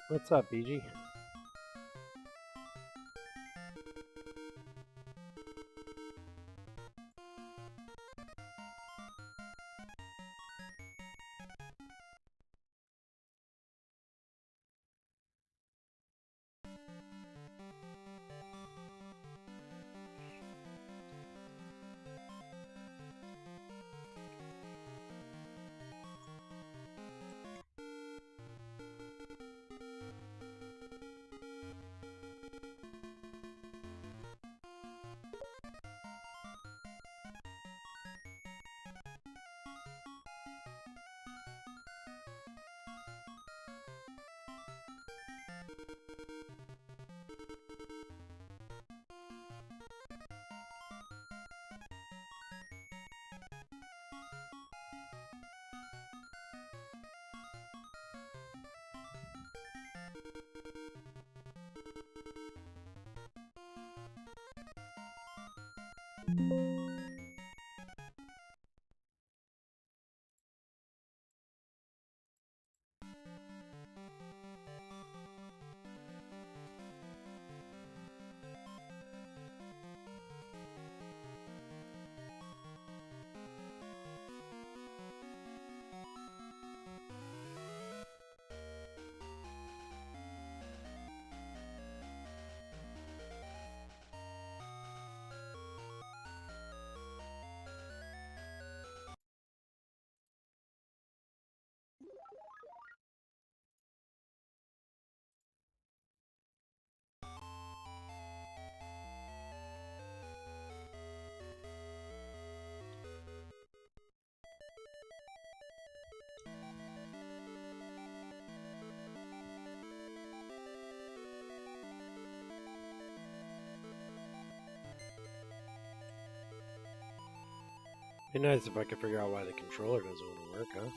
What's up, BG? Be nice if I could figure out why the controller doesn't want to work, huh?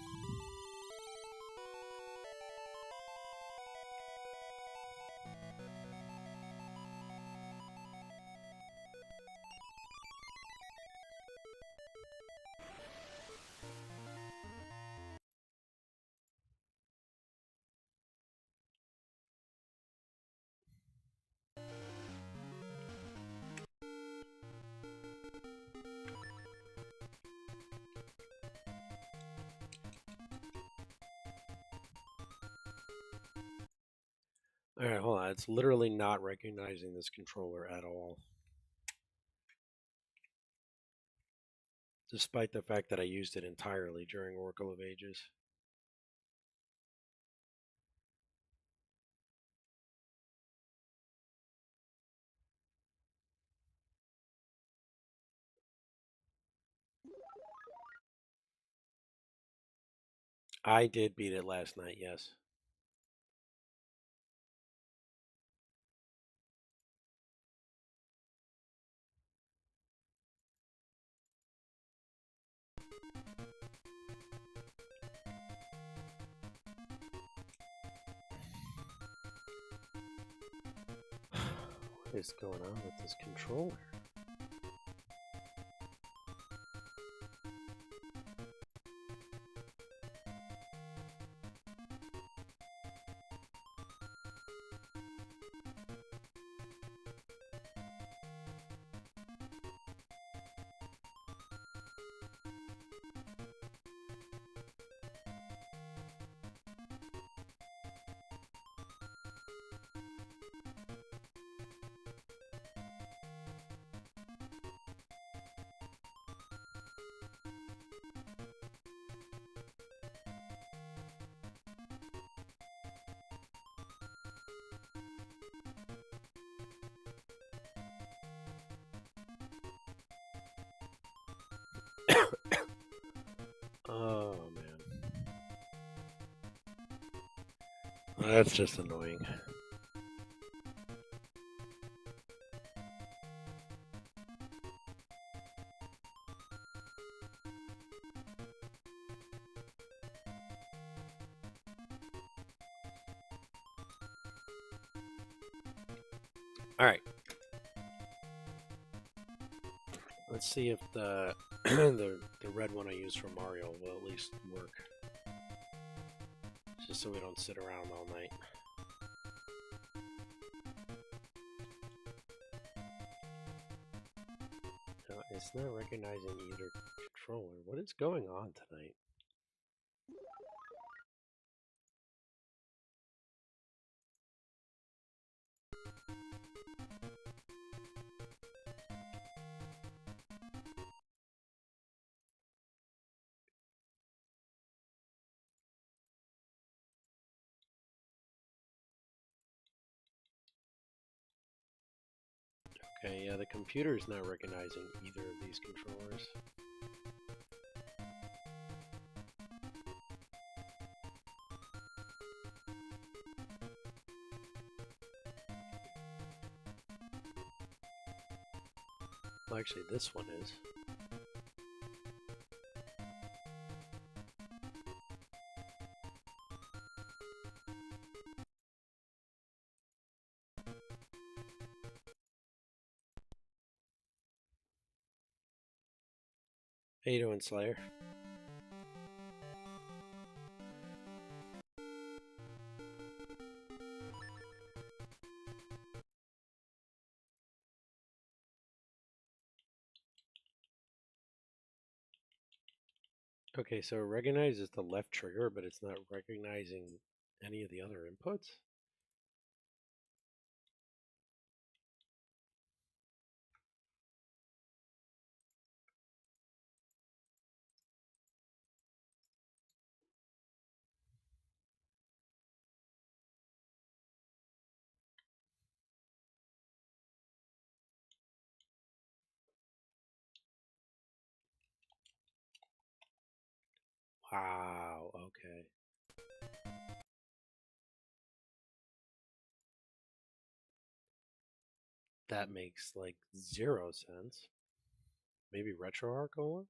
Alright, hold on. It's literally not recognizing this controller at all. Despite the fact that I used it entirely during Oracle of Ages. I did beat it last night, yes. What is going on with this controller? Oh, man. That's just annoying. All right. Let's see if the the red one I use for Mario will at least work. Just so we don't sit around all night. No, it's not recognizing either controller. What is going on tonight? Okay, yeah, the computer is not recognizing either of these controllers. Well, actually, this one is. How you doing, Slayer? Okay, so it recognizes the left trigger, but it's not recognizing any of the other inputs? Wow, okay. That makes like 0 sense. Maybe RetroArch will work?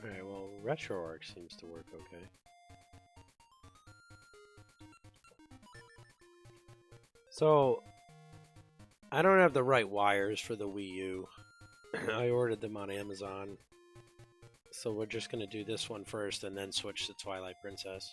Alright, well, RetroArch seems to work okay. So, I don't have the right wires for the Wii U. I ordered them on Amazon. So we're just going to do this one first and then switch to Twilight Princess.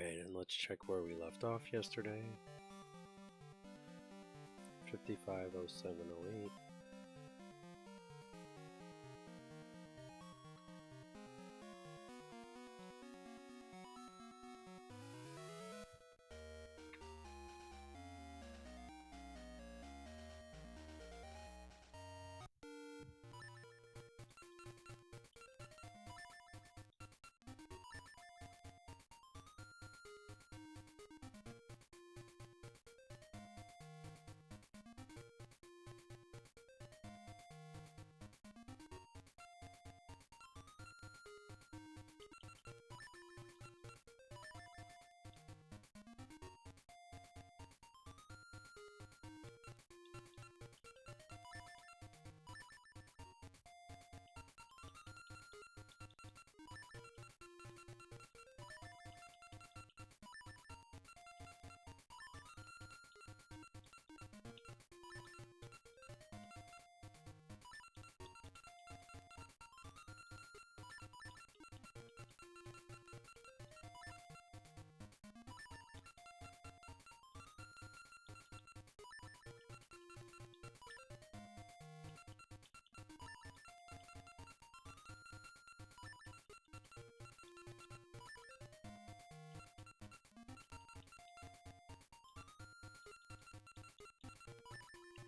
Alright, and let's check where we left off yesterday. 550708.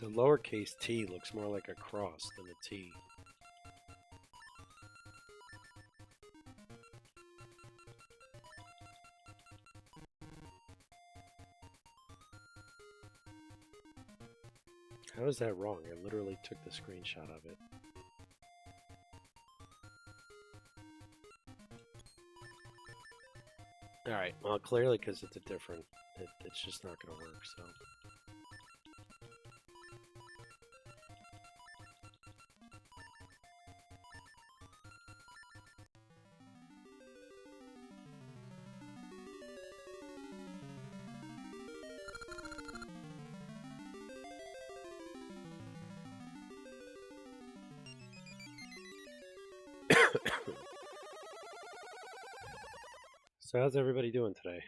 The lowercase t looks more like a cross than a T. How is that wrong? I literally took the screenshot of it. Alright, well, clearly because it's a different, it's just not going to work, so. So how's everybody doing today?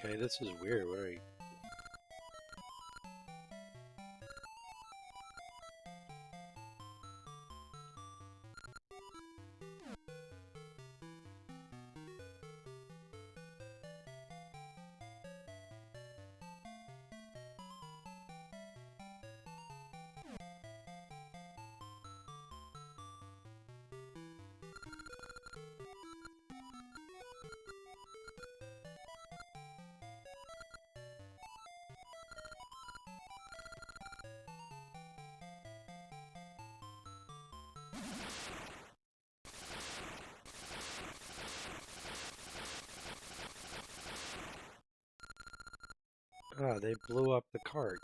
Okay, this is weird. What are you? Ah, they blew up the cart.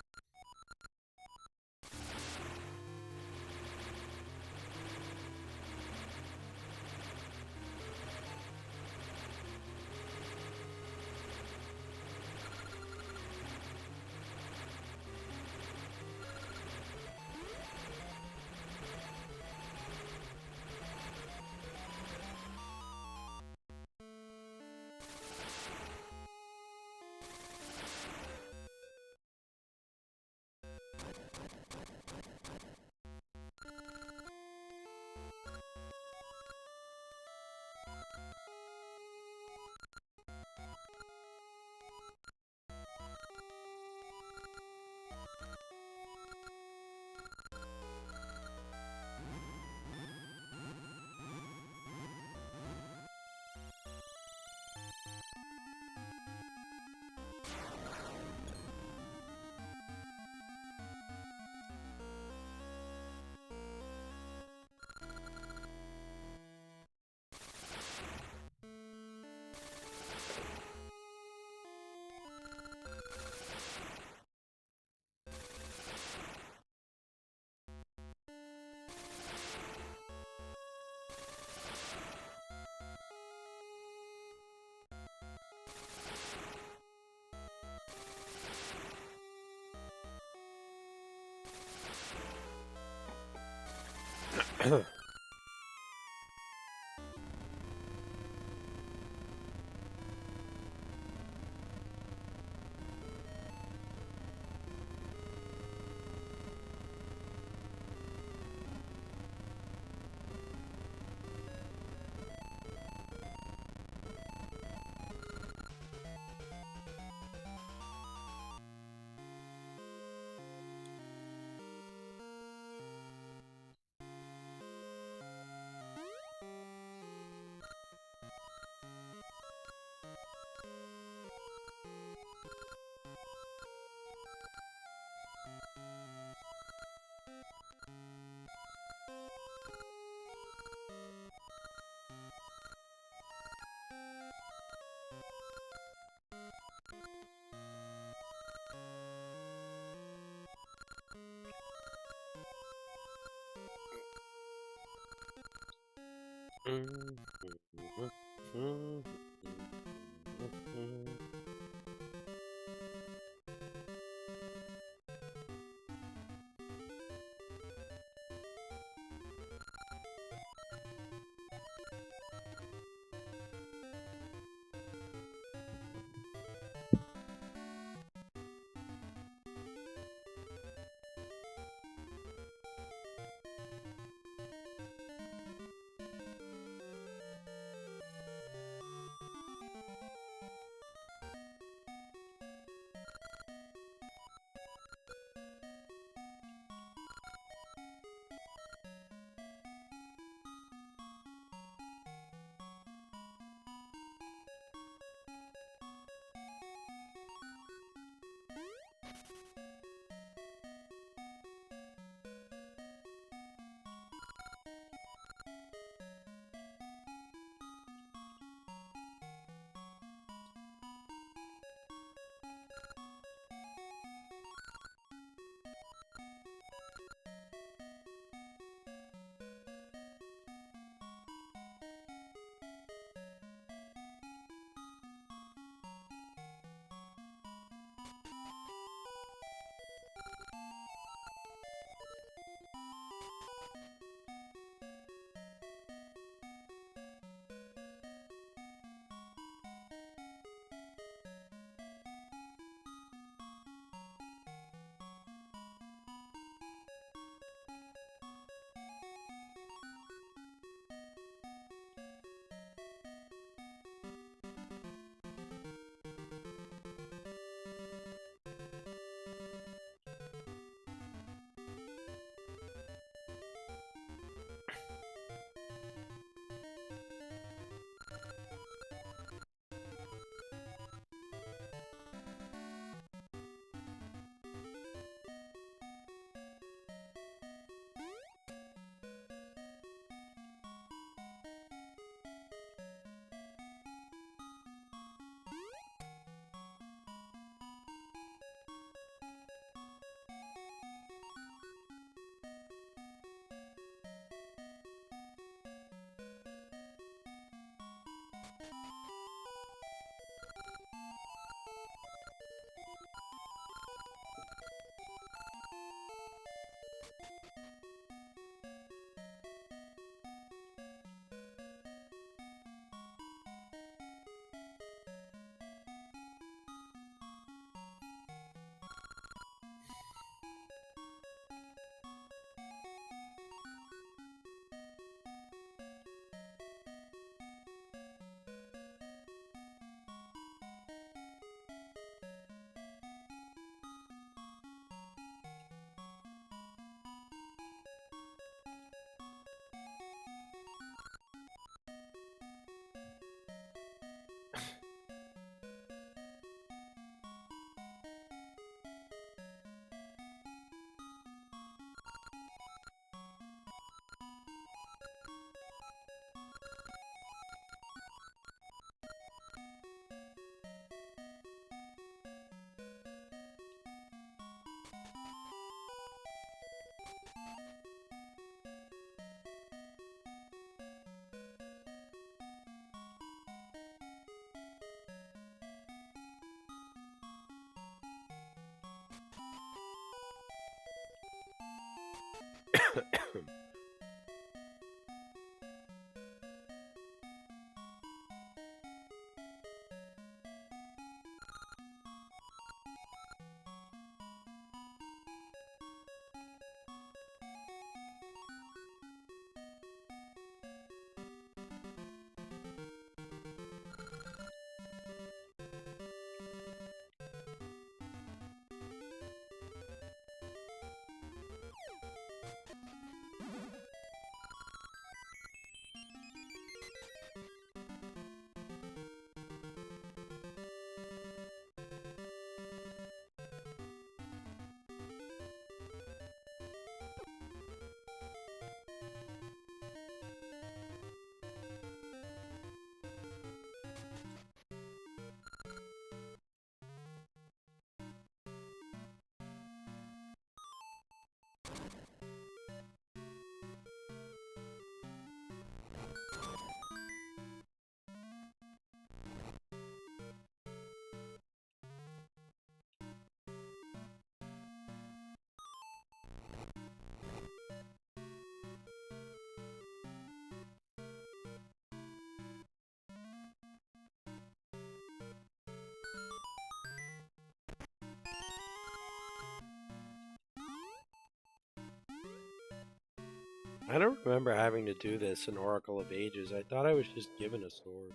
I don't remember having to do this in Oracle of Ages. I thought I was just given a sword.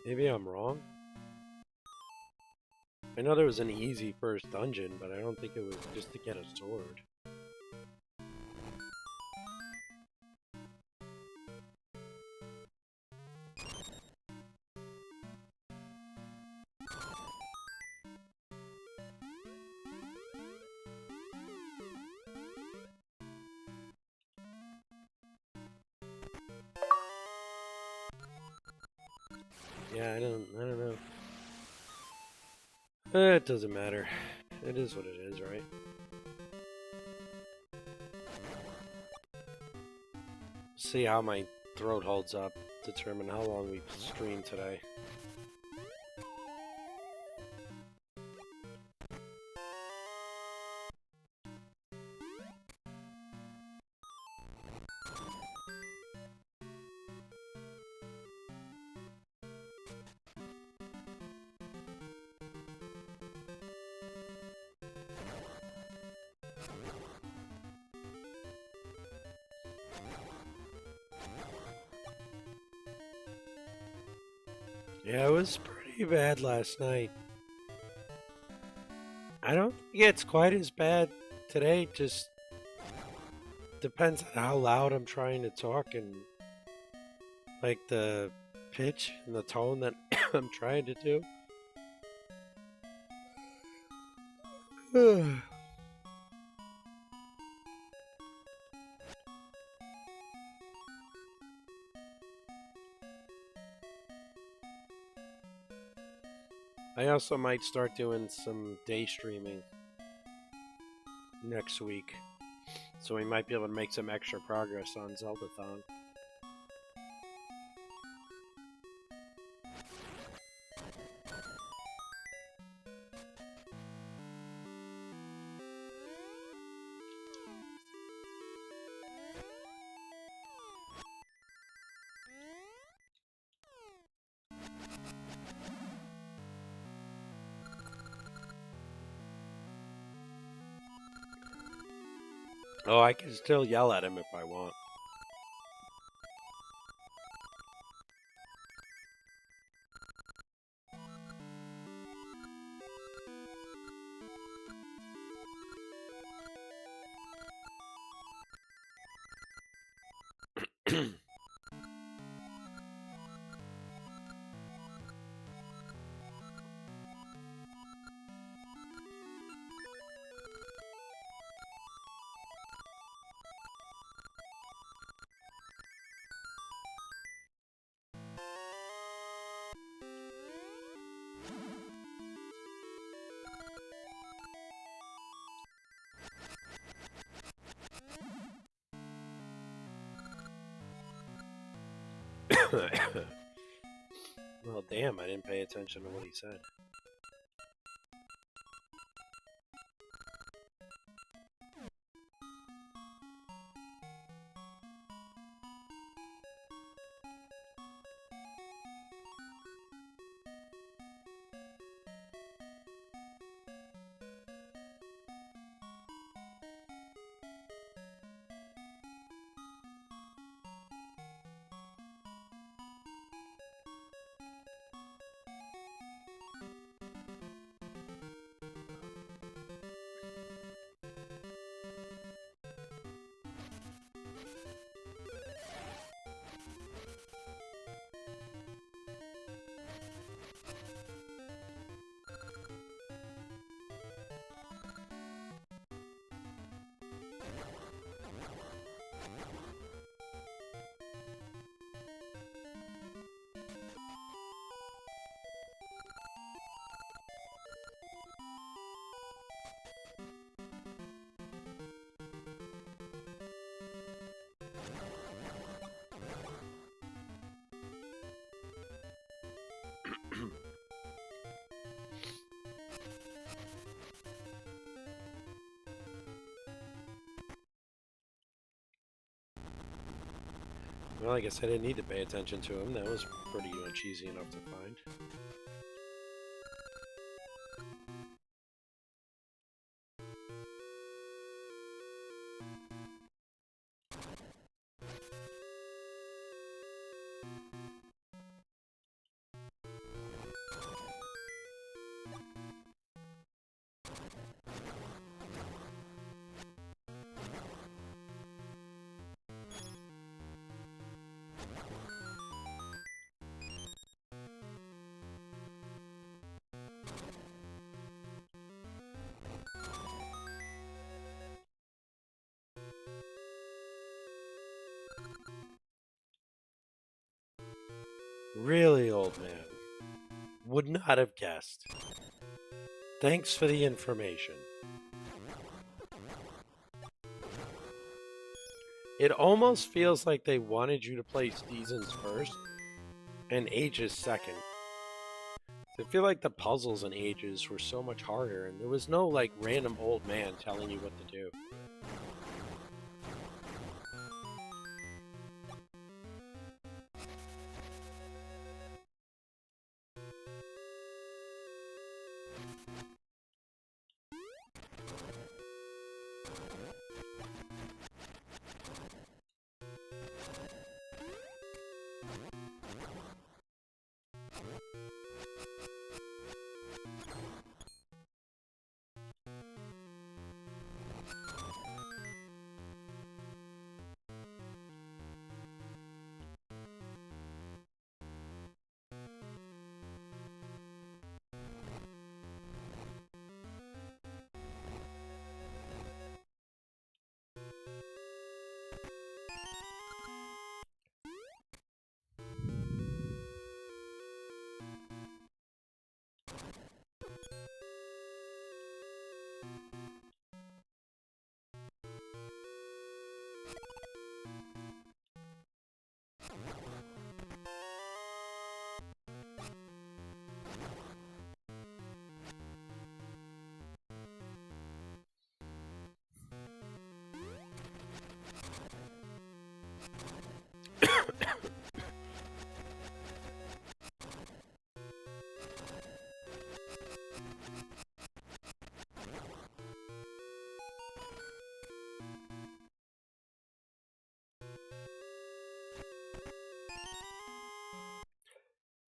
Maybe I'm wrong. I know there was an easy first dungeon, but I don't think it was just to get a sword. Yeah, I don't know. It doesn't matter. It is what it is, right? See how my throat holds up. Determine how long we stream today. Yeah, it was pretty bad last night. I don't think it's quite as bad today. Just depends on how loud I'm trying to talk and like the pitch and the tone that I'm trying to do. I also might start doing some day streaming next week. So we might be able to make some extra progress on Zeldathon. Oh, I can still yell at him if I want. Well, damn, I didn't pay attention to what he said. Well, I guess I didn't need to pay attention to him. That was pretty much easy enough to find. Really, old man. Would not have guessed. Thanks for the information. It almost feels like they wanted you to play seasons first and ages second. I feel like the puzzles in ages were so much harder, and there was no like random old man telling you what to do.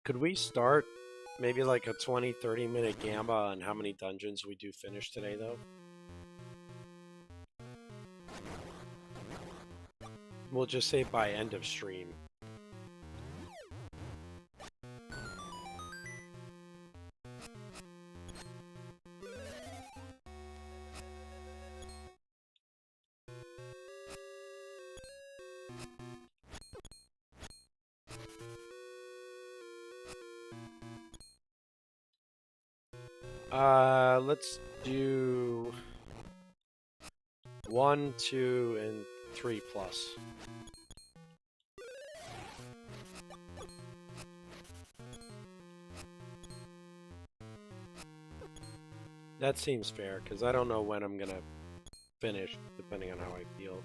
Could we start maybe like a 20-30 minute gamba on how many dungeons we do finish today, though? We'll just say by end of stream. Let's do 1, 2, and 3 plus. That seems fair, because I don't know when I'm gonna finish, depending on how I feel.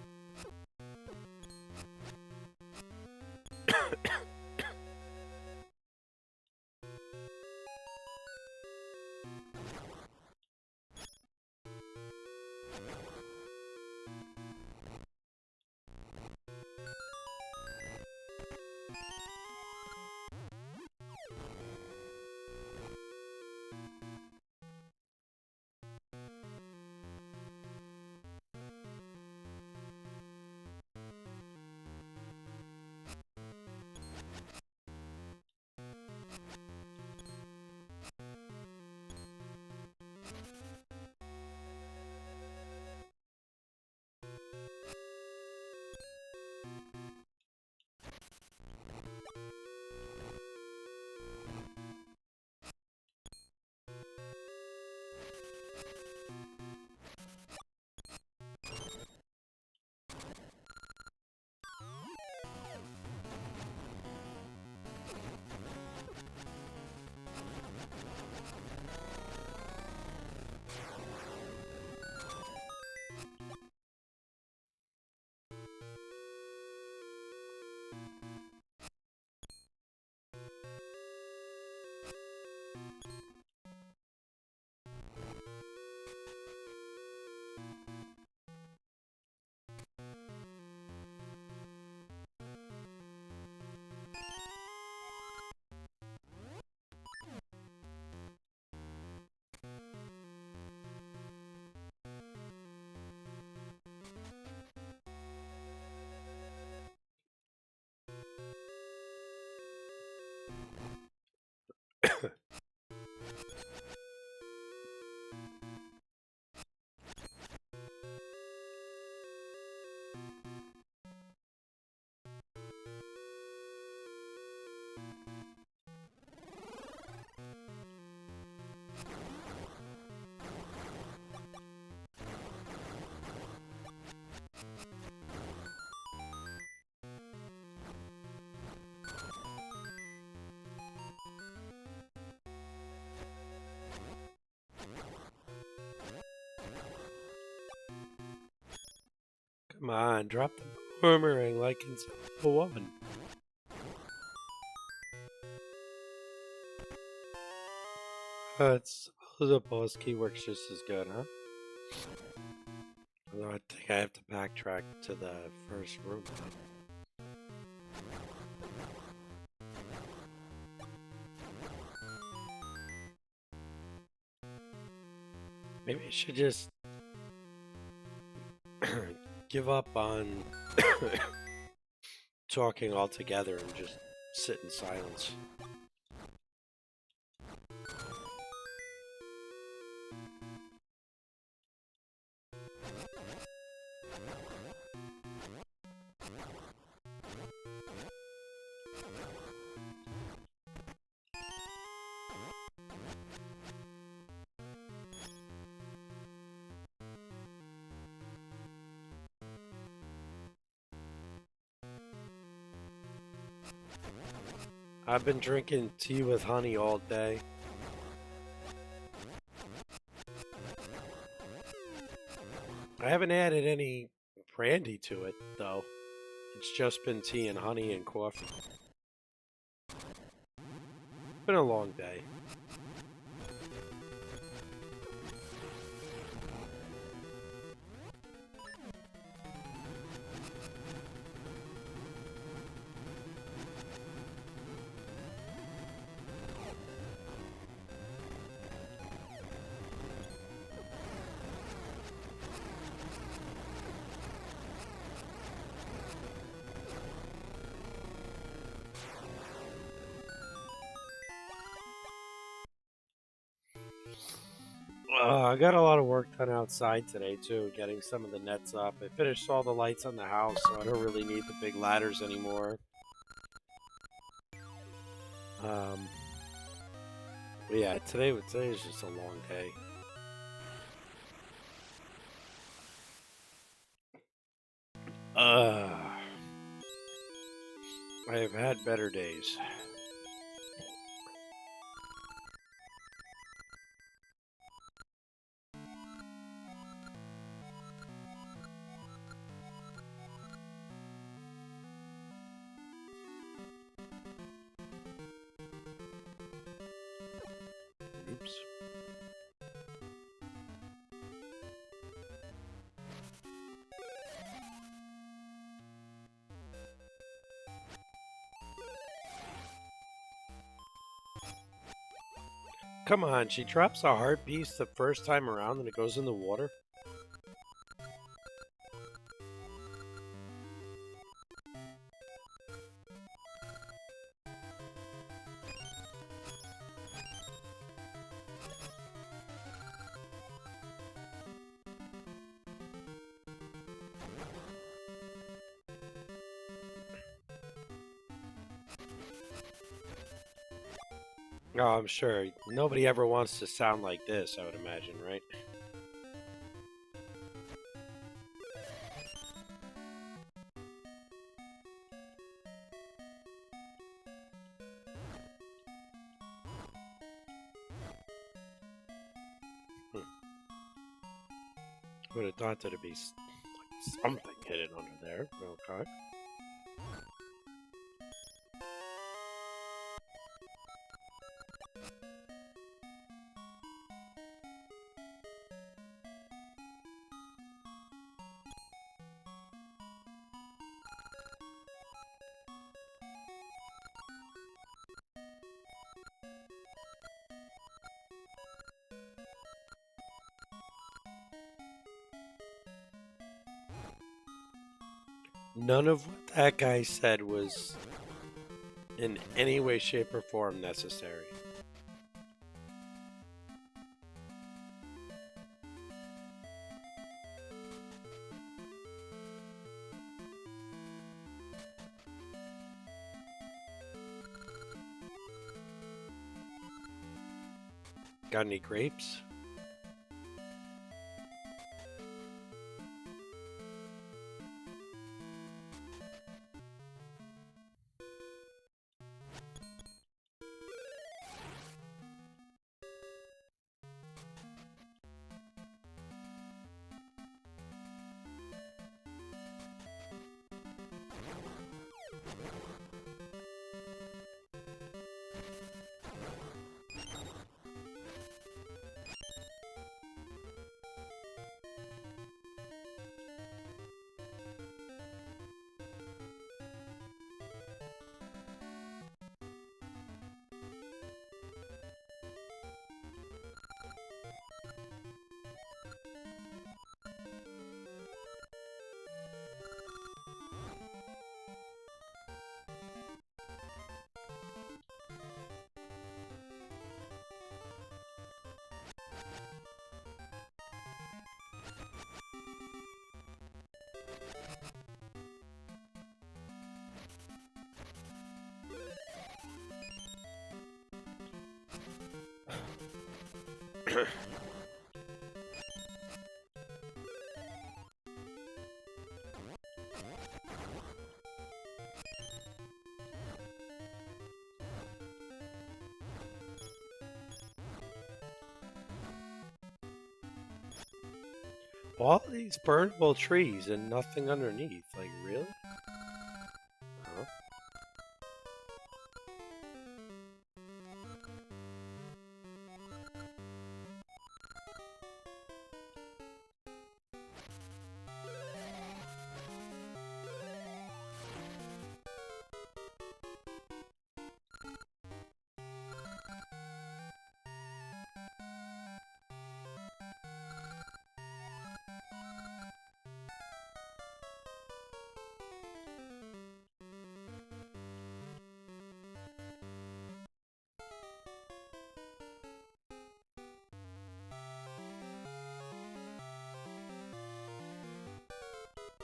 Come on, drop the boomerang like it's a woman. It's the boss key works just as good, huh? Although I think I have to backtrack to the first room. Maybe I should just give up on talking altogether and just sit in silence. I've been drinking tea with honey all day. I haven't added any brandy to it, though. It's just been tea and honey and coffee. Been a long day. I got a lot of work done outside today, too, getting some of the nets up. I finished all the lights on the house, so I don't really need the big ladders anymore. But yeah, today is just a long day. I have had better days. Oops. Come on, she drops a heart piece the first time around and it goes in the water? Oh, I'm sure. Nobody ever wants to sound like this, I would imagine, right? Would have thought there'd be something hidden under there. Okay. None of what that guy said was in any way, shape, or form necessary. Got any grapes? All these burnable trees and nothing underneath. Like, really? Huh?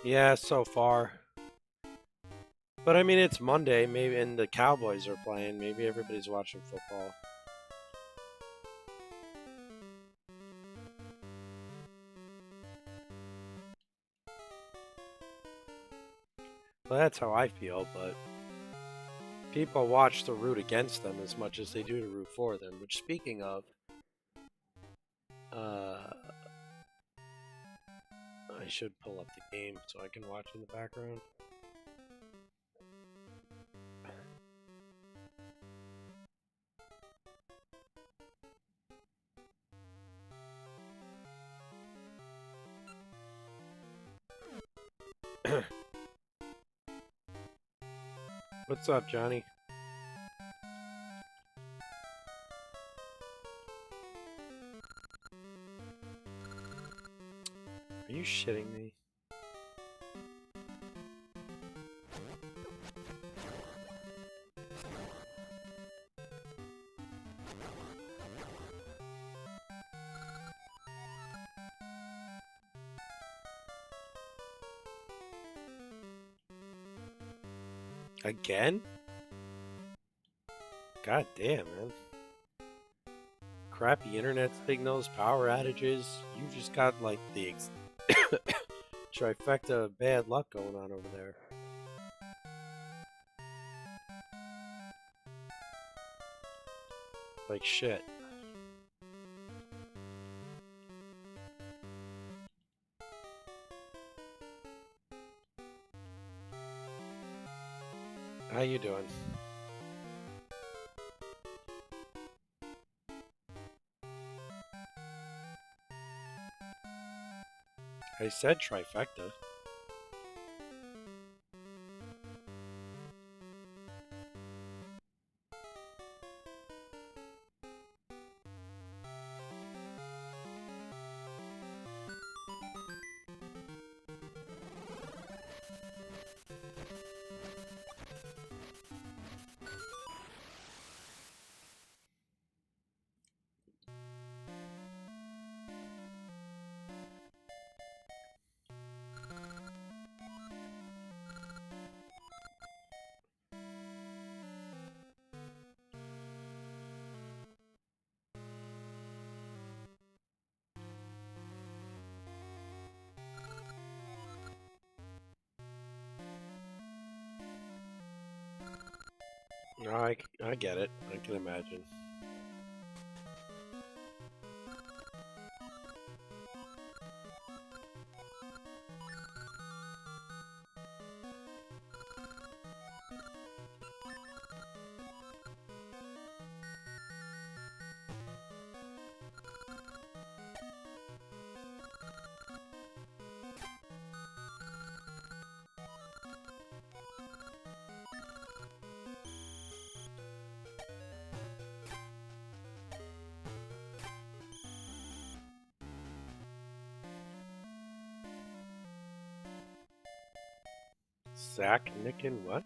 Yeah, so far. But I mean, it's Monday, maybe, and the Cowboys are playing. Maybe everybody's watching football. Well, that's how I feel, but people watch to root against them as much as they do to root for them. Which, speaking of, I should pull up the game so I can watch in the background. What's up, Johnny? Are you shitting me? Again? God damn, man. Crappy internet signals, power outages. You just got like the trifecta of bad luck going on over there. Like shit. How you doing? I said trifecta. No, I get it. I can imagine. Zach, Nick, and what?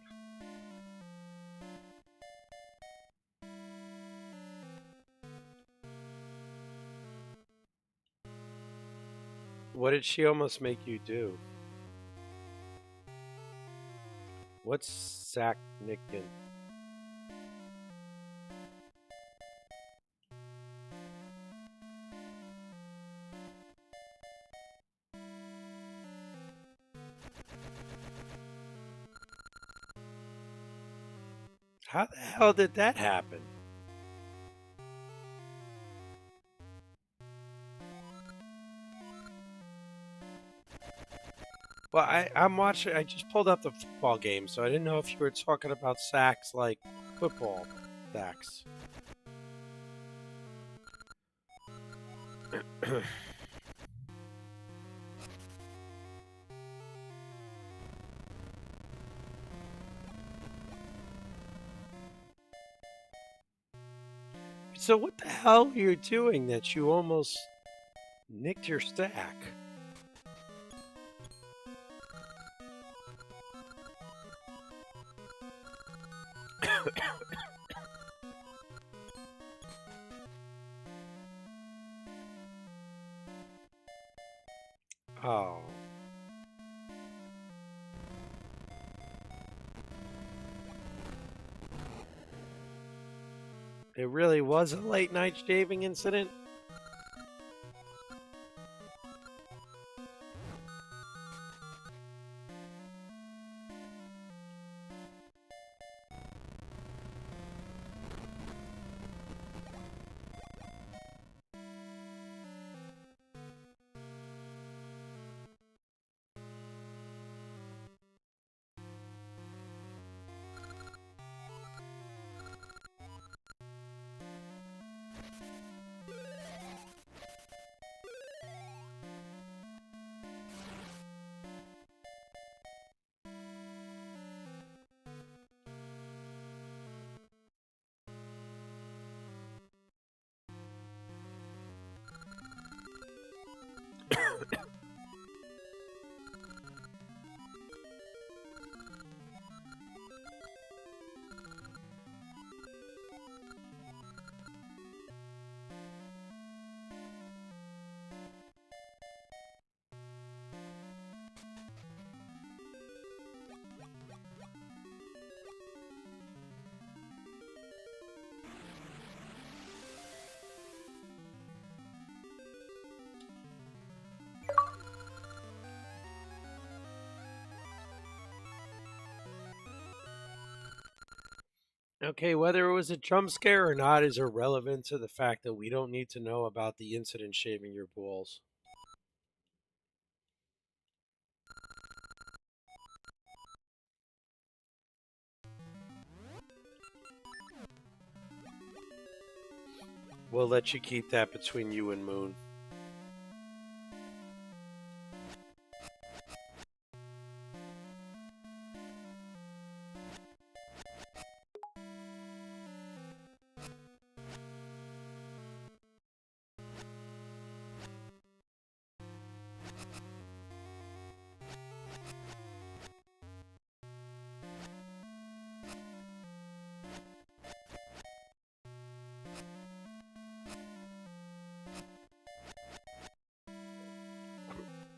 What did she almost make you do? What's Sacknicken? How the hell did that happen? Well, I'm watching. I just pulled up the football game, so I didn't know if you were talking about sacks like football sacks. So what the hell were you doing that you almost nicked your stack? Oh. It really was a late night shaving incident? Okay, whether it was a jump scare or not is irrelevant to the fact that we don't need to know about the incident shaving your balls. We'll let you keep that between you and Moon.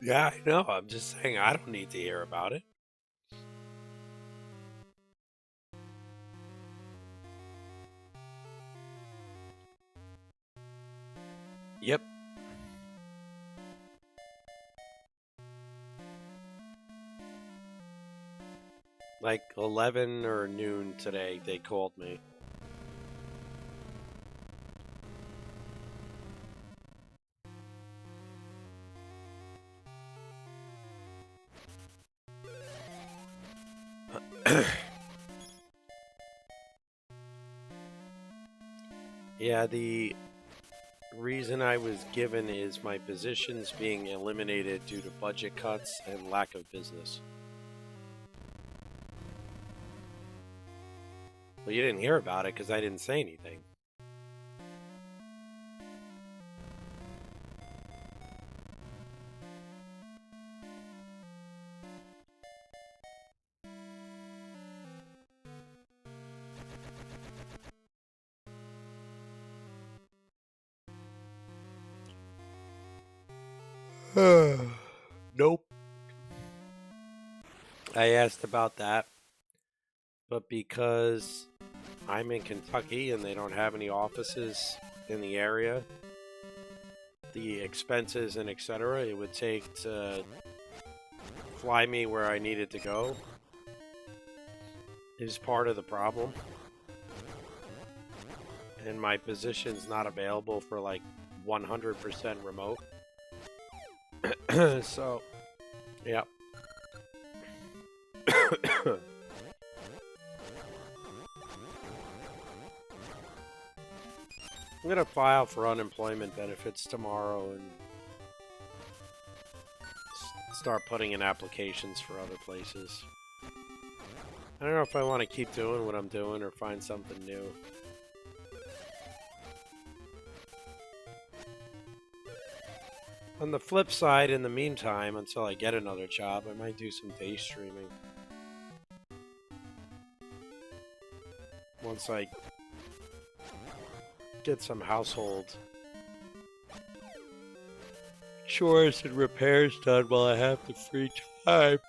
Yeah, I know. I'm just saying I don't need to hear about it. Yep. Like 11 or noon today, they called me. Yeah, the reason I was given is my positions being eliminated due to budget cuts and lack of business. Well, you didn't hear about it because I didn't say anything. Nope. I asked about that. but because I'm in Kentucky and they don't have any offices in the area, the expenses and etc. it would take to fly me where I needed to go is part of the problem. And my position's not available for like 100% remote. So, yeah. I'm gonna file for unemployment benefits tomorrow and start putting in applications for other places. I don't know if I want to keep doing what I'm doing or find something new. On the flip side, in the meantime, until I get another job, I might do some day streaming. Once I get some household chores and repairs done while I have the free time.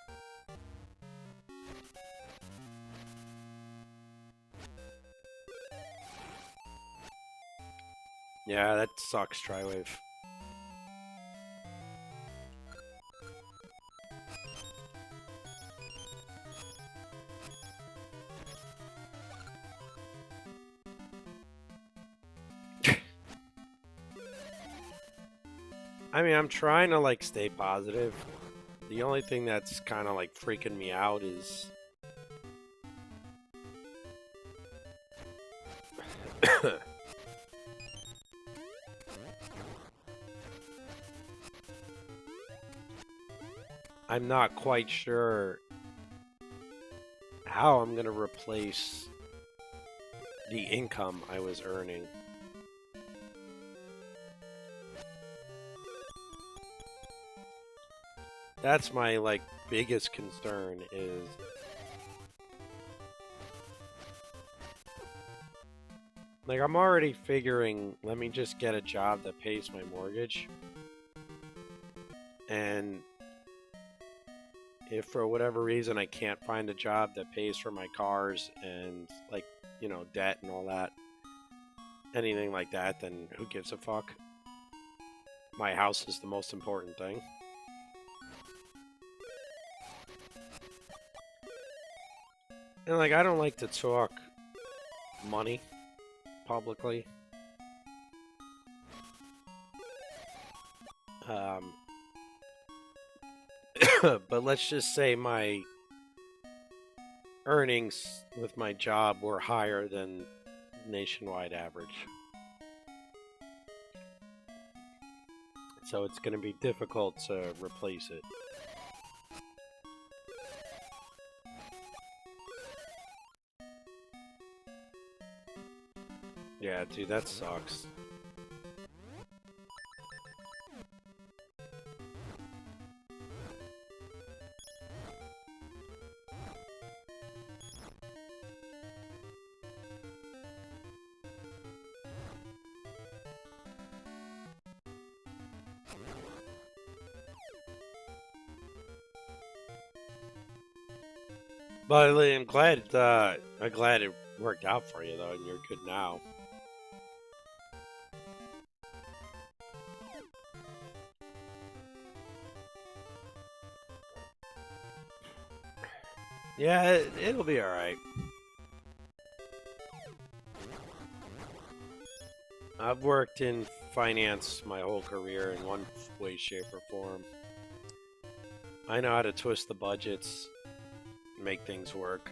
Yeah, that sucks, Triwave. I mean, I'm trying to like stay positive. The only thing that's kind of like freaking me out is I'm not quite sure how I'm going to replace the income I was earning. That's my like biggest concern is like I'm already figuring let me just get a job that pays my mortgage. And if for whatever reason I can't find a job that pays for my cars and like, you know, debt and all that, anything like that, then who gives a fuck? My house is the most important thing. And like I don't like to talk money publicly. But let's just say my earnings with my job were higher than nationwide average. So it's going to be difficult to replace it. Yeah, dude, that sucks. But I'm glad it worked out for you though, and you're good now. Yeah, it'll be all right. I've worked in finance my whole career in one way, shape, or form. I know how to twist the budgets, make things work.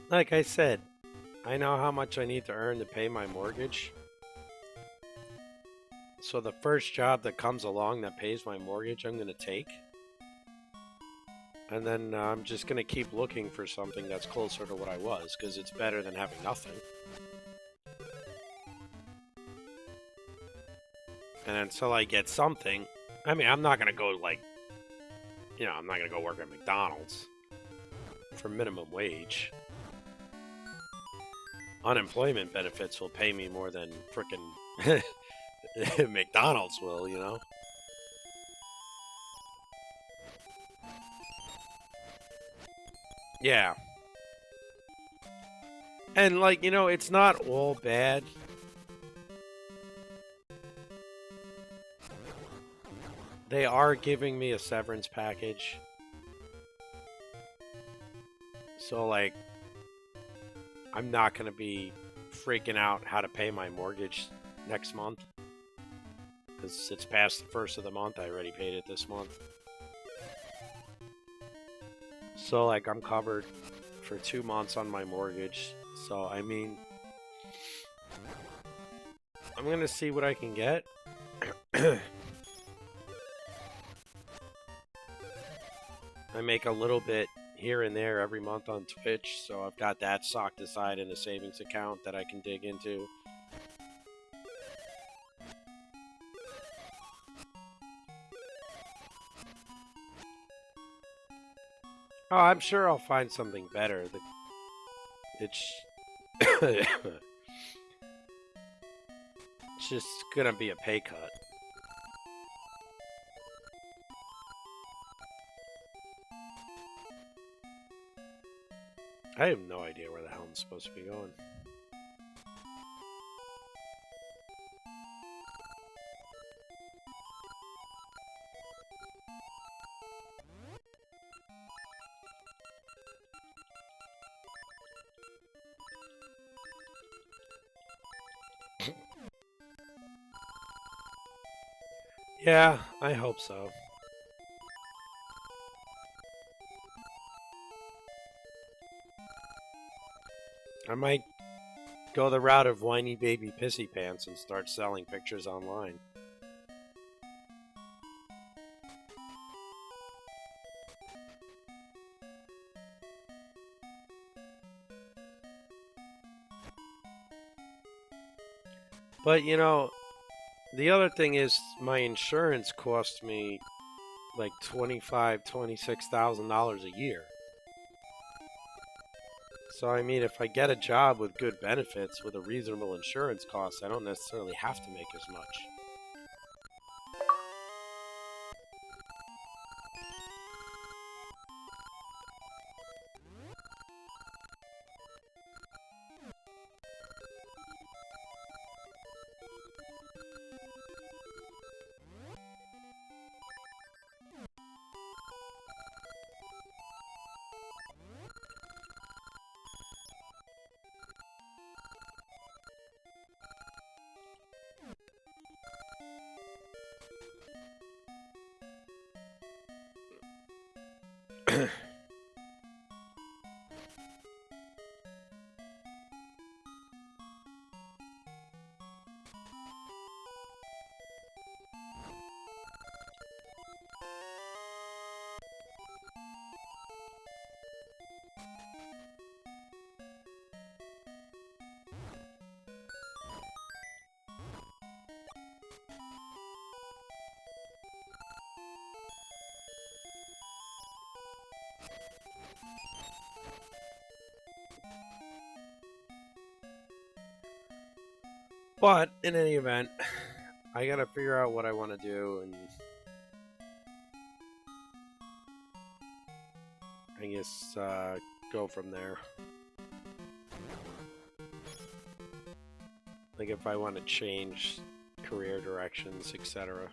Like I said, I know how much I need to earn to pay my mortgage. So the first job that comes along that pays my mortgage, I'm going to take. And then I'm just going to keep looking for something that's closer to what I was, because it's better than having nothing. And until I get something, I mean, I'm not going to go like, you know, I'm not going to go work at McDonald's for minimum wage. unemployment benefits will pay me more than frickin' McDonald's will, you know? Yeah. And, like, you know, it's not all bad. They are giving me a severance package. So, like, I'm not going to be freaking out how to pay my mortgage next month. Because it's past the first of the month. I already paid it this month. So, like, I'm covered for 2 months on my mortgage. So, I mean, I'm going to see what I can get. I make a little bit here and there every month on Twitch, so I've got that socked aside in a savings account that I can dig into. Oh, I'm sure I'll find something better. It's it's just gonna be a pay cut. I have no idea where the hell I'm supposed to be going. Yeah, I hope so. I might go the route of whiny baby pissy pants and start selling pictures online. But you know, the other thing is my insurance costs me like $26,000 a year. So I mean, if I get a job with good benefits with a reasonable insurance cost, I don't necessarily have to make as much. But in any event, I gotta figure out what I want to do, and I guess go from there. Like if I want to change career directions, etc.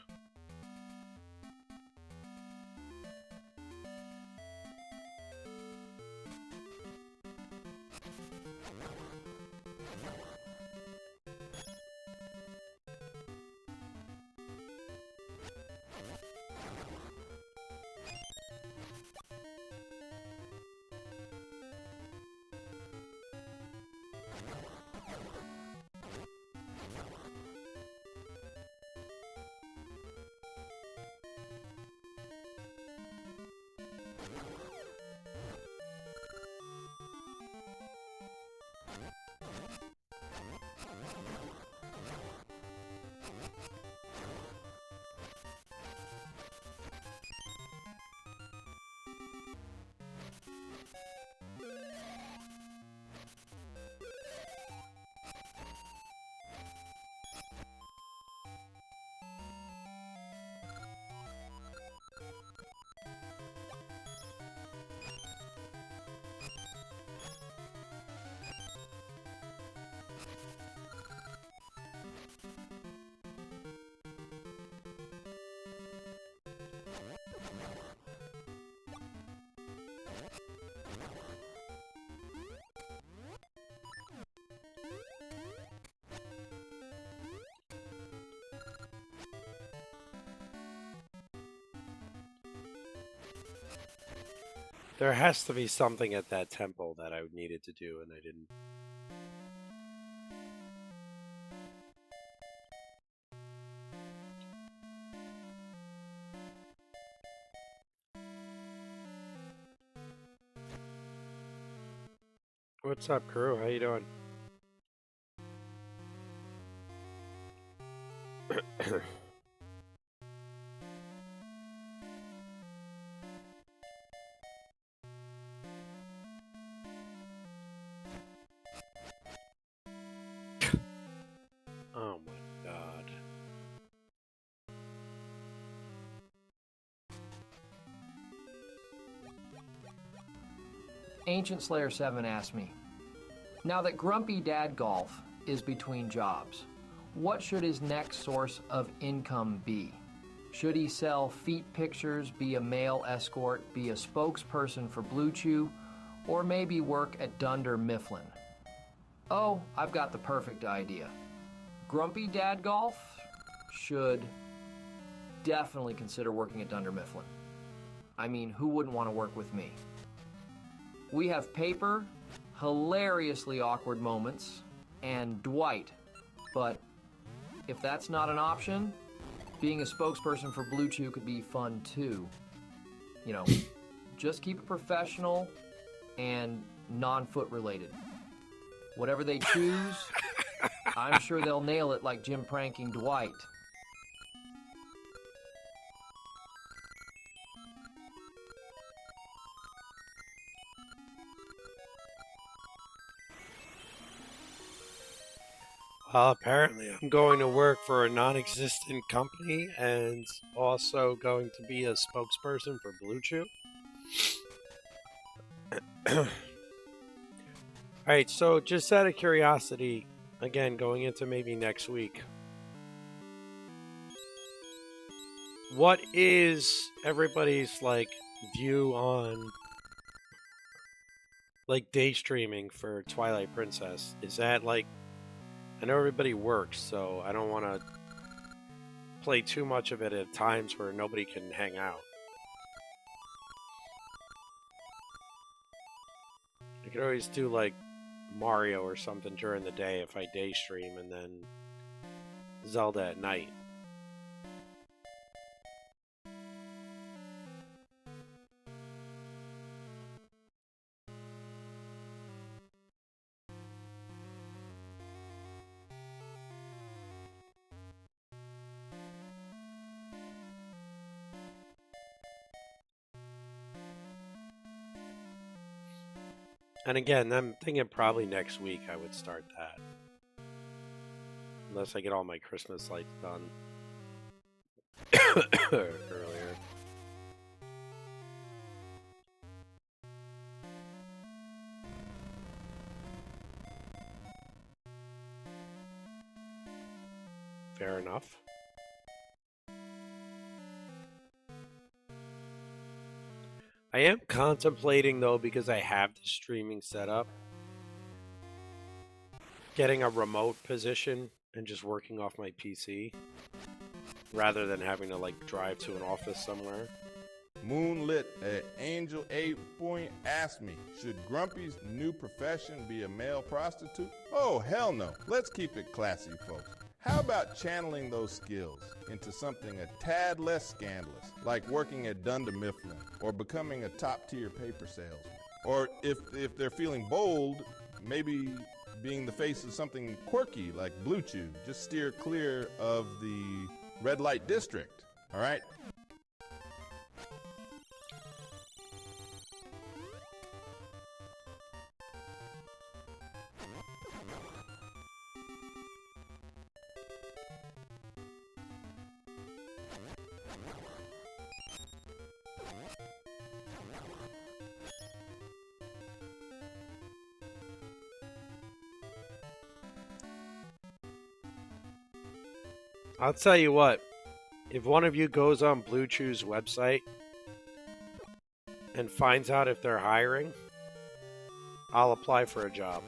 There has to be something at that temple that I needed to do, and I didn't. What's up, crew? How you doing? Oh my god. Ancient Slayer 7 asked me, now that Grumpy Dad Golf is between jobs, what should his next source of income be? Should he sell feet pictures, be a male escort, be a spokesperson for Blue Chew, or maybe work at Dunder Mifflin? Oh, I've got the perfect idea. Grumpy Dad Golf should definitely consider working at Dunder Mifflin. I mean, who wouldn't want to work with me? We have Paper, hilariously awkward moments, and Dwight. But if that's not an option, being a spokesperson for Blue Chew could be fun too. You know, just keep it professional and non-foot related. Whatever they choose, I'm sure they'll nail it like Jim pranking Dwight. Well, apparently I'm going to work for a non-existent company and also going to be a spokesperson for Blue Chew. Alright, so just out of curiosity, again, going into maybe next week, what is everybody's, like, view on, like, day streaming for Twilight Princess? Is that, like, I know everybody works, so I don't want to play too much of it at times where nobody can hang out. I could always do like Mario or something during the day if I day stream, and then Zelda at night. And again, I'm thinking probably next week I would start that. Unless I get all my Christmas lights done earlier. Fair enough. I am contemplating, though, because I have the streaming set up, getting a remote position and just working off my PC rather than having to like drive to an office somewhere. Moonlit Angel 8 Point asked me, should Grumpy's new profession be a male prostitute? Oh, hell no. Let's keep it classy, folks. How about channeling those skills into something a tad less scandalous, like working at Dunder Mifflin or becoming a top-tier paper salesman? Or if they're feeling bold, maybe being the face of something quirky like Blue Chew. Just steer clear of the red light district, all right? I'll tell you what, if one of you goes on Blue Chew's website and finds out if they're hiring, I'll apply for a job.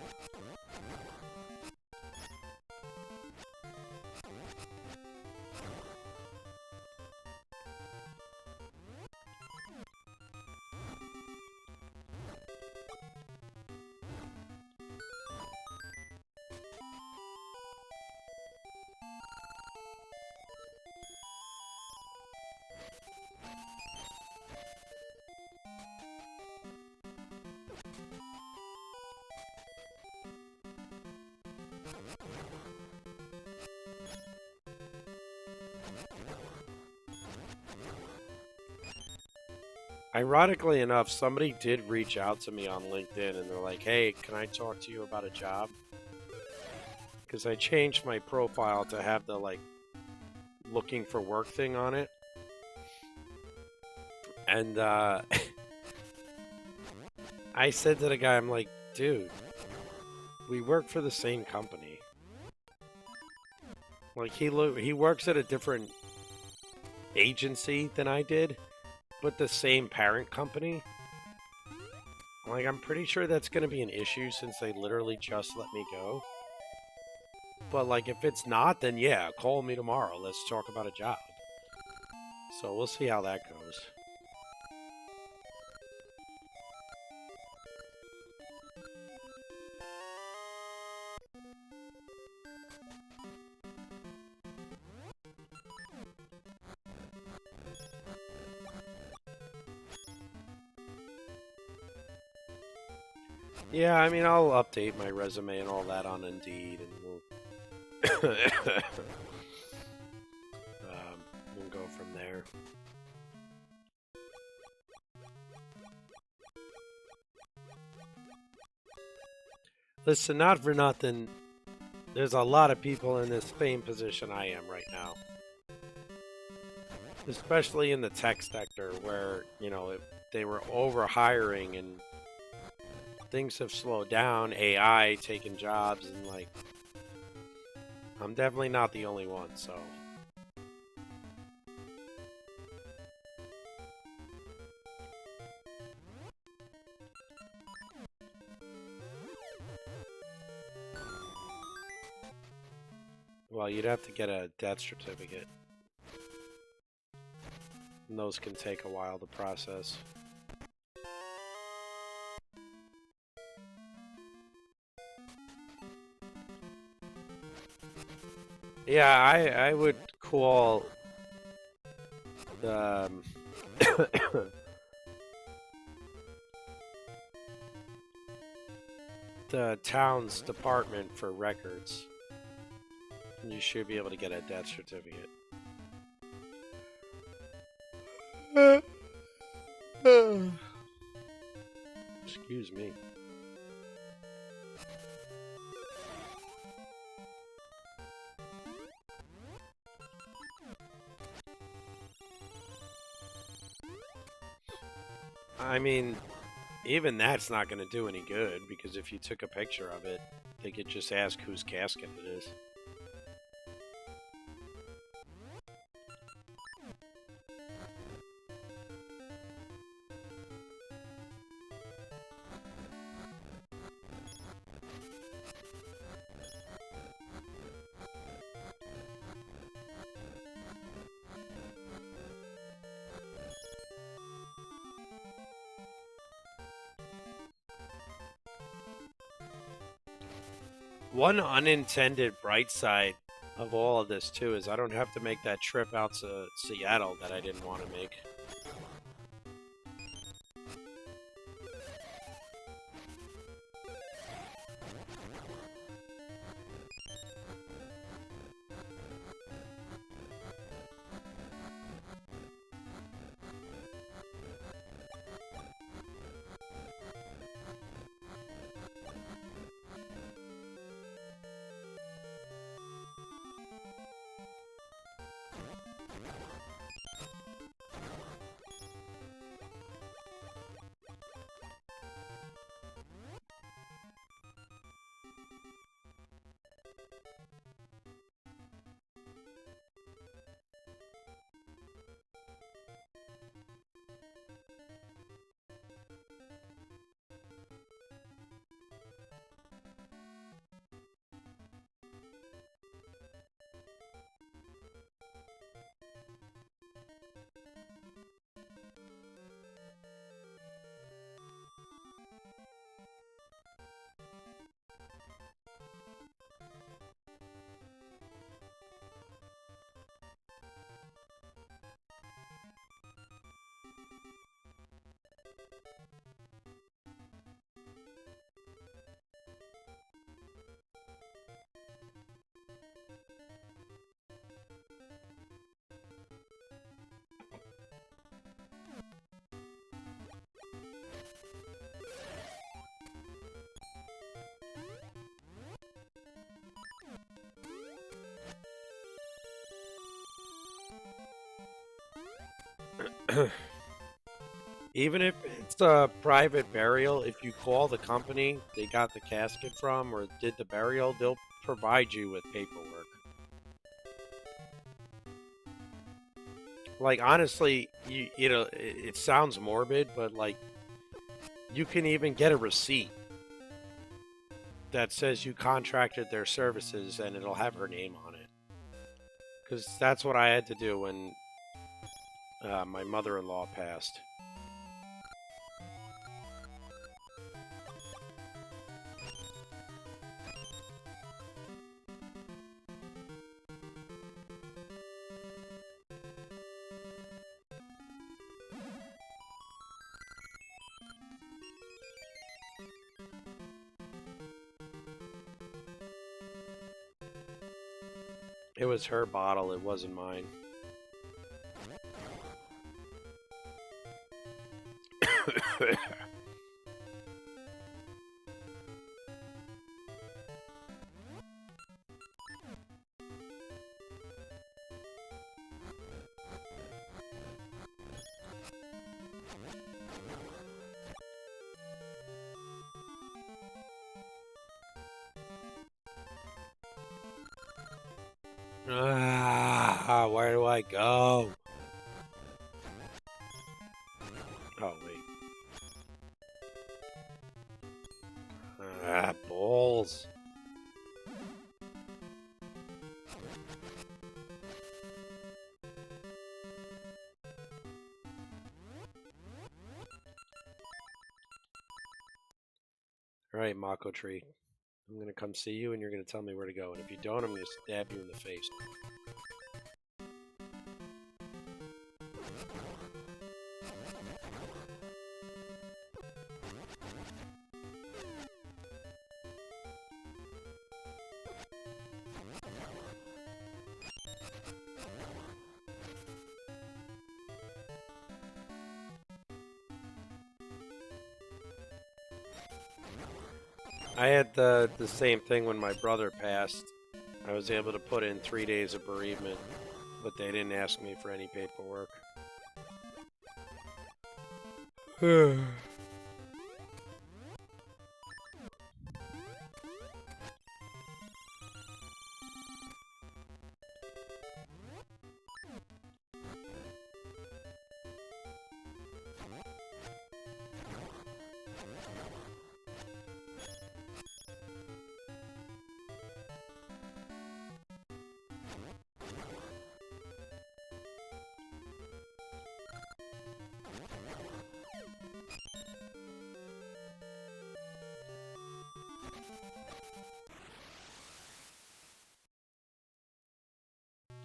Ironically enough, somebody did reach out to me on LinkedIn and they're like, hey, can I talk to you about a job? Because I changed my profile to have the like looking for work thing on it. And I said to the guy, I'm like, dude, we work for the same company. Like he works at a different agency than I did, but the same parent company. Like, I'm pretty sure that's going to be an issue since they literally just let me go. But, like, if it's not, then yeah, call me tomorrow. Let's talk about a job. So we'll see how that goes. Yeah, I mean, I'll update my resume and all that on Indeed, and we'll we'll go from there. Listen, not for nothing, there's a lot of people in this same position I am right now. Especially in the tech sector where, you know, they were over hiring and things have slowed down, AI taking jobs, and like, I'm definitely not the only one, so. Well, you'd have to get a death certificate. And those can take a while to process. Yeah, I would call the the town's department for records. You should be able to get a death certificate. Excuse me. I mean, even that's not going to do any good, because if you took a picture of it, they could just ask whose casket it is. One unintended bright side of all of this, too, is I don't have to make that trip out to Seattle that I didn't want to make. Even if it's a private burial, if you call the company they got the casket from or did the burial, they'll provide you with paperwork. Like, honestly, you know, it sounds morbid, but like, you can even get a receipt that says you contracted their services and it'll have her name on it. Because that's what I had to do when my mother-in-law passed. It was her bottle, it wasn't mine. Where do I go? Oh, wait. Balls. Alright, Mako Tree. I'm gonna come see you and you're gonna tell me where to go. And if you don't, I'm gonna stab you in the face. I had the same thing when my brother passed. I was able to put in 3 days of bereavement, but they didn't ask me for any paperwork.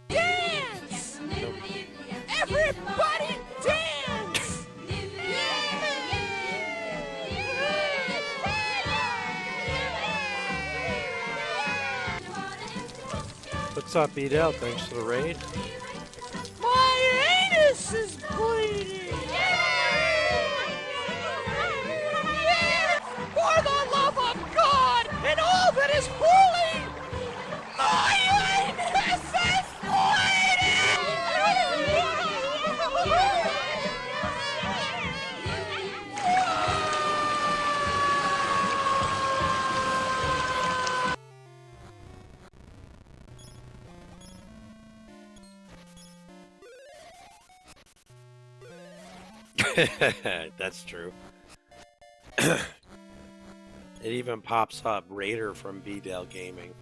Dance! Everybody dance! What's up, Edel? Thanks for the raid. My anus is bleeding! For the love of God and all that is holy! My anus is That's true. It even pops up Raider from BDL Gaming.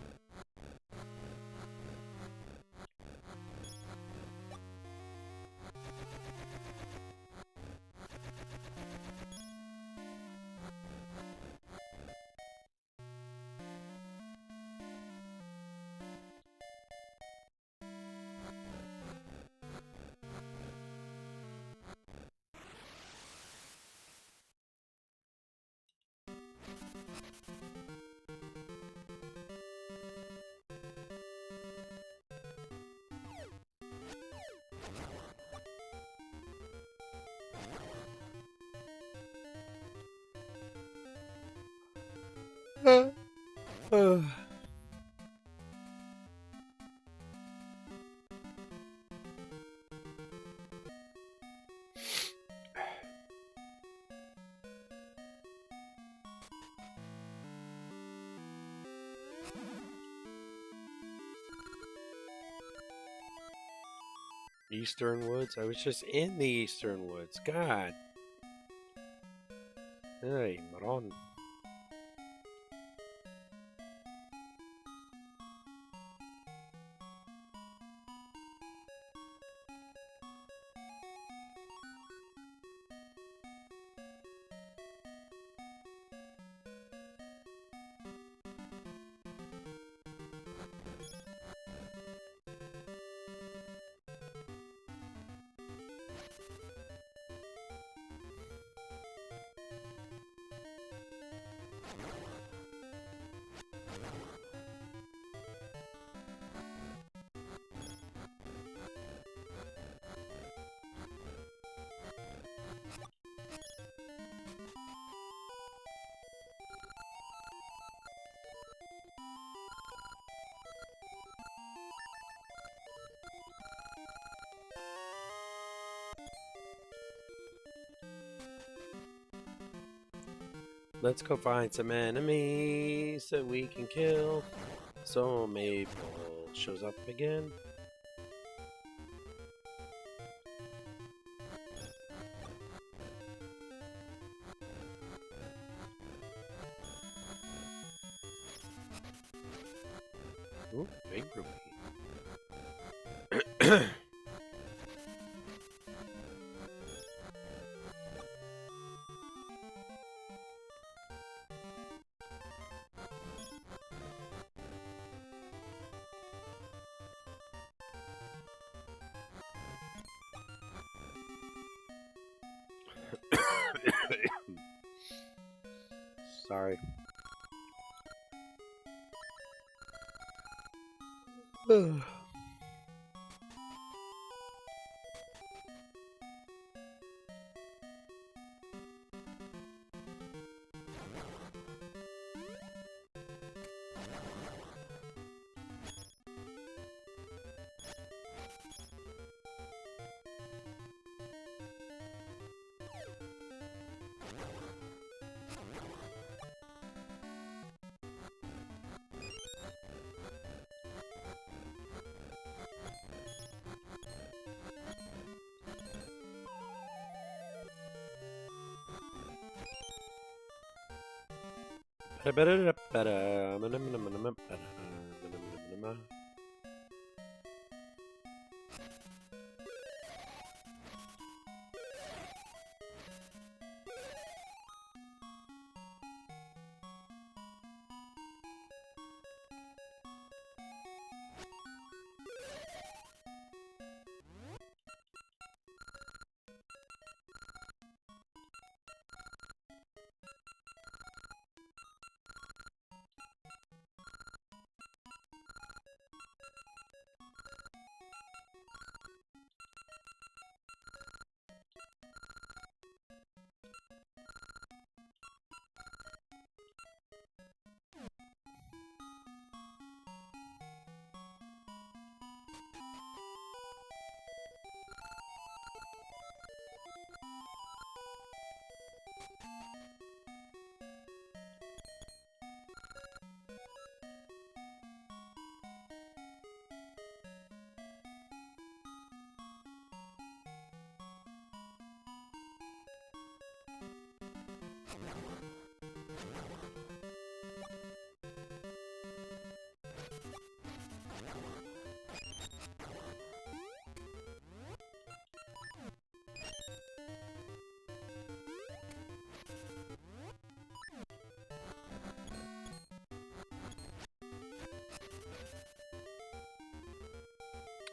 Eastern Woods? I was just in the Eastern Woods. God. Hey, Maron. Let's go find some enemies that we can kill. So Maple shows up again. Ooh, big rupee. Sorry.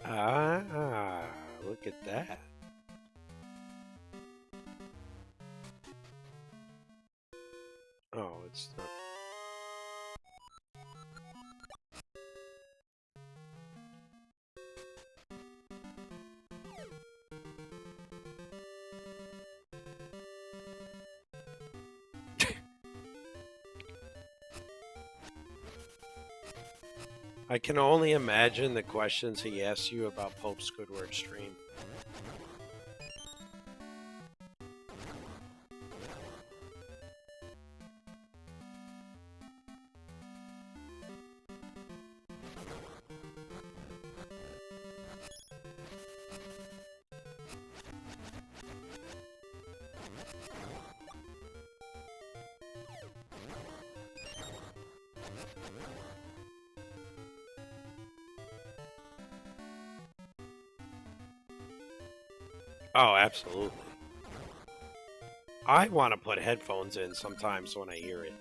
Ah, look at that. Oh, it's not. I can only imagine the questions he asks you about Pope Squidward's stream. Oh, absolutely. I want to put headphones in sometimes when I hear it.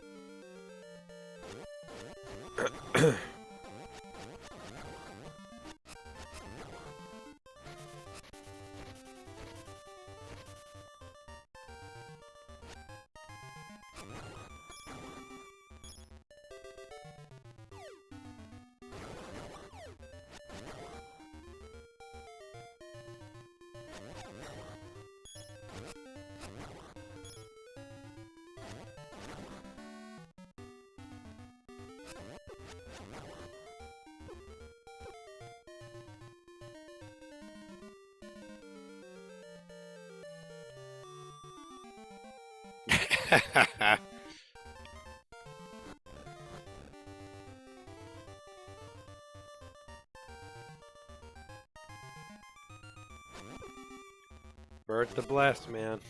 Bert the Blast Man.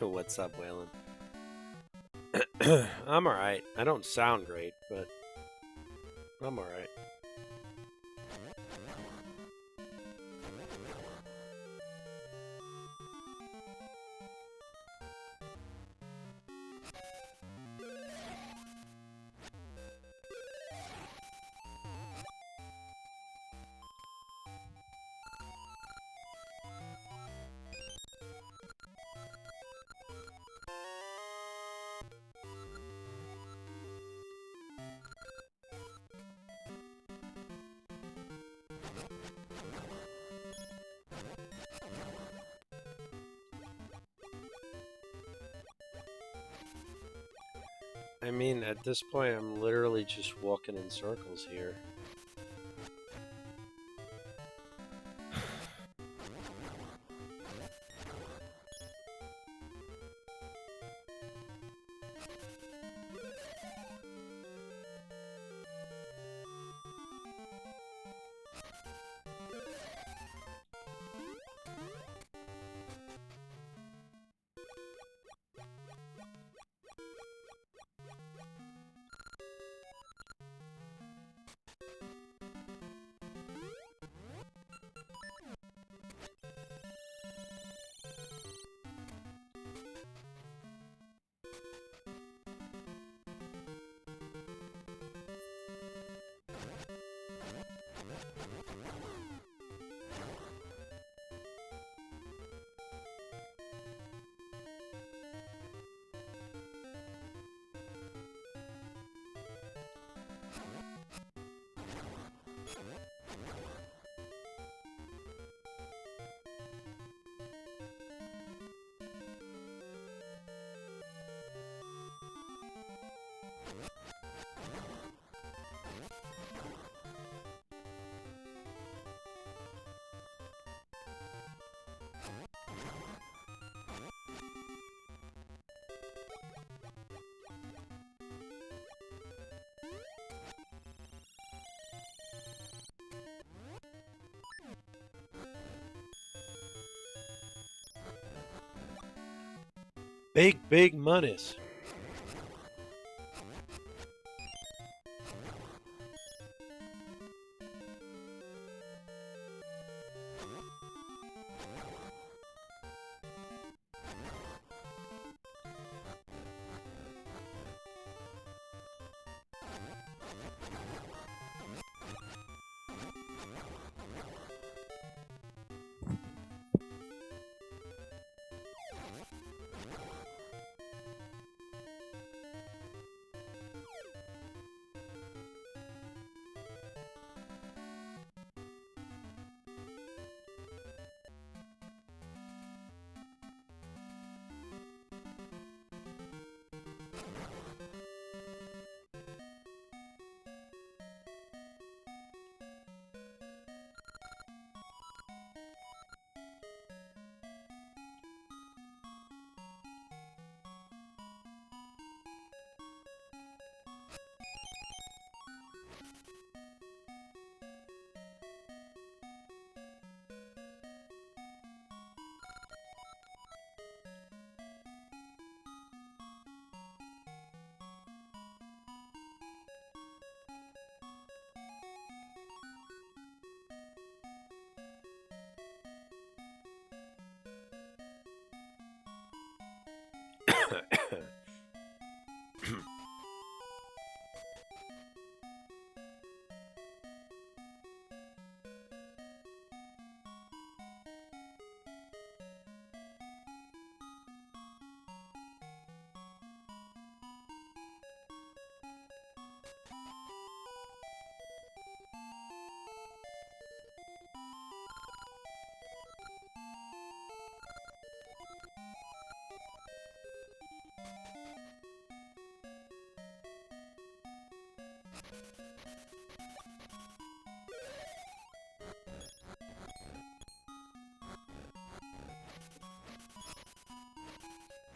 What's up, Waylon? I'm alright. I don't sound great, but I'm alright. I mean, at this point, I'm literally just walking in circles here. Big monies.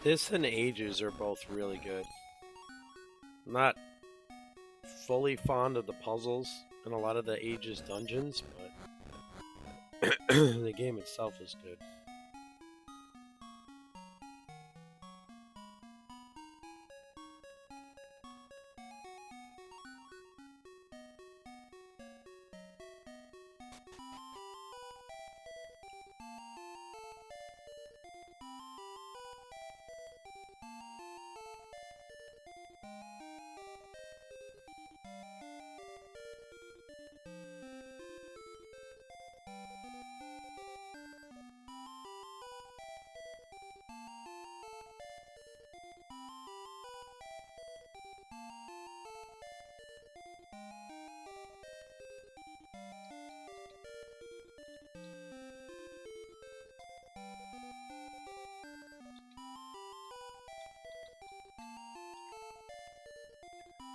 This and Ages are both really good. I'm not fully fond of the puzzles in a lot of the Ages dungeons, but the game itself is good.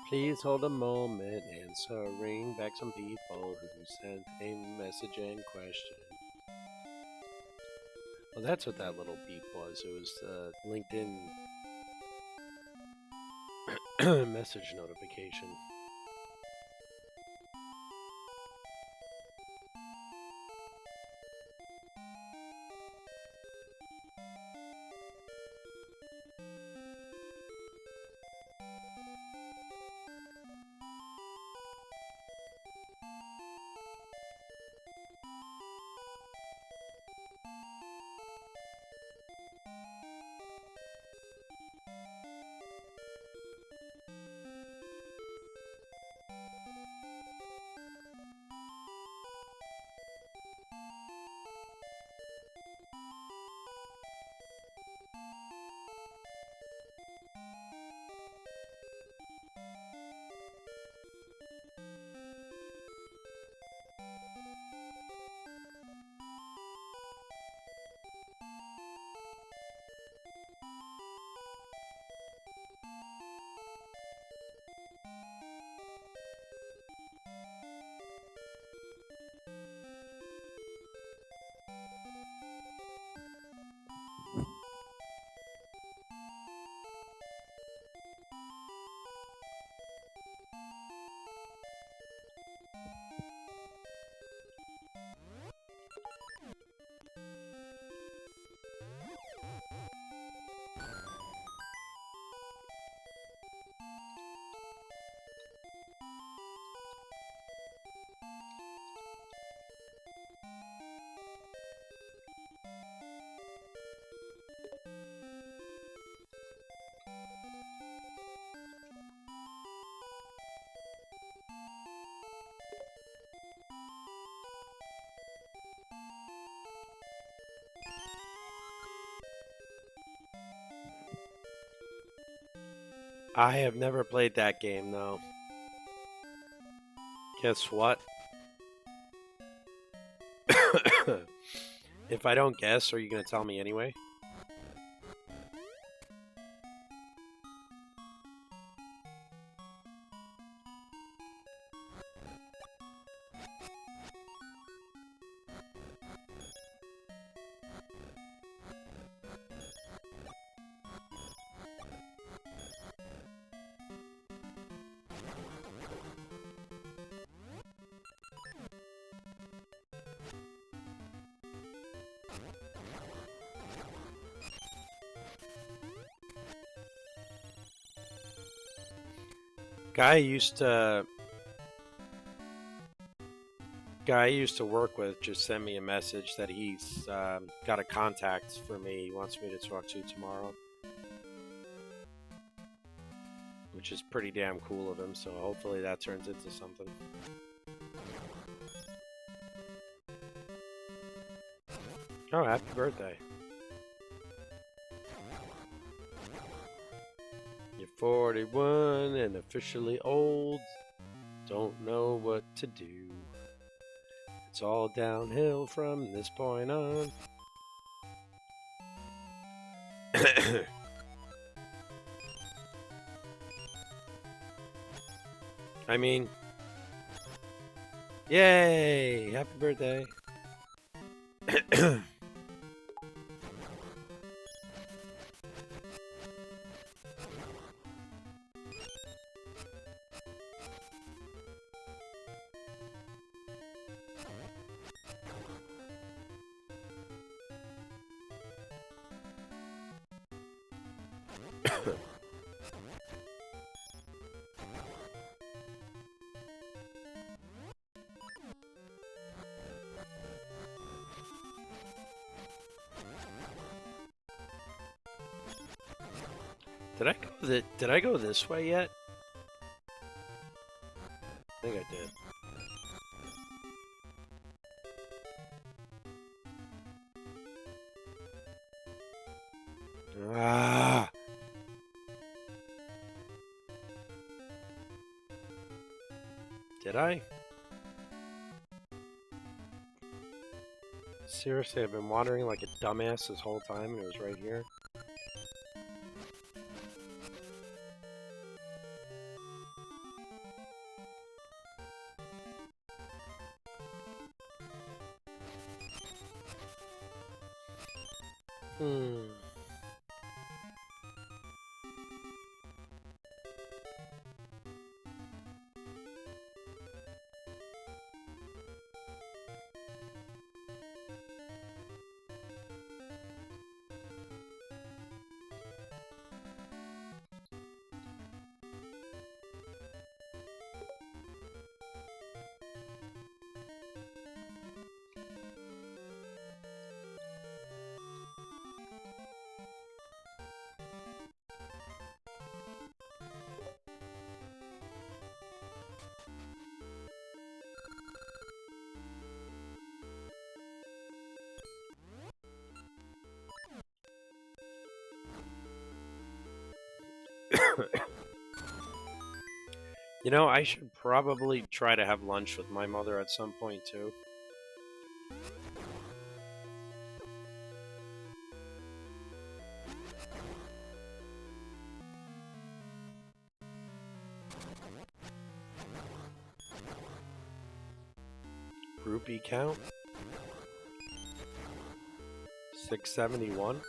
Please hold a moment, answering back some people who sent a message and question. Well, that's what that little beep was. It was the LinkedIn message notification. I have never played that game, though. Guess what? If I don't guess, are you going to tell me anyway? Guy I used to work with just sent me a message that he's got a contact for me. He wants me to talk to tomorrow. which is pretty damn cool of him, so hopefully that turns into something. Oh, happy birthday. You're 41 and officially old. Don't know what to do. It's all downhill from this point on. I mean, yay! Happy birthday. Did I go this way yet? I think I did. Ah. Did I? Seriously, I've been wandering like a dumbass this whole time and it was right here. You know, I should probably try to have lunch with my mother at some point, too. Groupie count? 671?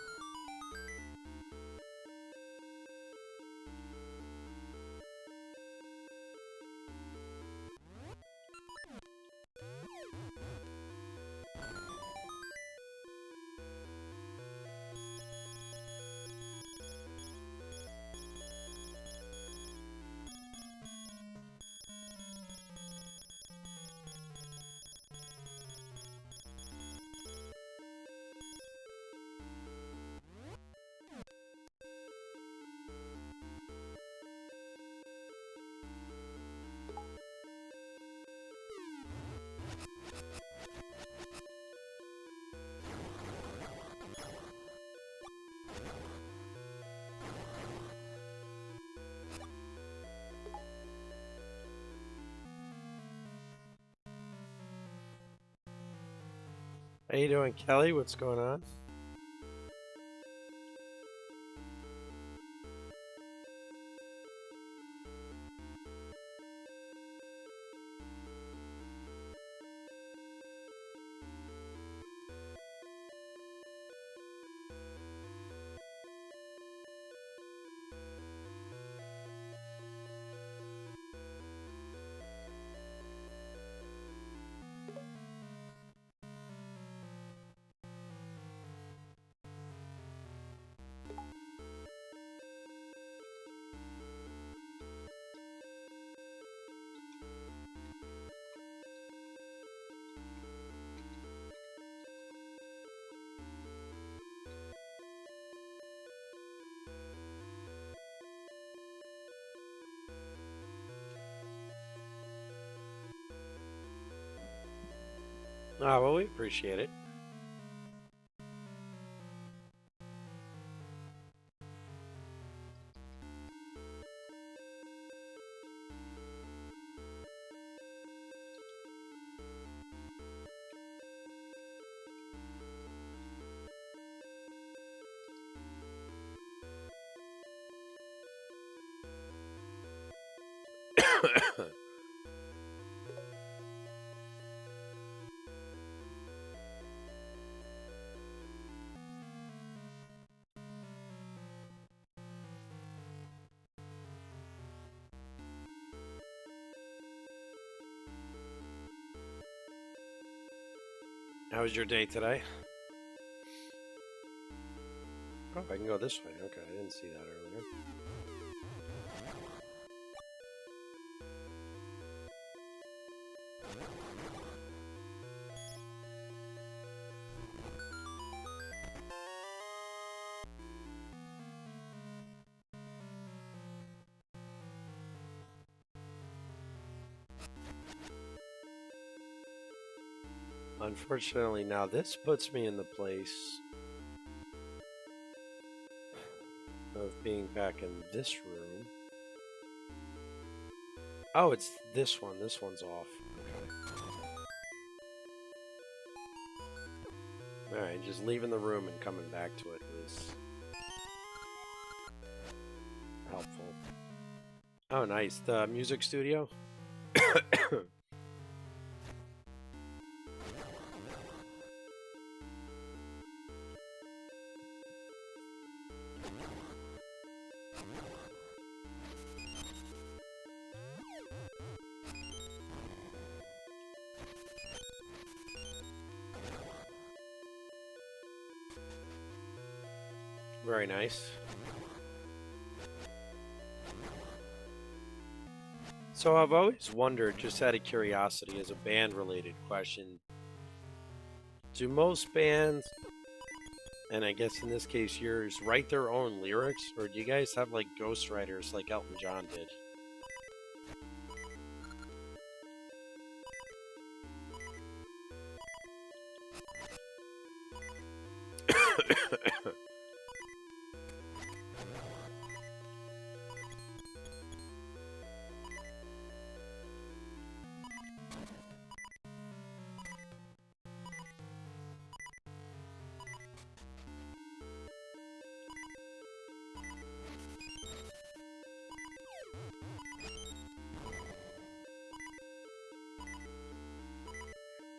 How you doing, Kelly? What's going on? Oh, well, we appreciate it. How was your day today? Oh, I can go this way. Okay, I didn't see that earlier. Unfortunately, now this puts me in the place of being back in this room. Oh, it's this one. This one's off. Okay. Alright, just leaving the room and coming back to it was helpful. Oh, nice. The music studio? Very nice. So I've always wondered, just out of curiosity, as a band-related question, do most bands, and I guess in this case yours, write their own lyrics, or do you guys have like ghostwriters like Elton John did?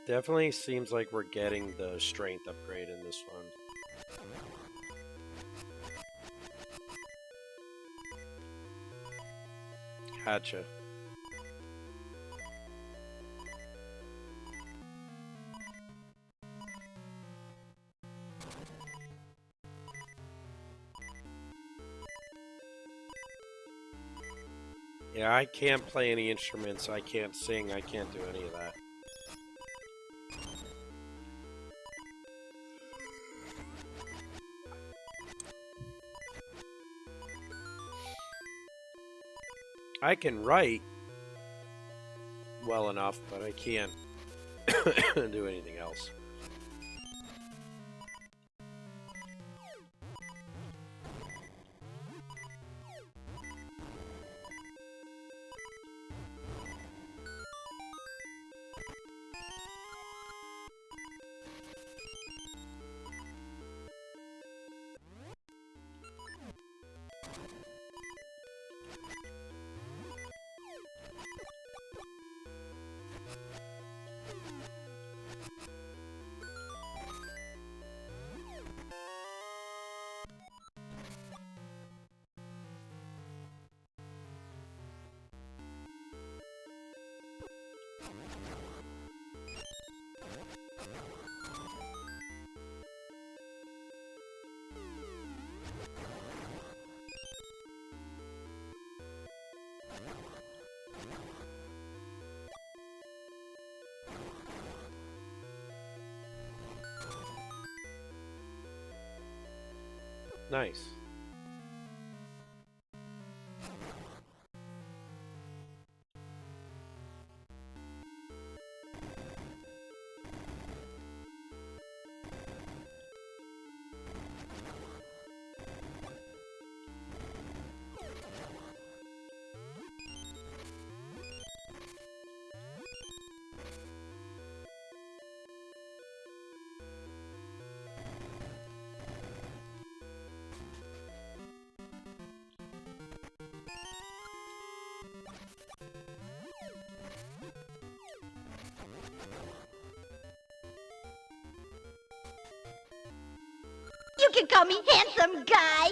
Definitely seems like we're getting the strength upgrade in this one. Gotcha. Yeah, I can't play any instruments, I can't sing, I can't do any of that. I can write well enough, but I can't do anything else. Nice. You can call me handsome guy.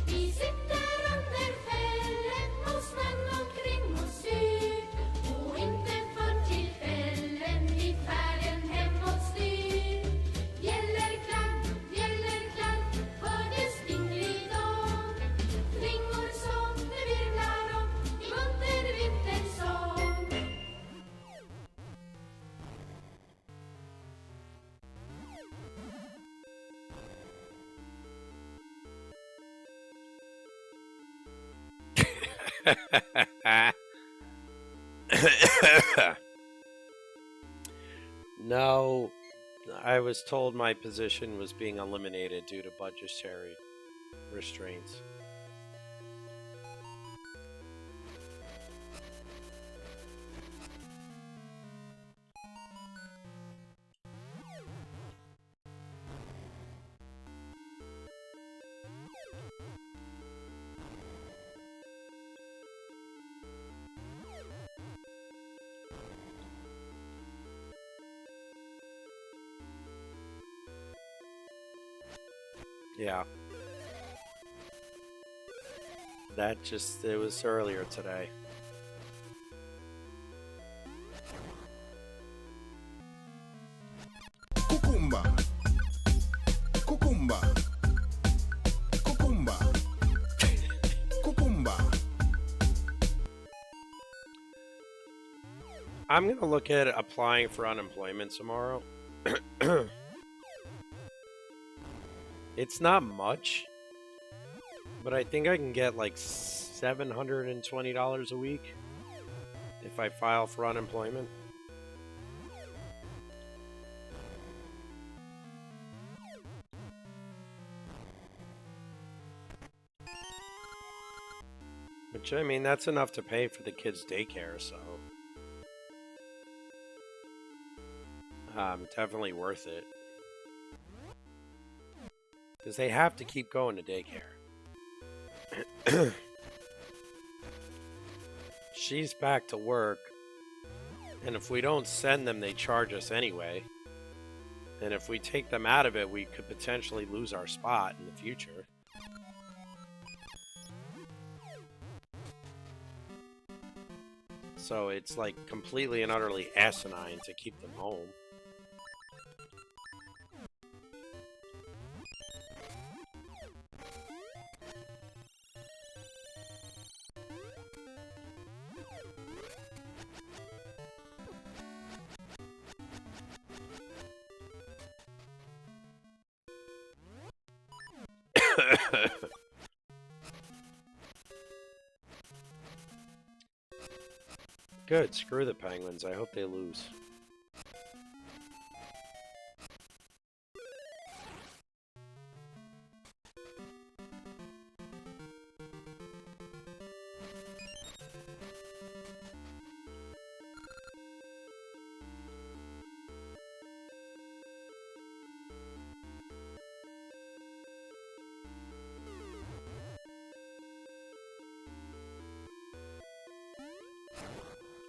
Vi sitter under fällen och snön omkring oss syr och inte för tillfällen i färden hemåt styr. Bjällerklang, hör det stinglig dag. Flingor som det virvlar om i munter vintersång. No, I was told my position was being eliminated due to budgetary restraints. Yeah. It was earlier today. Cucumba. Cucumba. Cucumba. Cucumba. I'm going to look at applying for unemployment tomorrow. It's not much, but I think I can get like $720 a week if I file for unemployment. Which, I mean, that's enough to pay for the kids' daycare, so definitely worth it. Because they have to keep going to daycare. She's back to work, and if we don't send them, they charge us anyway. And if we take them out of it, we could potentially lose our spot in the future. So it's like completely and utterly asinine to keep them home. Good, screw the Penguins. I hope they lose.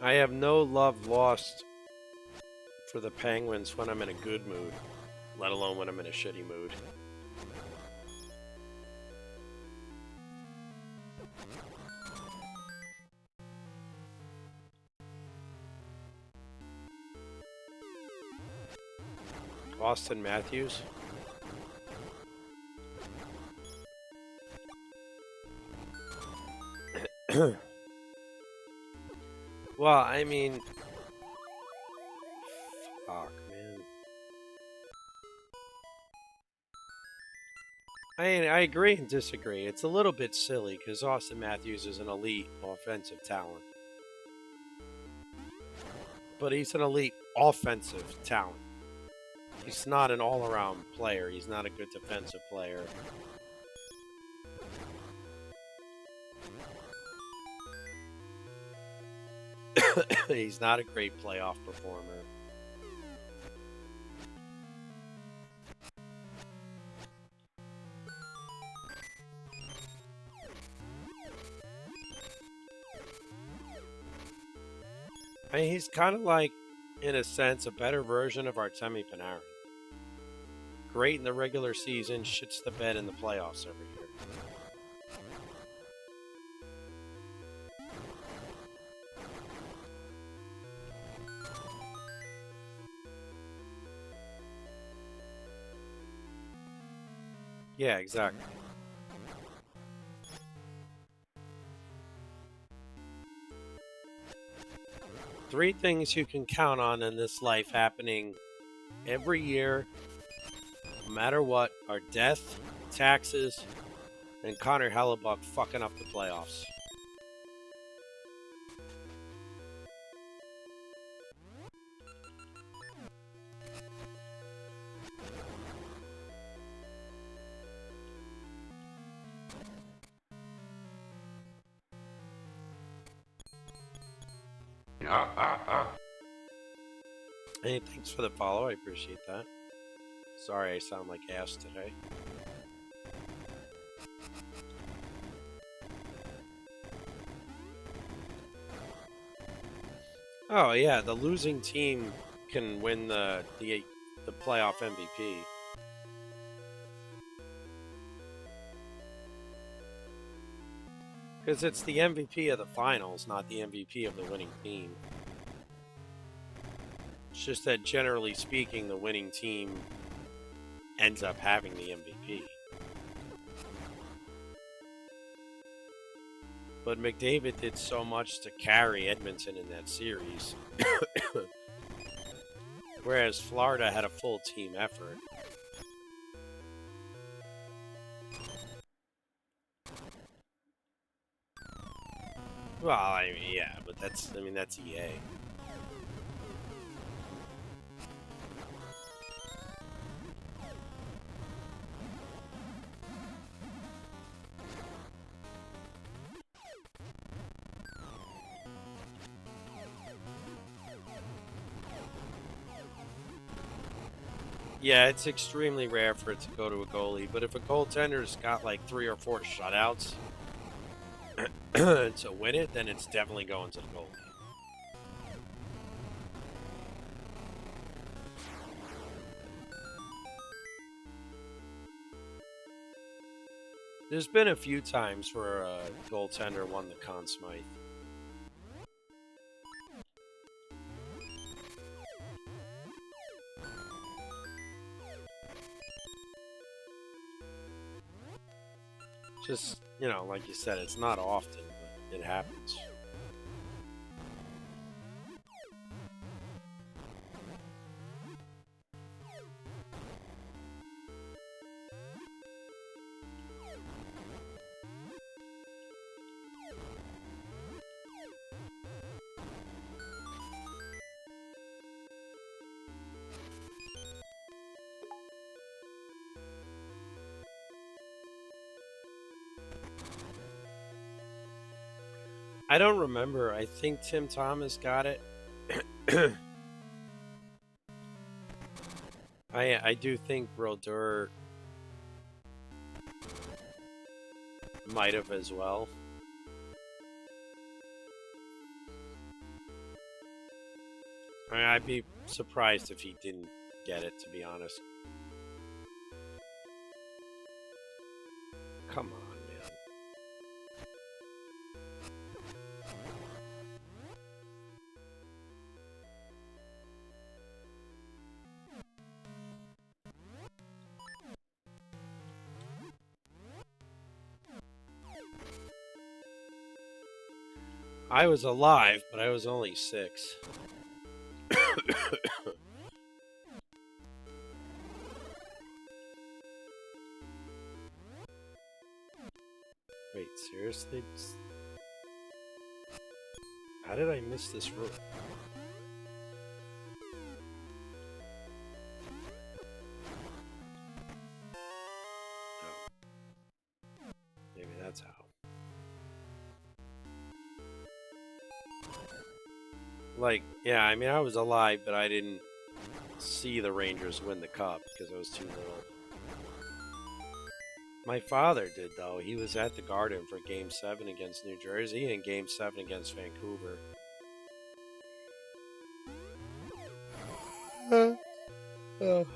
I have no love lost for the Penguins when I'm in a good mood, let alone when I'm in a shitty mood. Austin Matthews. Well, I mean, fuck, man. I agree and disagree. It's a little bit silly because Austin Matthews is an elite offensive talent. but he's an elite offensive talent. He's not an all-around player. He's not a good defensive player. He's not a great playoff performer. I mean, he's kind of like, in a sense, a better version of Artemi Panarin. Great in the regular season, shits the bed in the playoffs every year. Yeah, exactly. Three things you can count on in this life happening every year, no matter what, are death, taxes, and Connor Hellebuck fucking up the playoffs. Hey, thanks for the follow. I appreciate that. Sorry I sound like ass today. Oh yeah, the losing team can win the playoff MVP. Because it's the MVP of the finals, not the MVP of the winning team. It's just that generally speaking, the winning team ends up having the MVP. But McDavid did so much to carry Edmonton in that series. Whereas Florida had a full team effort. Well, I mean, yeah, but that's EA. Yeah, it's extremely rare for it to go to a goalie, but if a goaltender's got like 3 or 4 shutouts to win it, then it's definitely going to the goalie. There's been a few times where a goaltender won the Conn Smythe. Just, you know, like you said, it's not often, but it happens. I don't remember. I think Tim Thomas got it. I do think Brodeur might have as well. I mean, I'd be surprised if he didn't get it, to be honest. Come on, man. I was alive, but I was only 6. Wait, seriously? How did I miss this room? Like, yeah, I mean, I was alive, but I didn't see the Rangers win the cup because I was too little. My father did, though. He was at the Garden for Game 7 against New Jersey and Game 7 against Vancouver. Oh.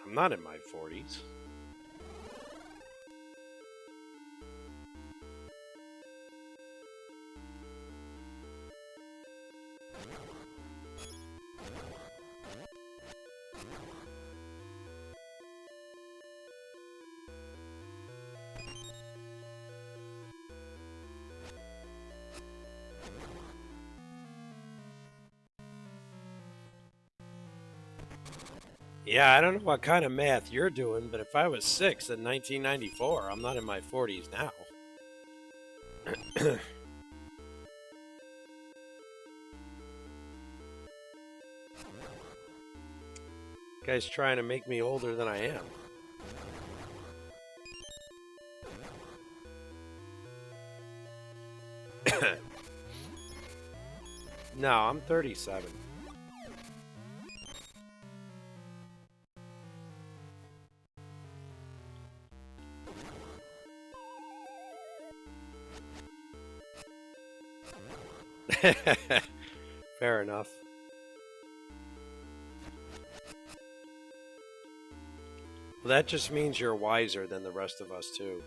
I'm not in my 40s. Yeah, I don't know what kind of math you're doing, but if I was 6 in 1994, I'm not in my 40s now. Guy's trying to make me older than I am. No, I'm 37. Fair enough. Well, that just means you're wiser than the rest of us, too.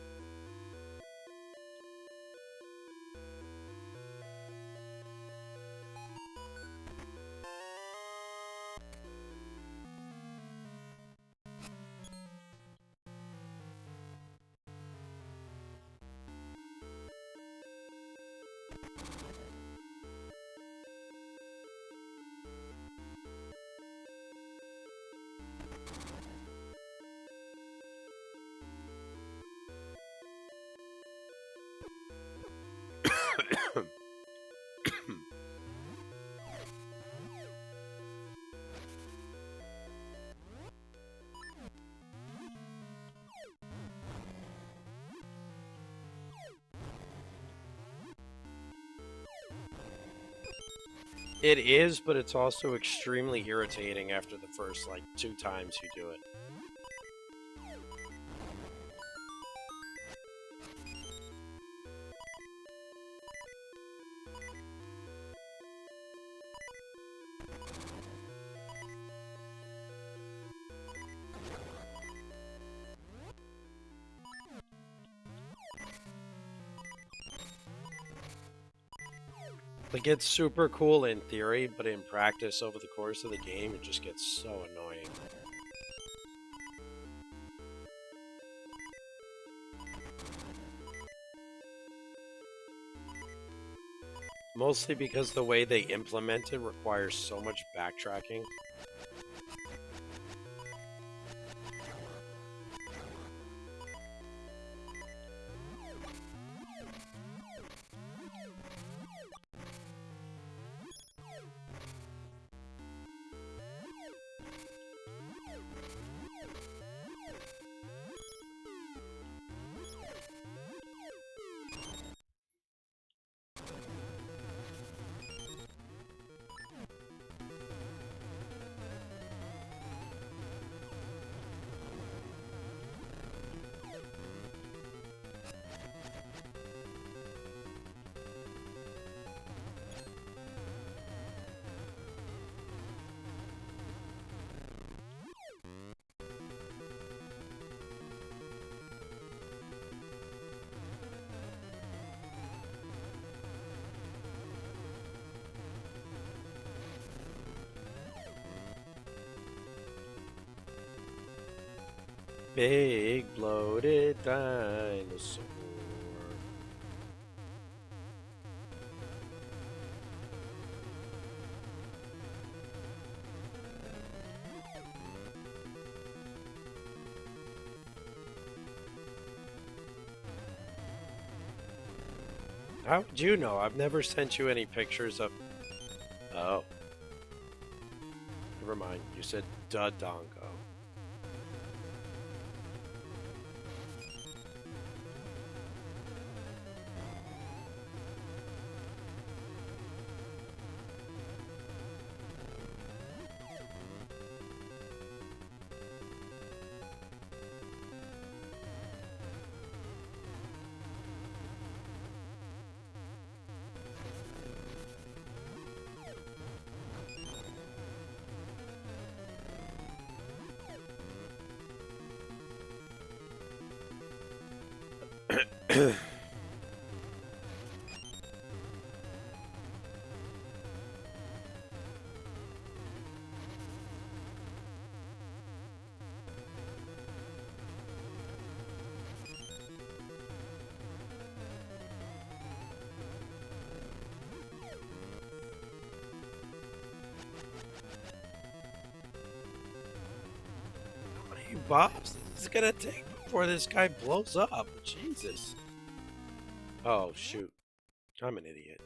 It is, but it's also extremely irritating after the first, like, 2 times you do it. Like, it's super cool in theory, but in practice over the course of the game, it just gets so annoying. Mostly because the way they implement it requires so much backtracking. Big bloated dinosaur. How would you know? I've never sent you any pictures of... Oh. never mind. You said Dodongo. How many bombs is it gonna take before this guy blows up? Jesus. Oh, shoot. I'm an idiot.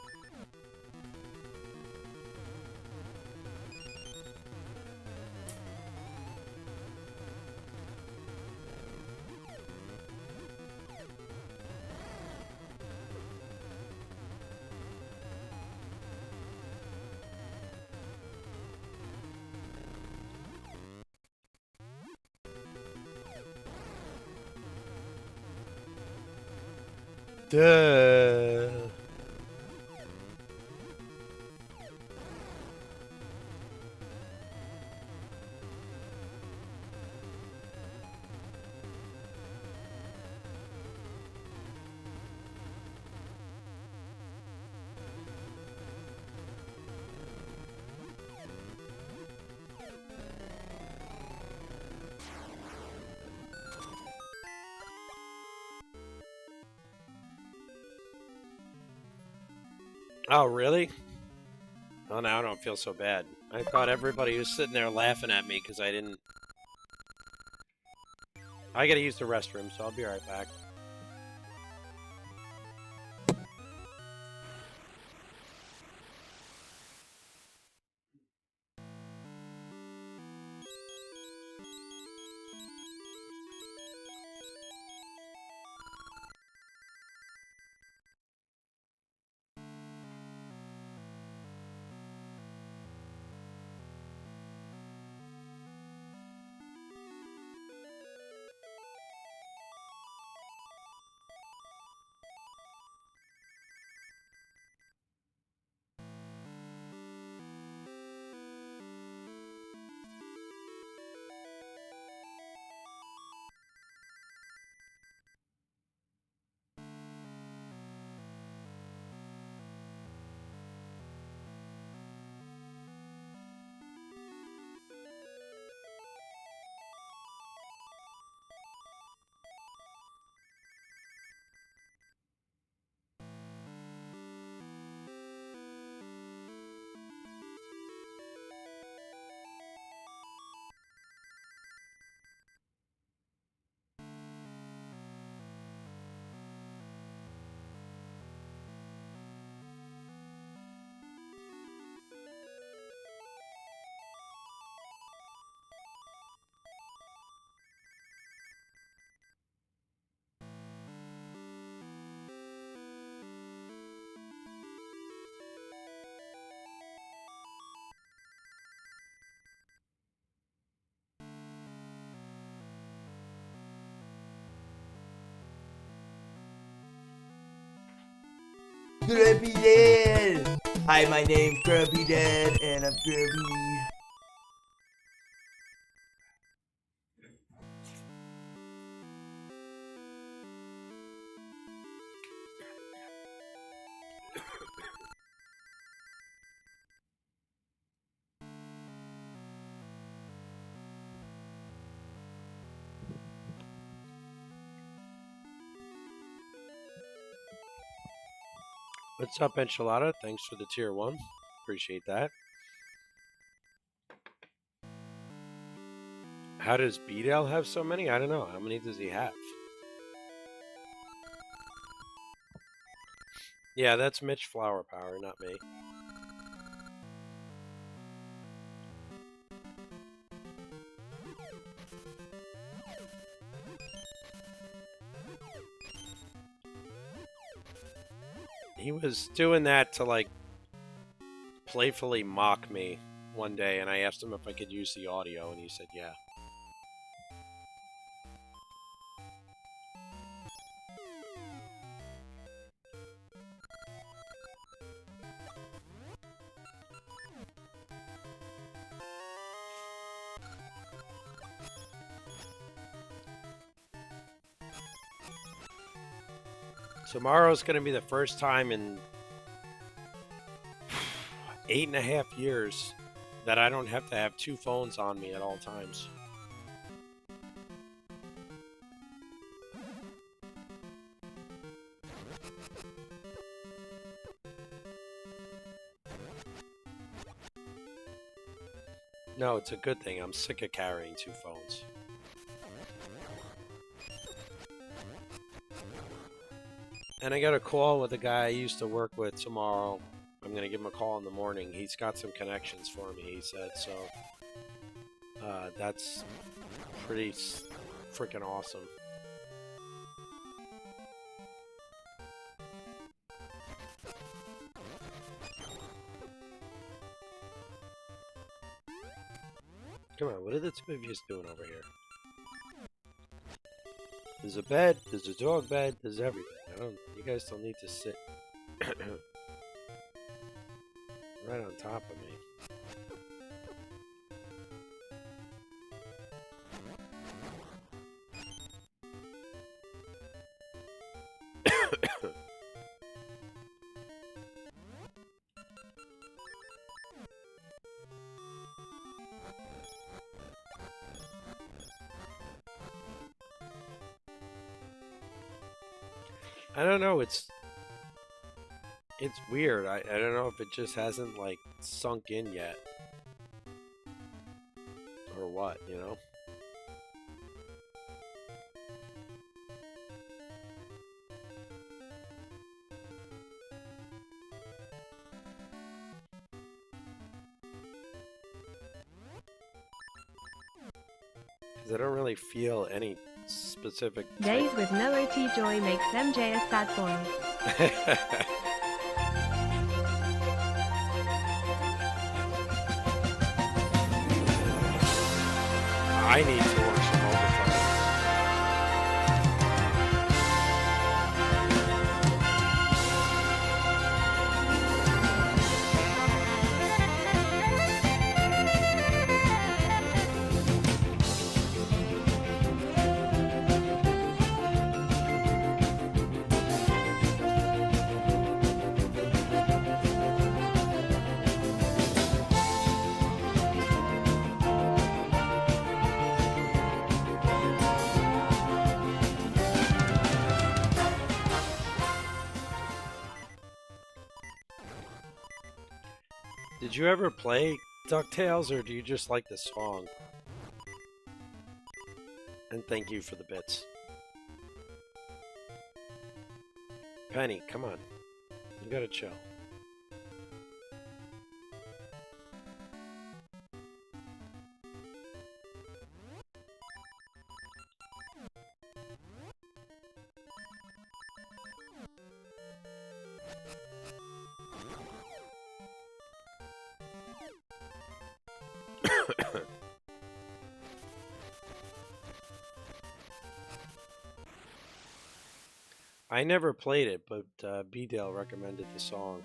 Duh. Oh, really? Oh, now I don't feel so bad. I thought everybody was sitting there laughing at me because I didn't... I gotta use the restroom, so I'll be right back. Grumpy Dad! Hi, my name's Grumpy Dad, and I'm grumpy. What's up, Enchilada? Thanks for the tier 1. Appreciate that. How does Beedale have so many? I don't know. How many does he have? Yeah, that's Mitch Flower Power, not me. He was doing that to like playfully mock me one day, and I asked him if I could use the audio, and he said yeah. Tomorrow's going to be the first time in 8.5 years that I don't have to have two phones on me at all times. No, it's a good thing. I'm sick of carrying two phones. And I got a call with a guy I used to work with tomorrow. I'm going to give him a call in the morning. He's got some connections for me, he said. So that's pretty freaking awesome. Come on, what are the two of you doing over here? There's a bed, there's a dog bed, there's everything. You guys don't need to sit right on top of me. I don't know, it's weird. I don't know if it just hasn't like sunk in yet. Or what, you know? Because I don't really feel any specific Days with no OT joy makes MJ a sad boy. I need to work some overtime. Did you ever play DuckTales, or do you just like the song? And thank you for the bits. Penny, come on. You gotta chill. I never played it, but B-Dale recommended the song.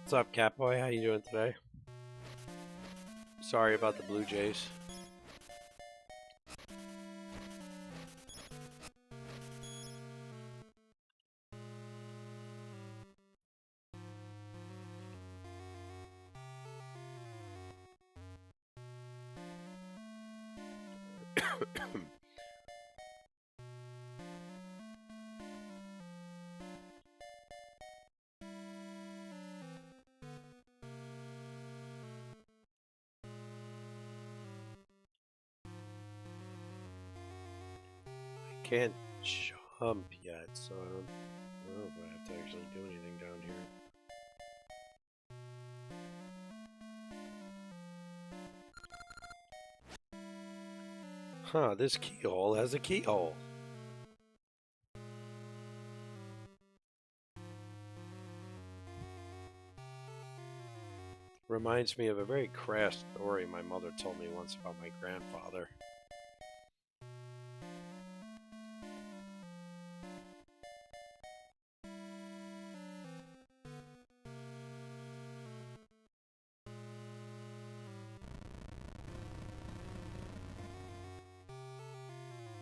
What's up, Catboy? How you doing today? Sorry about the Blue Jays. can't jump yet, so I don't know if I have to actually do anything down here. Huh, this keyhole has a keyhole. Reminds me of a very crass story my mother told me once about my grandfather.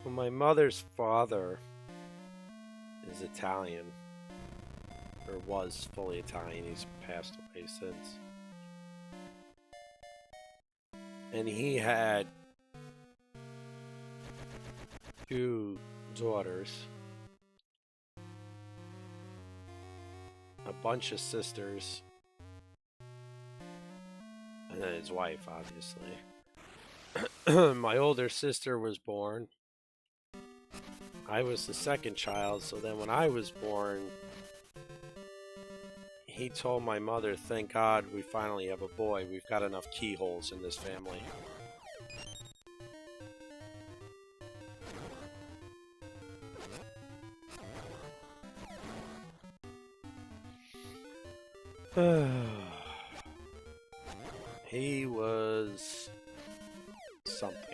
Well, my mother's father is Italian, or was fully Italian. He's passed away since. And he had 2 daughters, a bunch of sisters, and then his wife, obviously. My older sister was born. I was the second child, so then when I was born, he told my mother, "Thank God we finally have a boy. We've got enough keyholes in this family." He was something.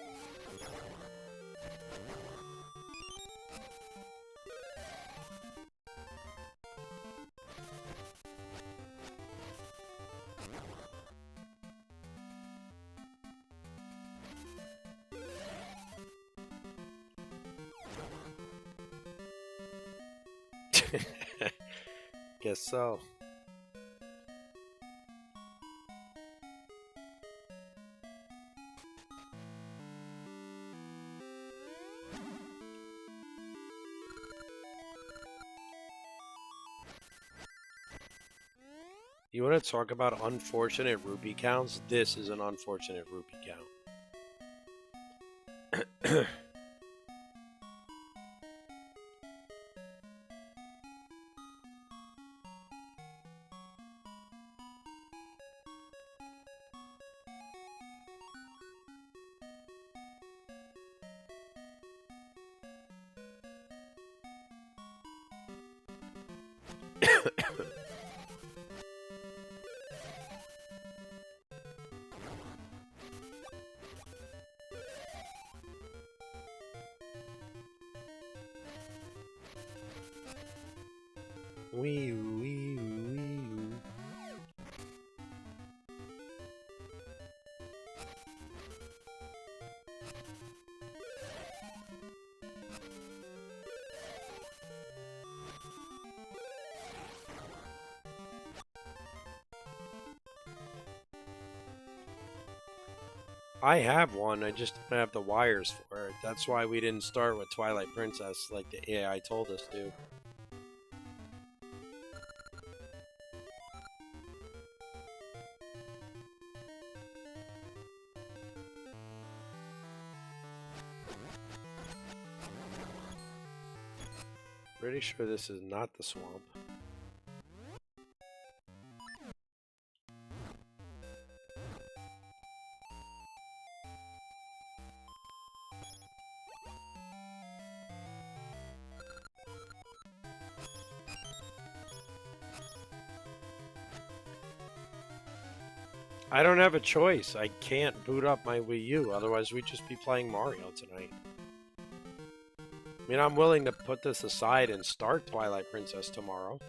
Guess so. You want to talk about unfortunate rupee counts? This is an unfortunate rupee count. Wee wee wee. I have one, I just don't have the wires for it. That's why we didn't start with Twilight Princess like the AI told us to. Pretty sure this is not the swamp. I don't have a choice. I can't boot up my Wii U, otherwise we'd just be playing Mario tonight. I mean, I'm willing to put this aside and start Twilight Princess tomorrow.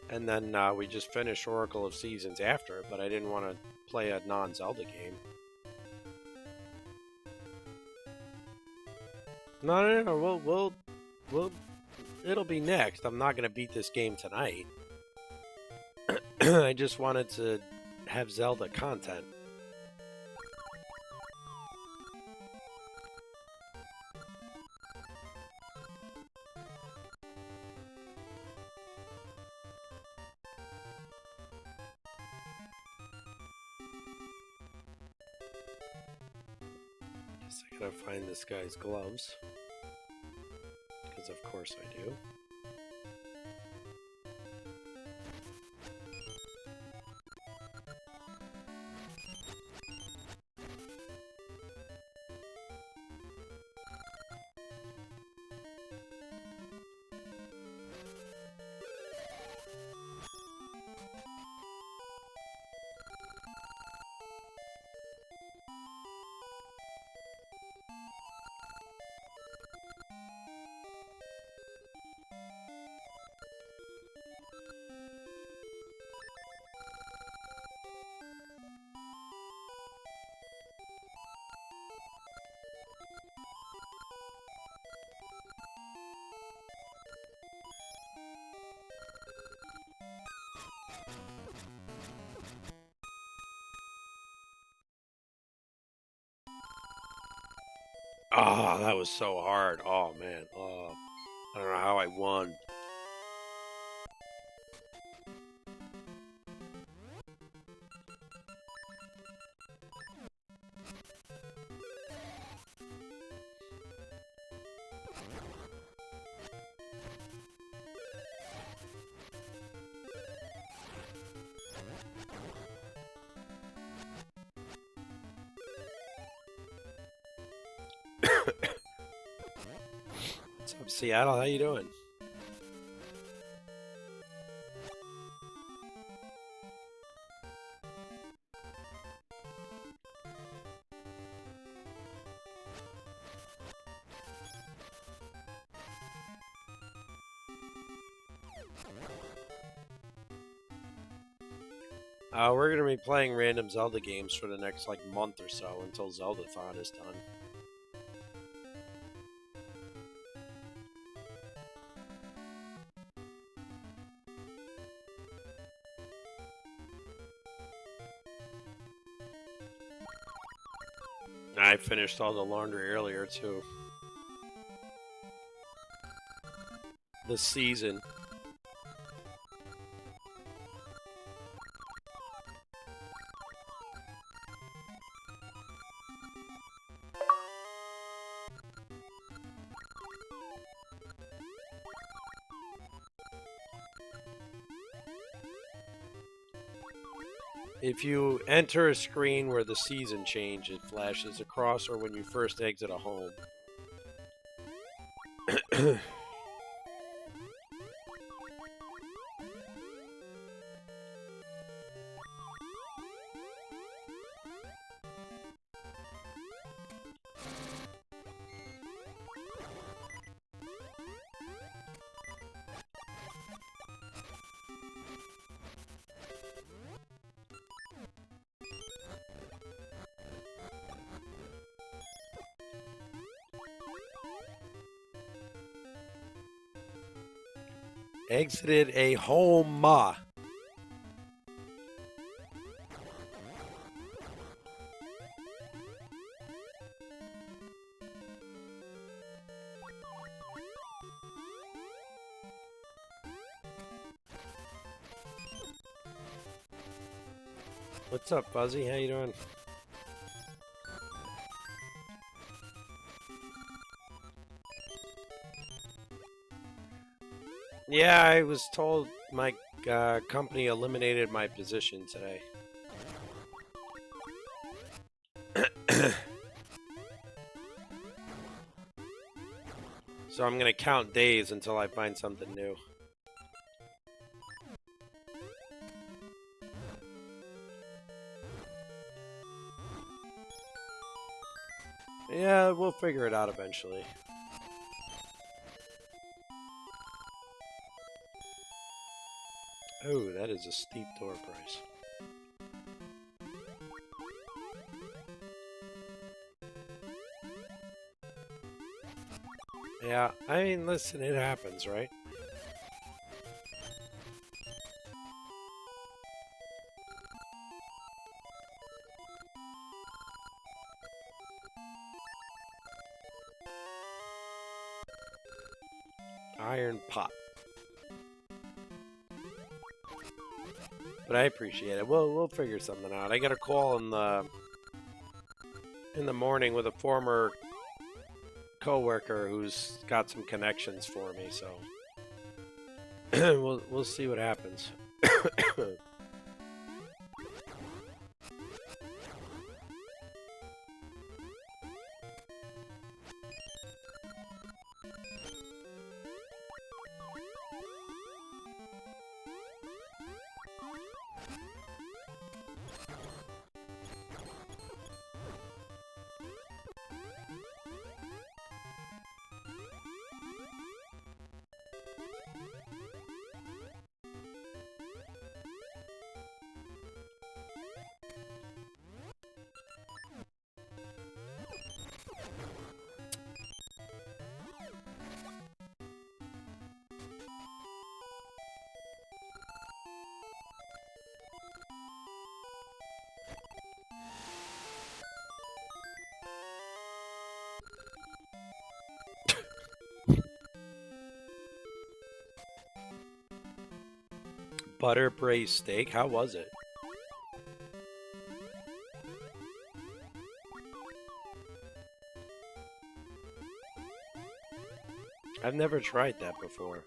And then we just finish Oracle of Seasons after, but I didn't want to play a non-Zelda game. No, we'll it'll be next. I'm not going to beat this game tonight. I just wanted to have Zelda content. Guess I gotta find this guy's gloves. Because of course I do. Oh, that was so hard. Oh, man. Oh, I don't know how I won. What's up, Seattle? How you doing? We're gonna be playing random Zelda games for the next like month or so until Zelda-thon is done. I finished all the laundry earlier too. The season. If you enter a screen where the season change, it flashes across, or when you first exit a home. Exited a home. What's up, Fuzzy? How you doing? Yeah, I was told my company eliminated my position today. So I'm gonna count days until I find something new. Yeah, we'll figure it out eventually. Oh, that is a steep door price. Yeah, I mean, listen, it happens, right? Iron pot. But I appreciate it. We'll figure something out. I got a call in the morning with a former coworker who's got some connections for me, so we'll see what happens. Butter braised steak, how was it? I've never tried that before.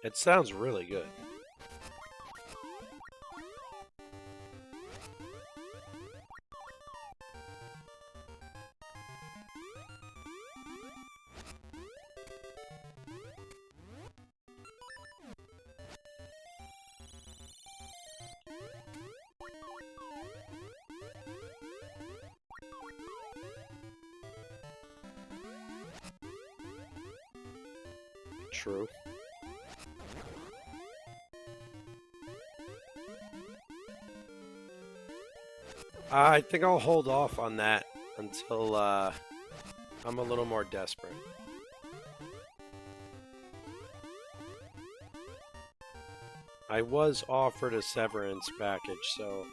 It sounds really good. True. I think I'll hold off on that until I'm a little more desperate. I was offered a severance package, so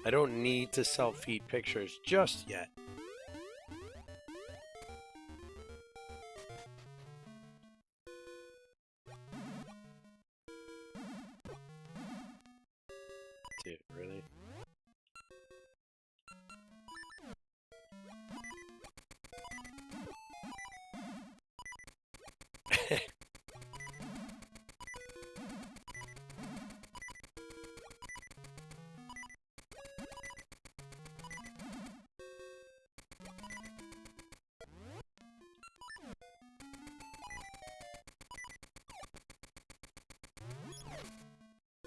I don't need to self-feed pictures just yet. Dude, really?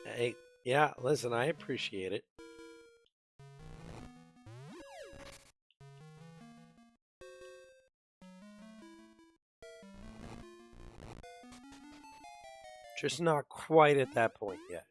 Hey, yeah, listen, I appreciate it. Just not quite at that point yet.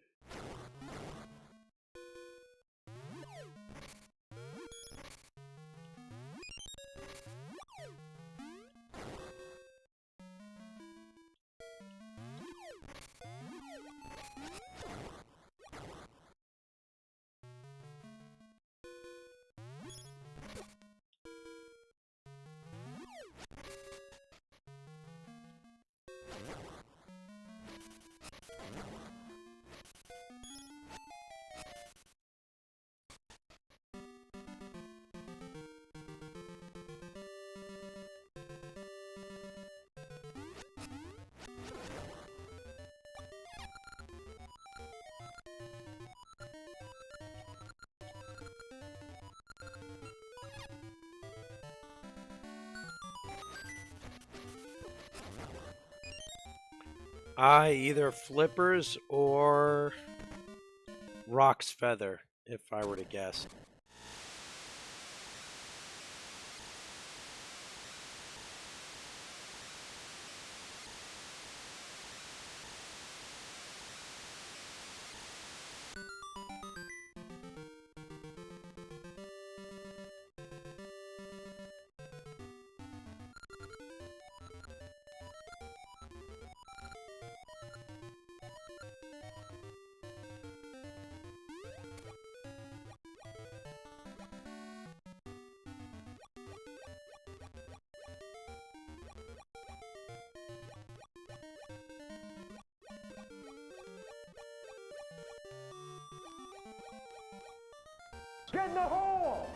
Either flippers or Rock's Feather, if I were to guess. Get in the hole!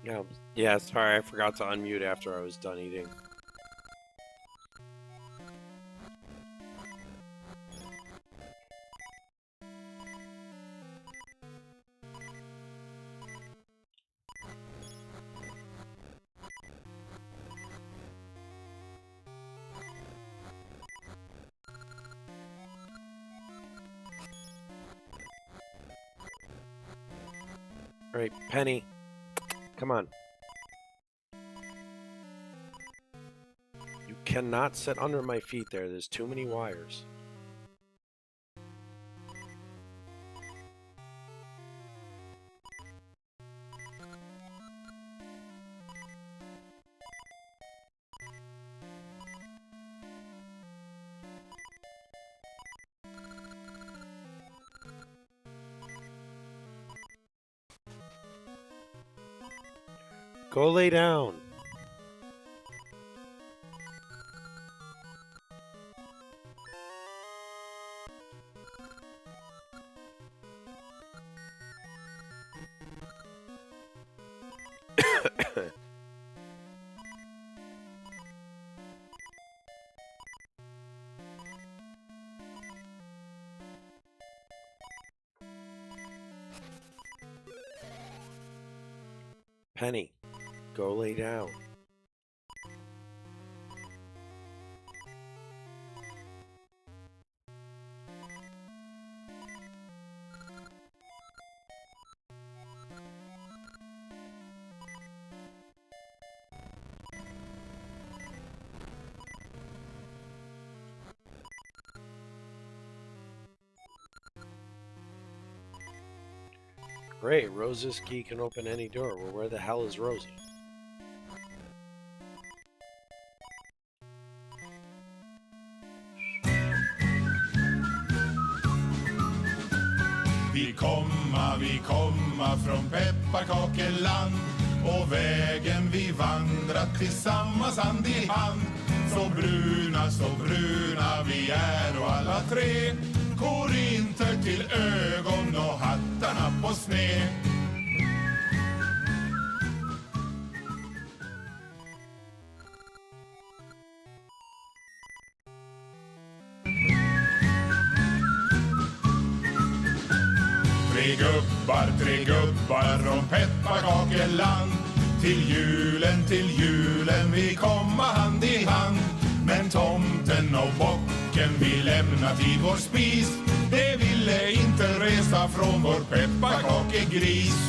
No. Yeah, sorry, I forgot to unmute after I was done eating. All right, Penny, come on. You cannot sit under my feet there. There's too many wires. Go lay down. Penny, go lay down. Great, Rose's key can open any door. Well, where the hell is Rosie? Vi komma från pepparkakeland och vägen vi vandrat tillsammans hand i hand. Så bruna vi är och alla tre korinter till ögon och hattarna på sned. tre gubbar från pepparkakeland. Till julen vi komma hand i hand. Men tomten och bocken vi lämna till vår spis. Det ville inte resa från vår pepparkakegris.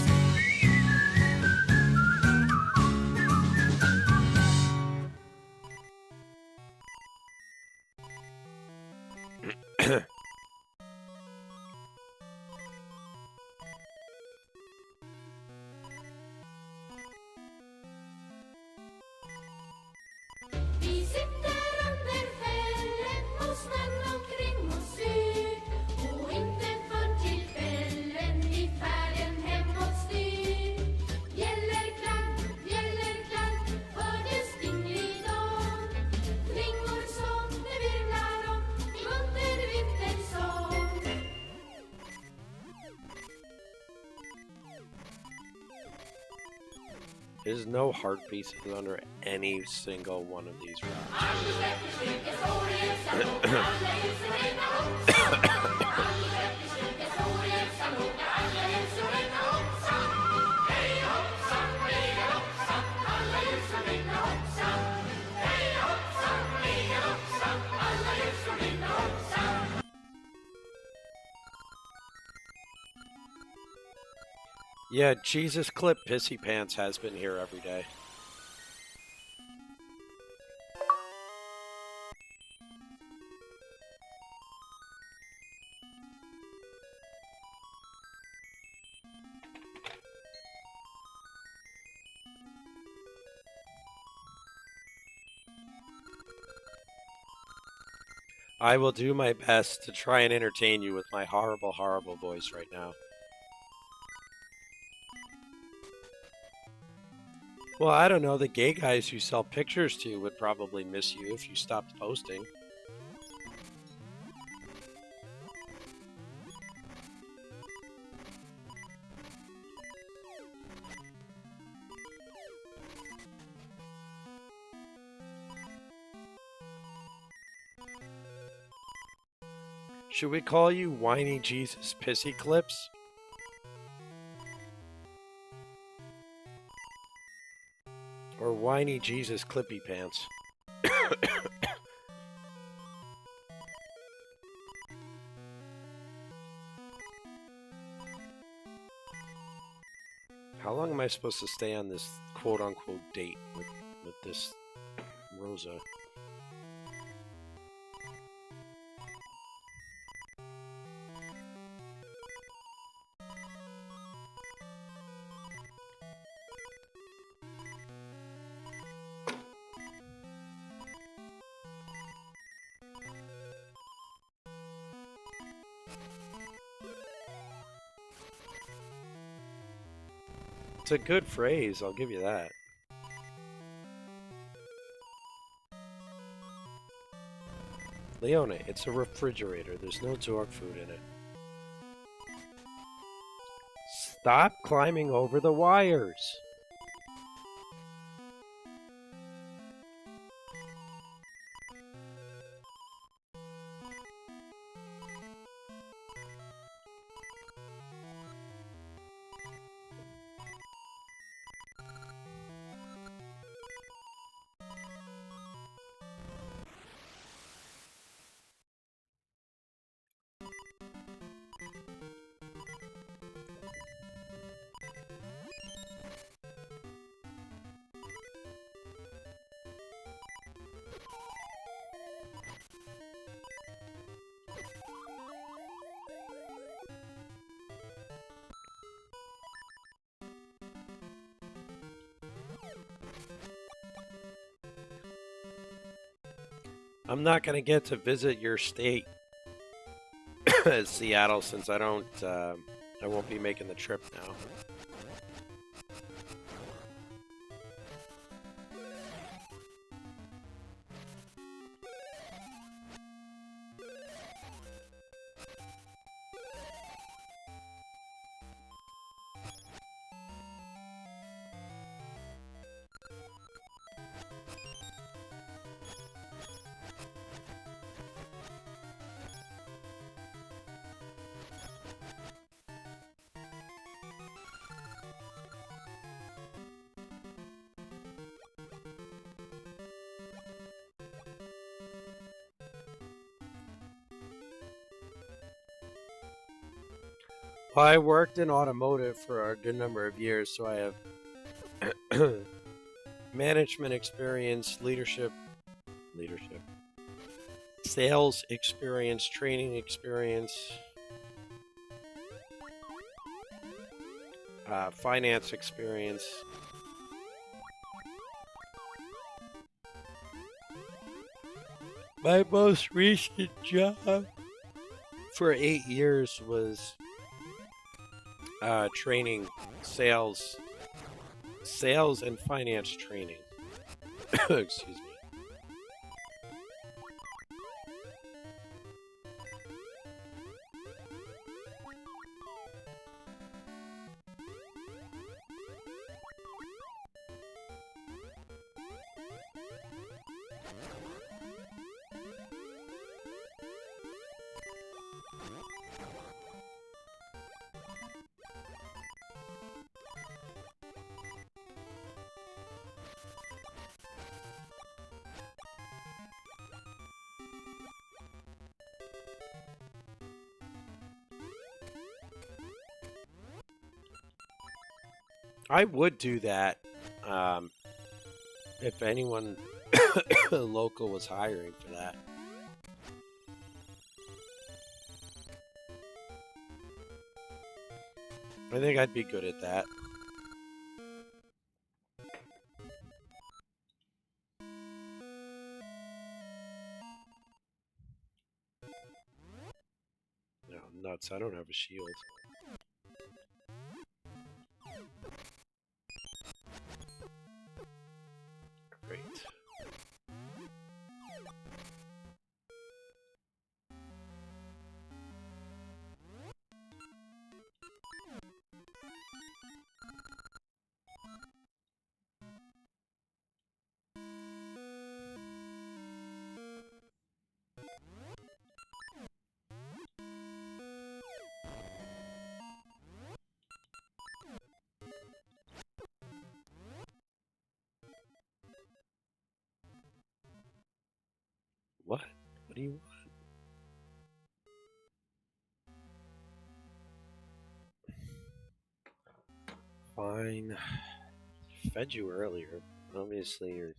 Vi sitter under fällen och snön omkring oss syr. Och inte för tillfällen i färden hemåt styr. Bjällerklang, för det stinglig dag. Flingor som det virvlar om i munter vintersång. There's no heart pieces under any single one of these routes. Yeah, Jesus Clip Pissy Pants has been here every day. I will do my best to try and entertain you with my horrible, horrible voice right now. Well, I don't know. The gay guys you sell pictures to would probably miss you if you stopped posting. Should we call you Whiny Jesus Pissy Clips? Or Whiny Jesus Clippy Pants? How long am I supposed to stay on this quote-unquote date with this Rosa? It's a good phrase, I'll give you that. Leone, it's a refrigerator. There's no dog food in it. Stop climbing over the wires. I'm not going to get to visit your state, Seattle, since I won't be making the trip now. Well, I worked in automotive for a good number of years, so I have management experience, leadership, sales experience, training experience, finance experience. My most recent job for 8 years was training sales and finance training. Excuse me. I would do that if anyone local was hiring for that. I think I'd be good at that. No, nuts. I don't have a shield. Great. What? What do you want? Fine. Fed you earlier. Obviously, you're.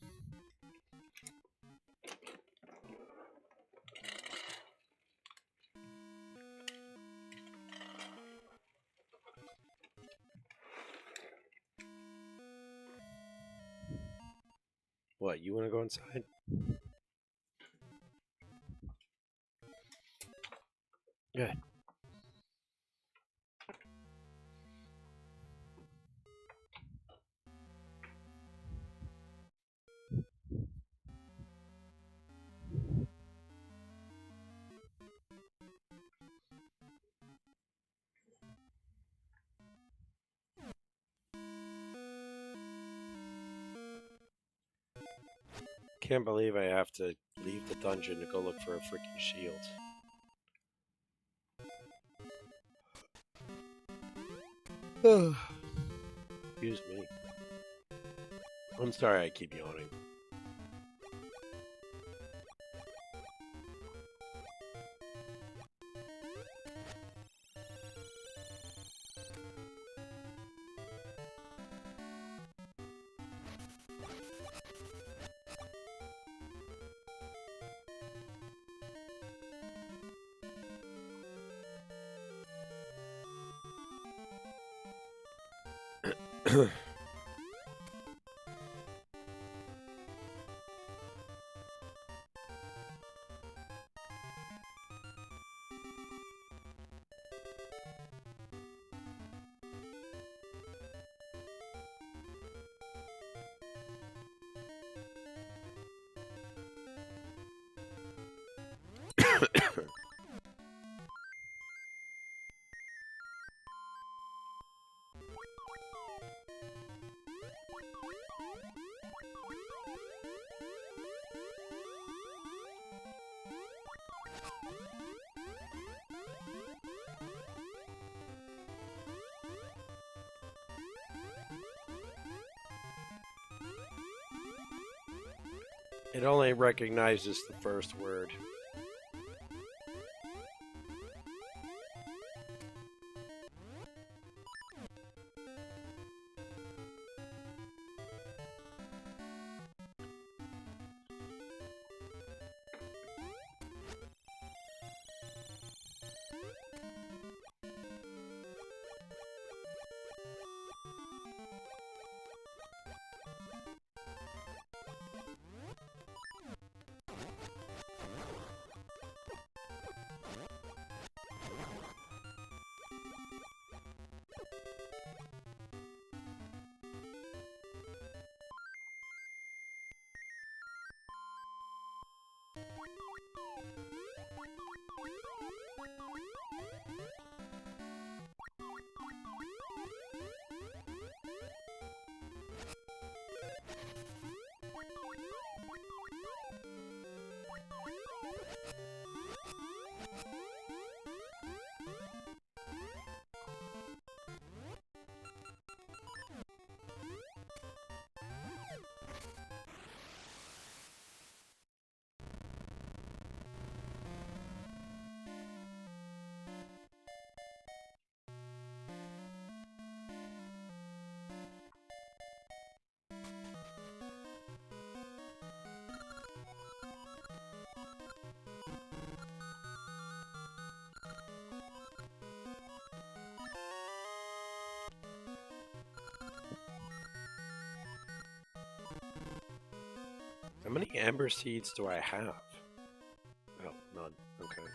What? You want to go inside? Good. Can't believe I have to leave the dungeon to go look for a freaking shield. Excuse me. I'm sorry I keep yawning. It only recognizes the first word. How many Ember Seeds do I have? Oh, none. Okay. Cool.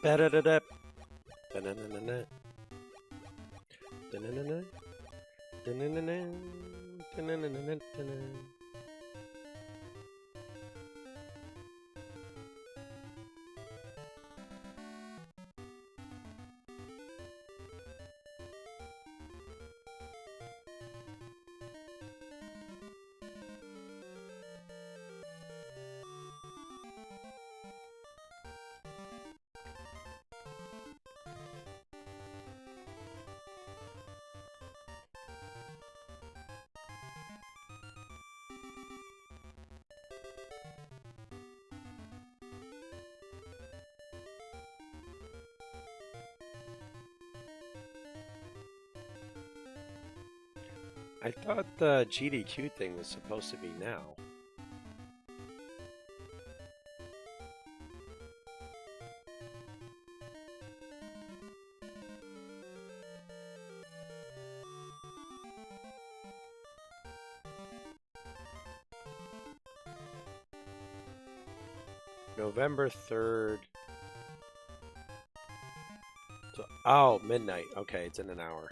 Ba-da-da-da. Da-na-na-na-na. Da-na-na-na. Da-na-na-na. Da-na-na-na-na-na. I thought the GDQ thing was supposed to be now. November 3rd. So, oh, midnight. Okay, it's in an hour.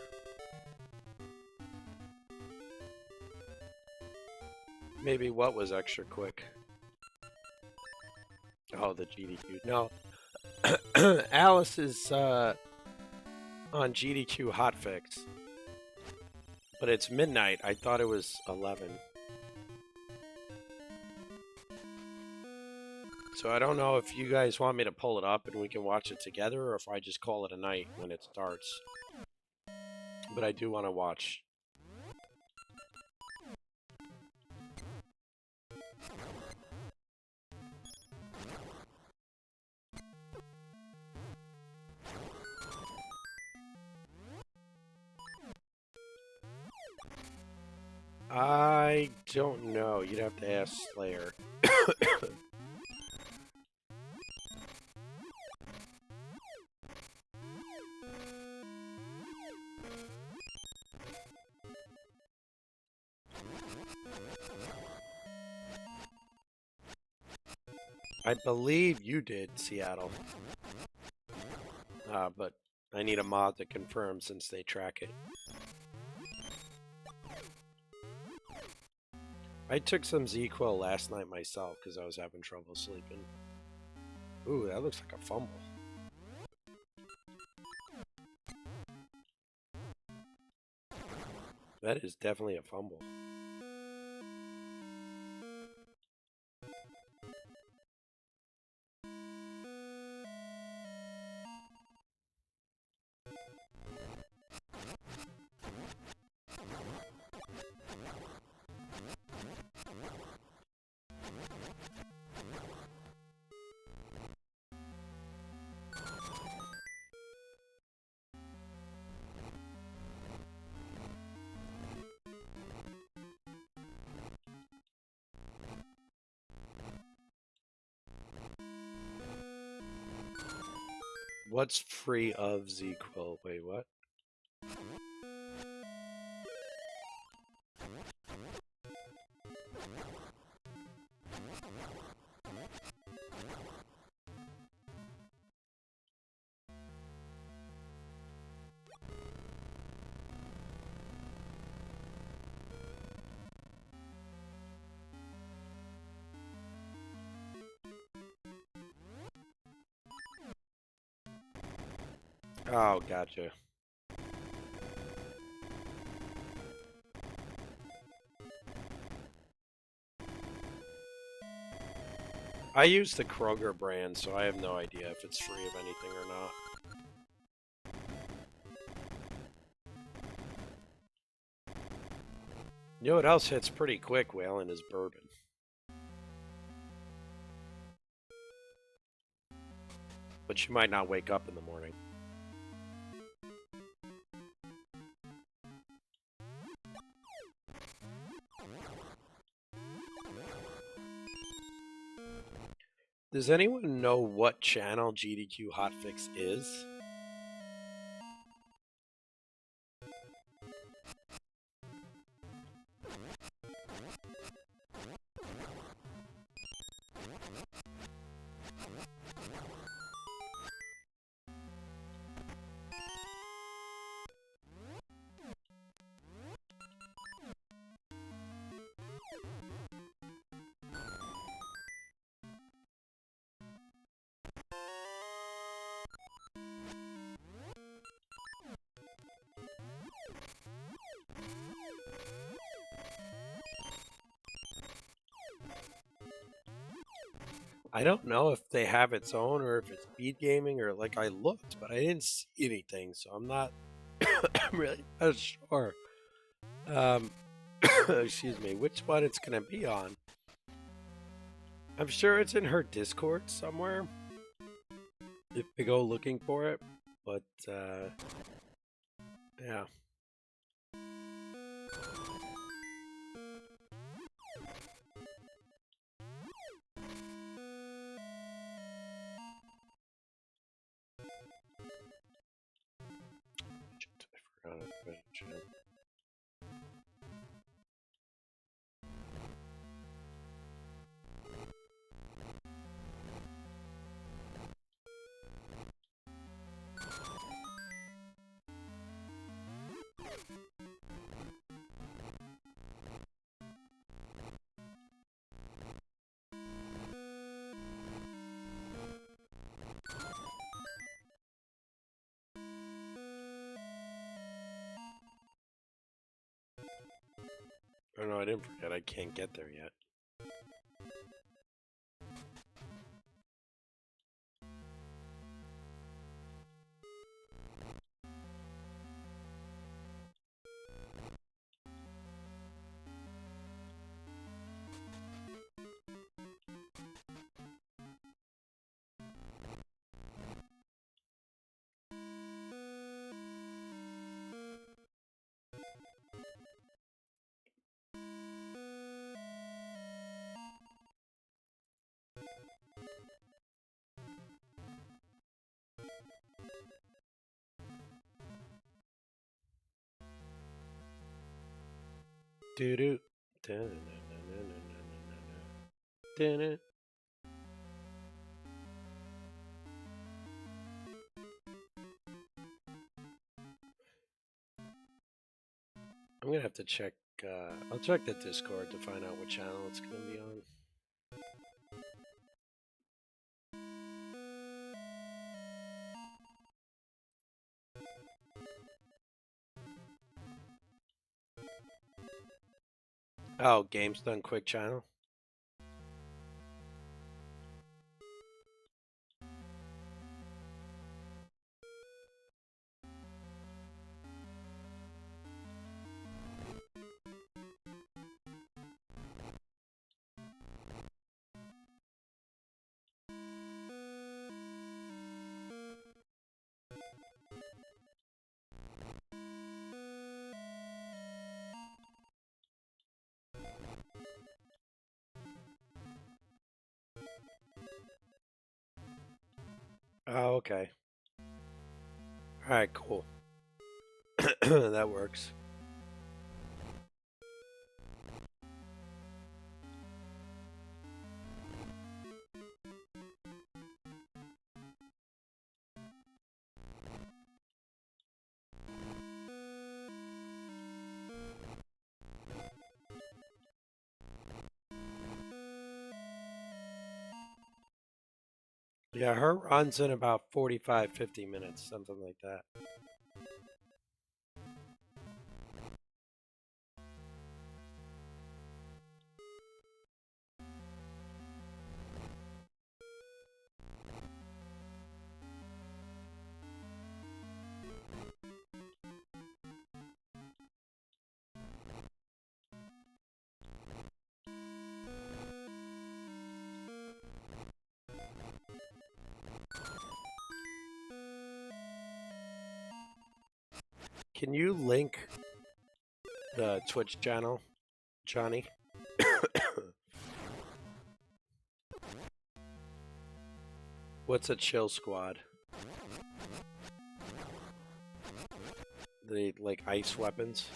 Maybe what was extra quick? Oh, the GDQ. No. Alice is on GDQ hotfix. But it's midnight. I thought it was 11. So I don't know if you guys want me to pull it up and we can watch it together, or if I just call it a night when it starts. But I do want to watch. I don't know. You'd have to ask Slayer. I believe you did, Seattle. But I need a mod to confirm since they track it. I took some Z-Quil last night myself because I was having trouble sleeping. Ooh, that looks like a fumble. That is definitely a fumble. What's free of ZQuil? Wait, what? Oh, gotcha. I use the Kroger brand, so I have no idea if it's free of anything or not. You know what else hits pretty quick, Waylon, is bourbon. But you might not wake up in the morning. Does anyone know what channel GDQ Hotfix is? I don't know if they have its own or if it's speed gaming or like I looked, but I didn't see anything, so I'm not really not sure. Excuse me, which one it's gonna be on. I'm sure it's in her Discord somewhere if we go looking for it, but yeah. Shit, I forgot to put it in chat. Oh no, I didn't forget. I can't get there yet. Doo doo. Dun-dun-dun-dun-dun-dun-dun. I'm gonna have to check. I'll check the Discord to find out what channel it's gonna be on. Oh, Games Done Quick channel. Oh, okay. All right, cool. That works. Yeah, her runs in about 45, 50 minutes, something like that. Can you link the Twitch channel, Johnny? What's a chill squad? They like ice weapons?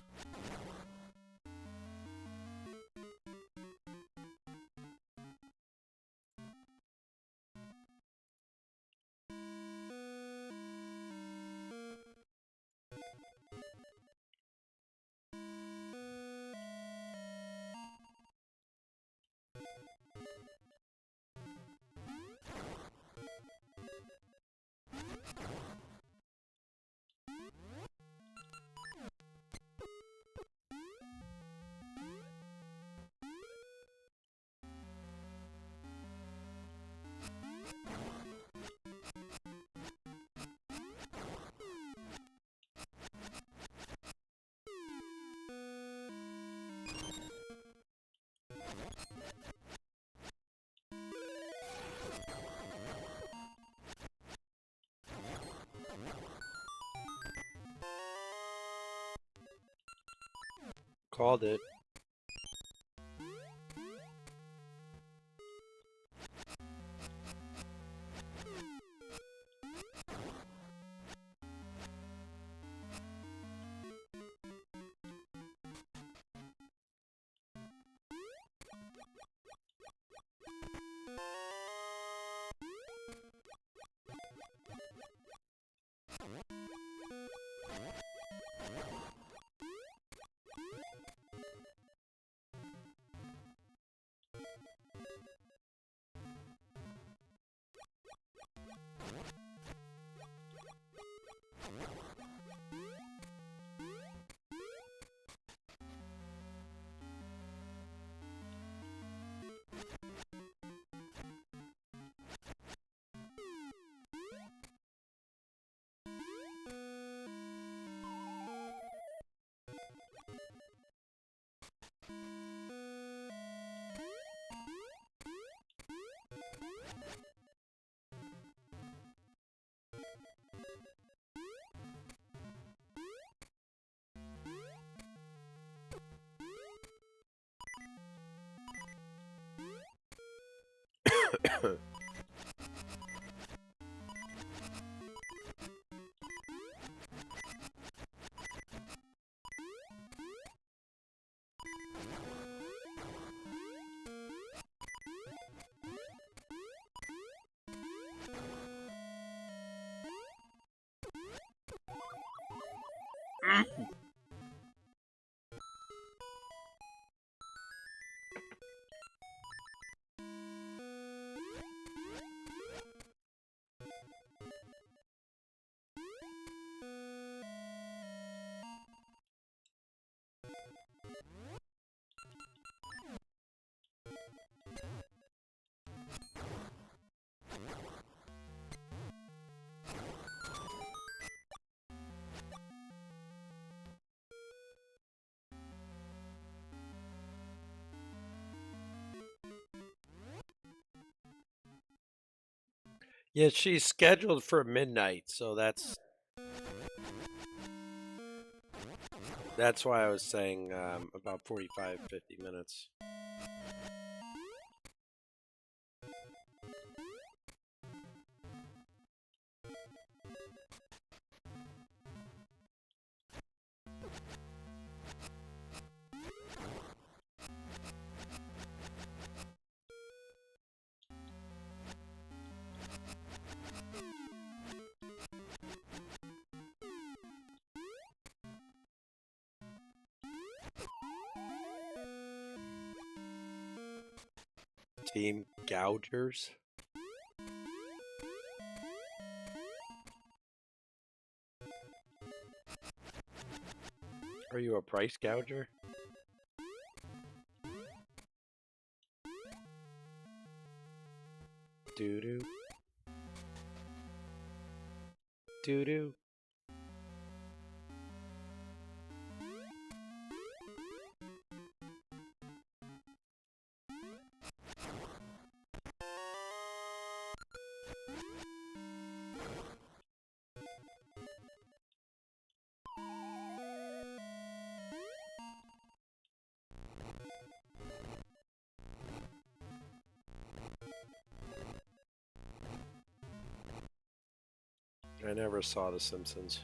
Called it. Yeah, she's scheduled for midnight, so that's why I was saying about 45, 50 minutes. Team Gougers. Are you a price gouger? Doo-doo. Doo-doo. I never saw The Simpsons.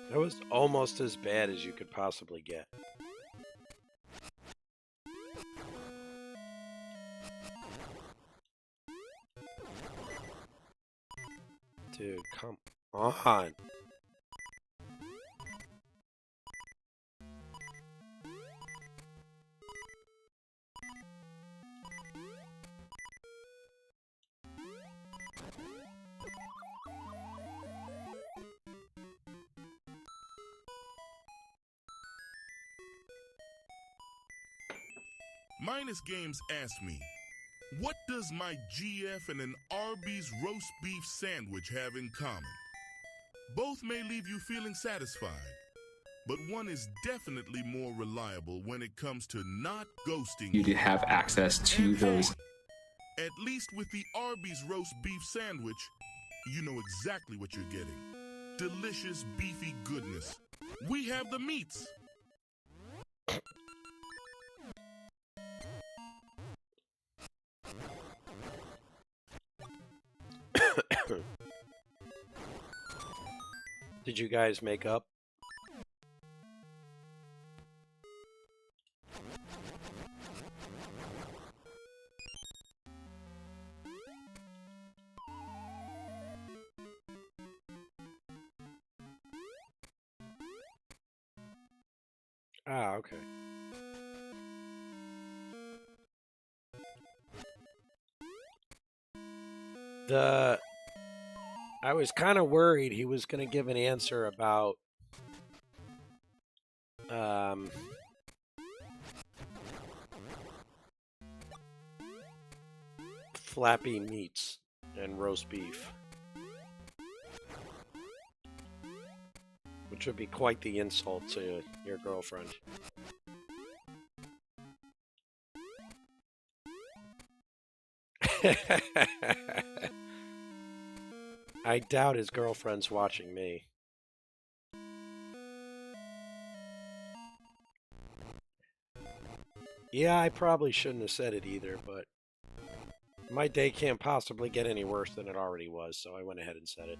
That was almost as bad as you could possibly get. Dude, come on. Minus Games asked me, what does my GF and an Arby's roast beef sandwich have in common? Both may leave you feeling satisfied, but one is definitely more reliable when it comes to not ghosting You do have access to And those. hey, at least with the Arby's roast beef sandwich, you know exactly what you're getting. Delicious beefy goodness. We have the meats. Did you guys make up? Ah, okay. I was kind of worried he was going to give an answer about flappy meats and roast beef, which would be quite the insult to your girlfriend. I doubt his girlfriend's watching me. Yeah, I probably shouldn't have said it either, but my day can't possibly get any worse than it already was, so I went ahead and said it.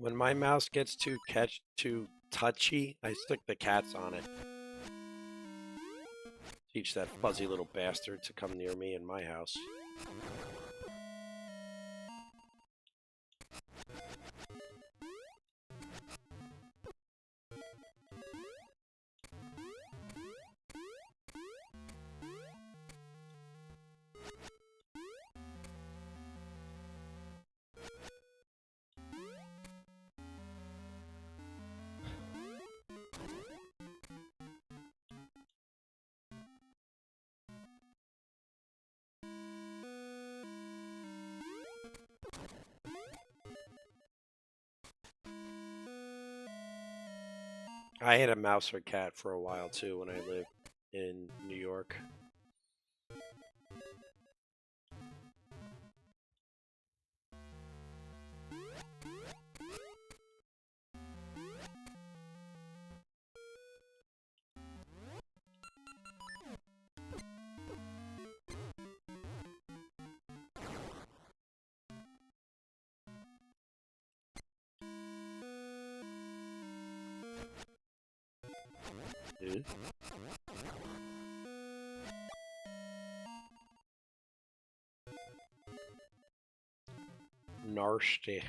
When my mouse gets too touchy, I stick the cats on it. Teach that fuzzy little bastard to come near me in my house. I had a mouse or cat for a while too when I lived in New York. Dude. Nasty.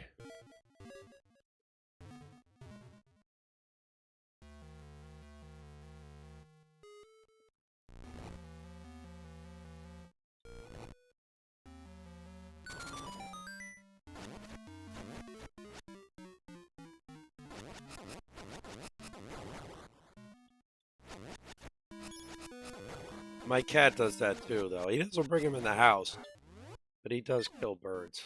My cat does that too, though. He doesn't bring him in the house, but he does kill birds.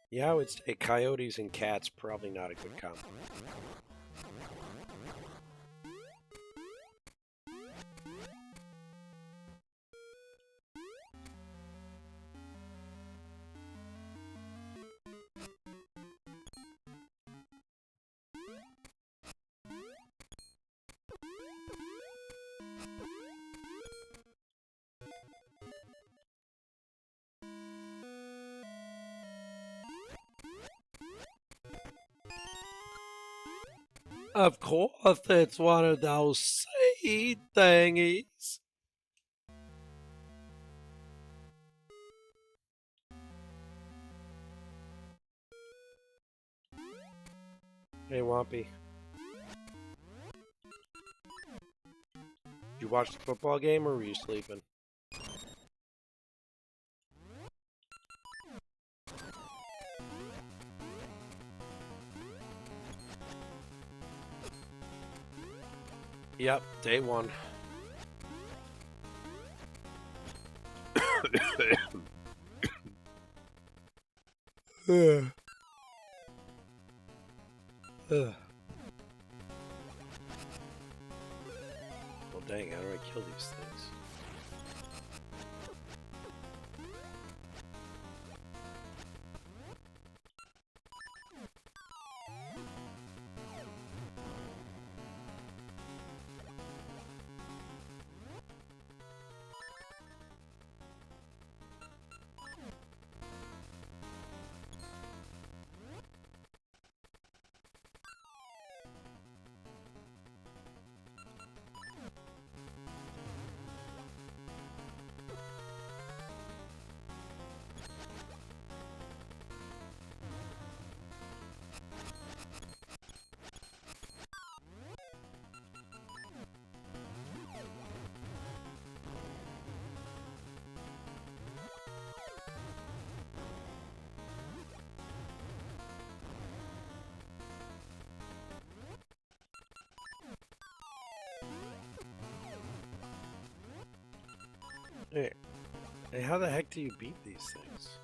Yeah, I would say coyotes and cats probably not a good combo. Of course, it's one of those seed thingies. Hey, Wompy. Did you watch the football game or were you sleeping? Yep, day one. Ugh. Ugh. Well, dang, how do I kill these things? Hey, hey, how the heck do you beat these things?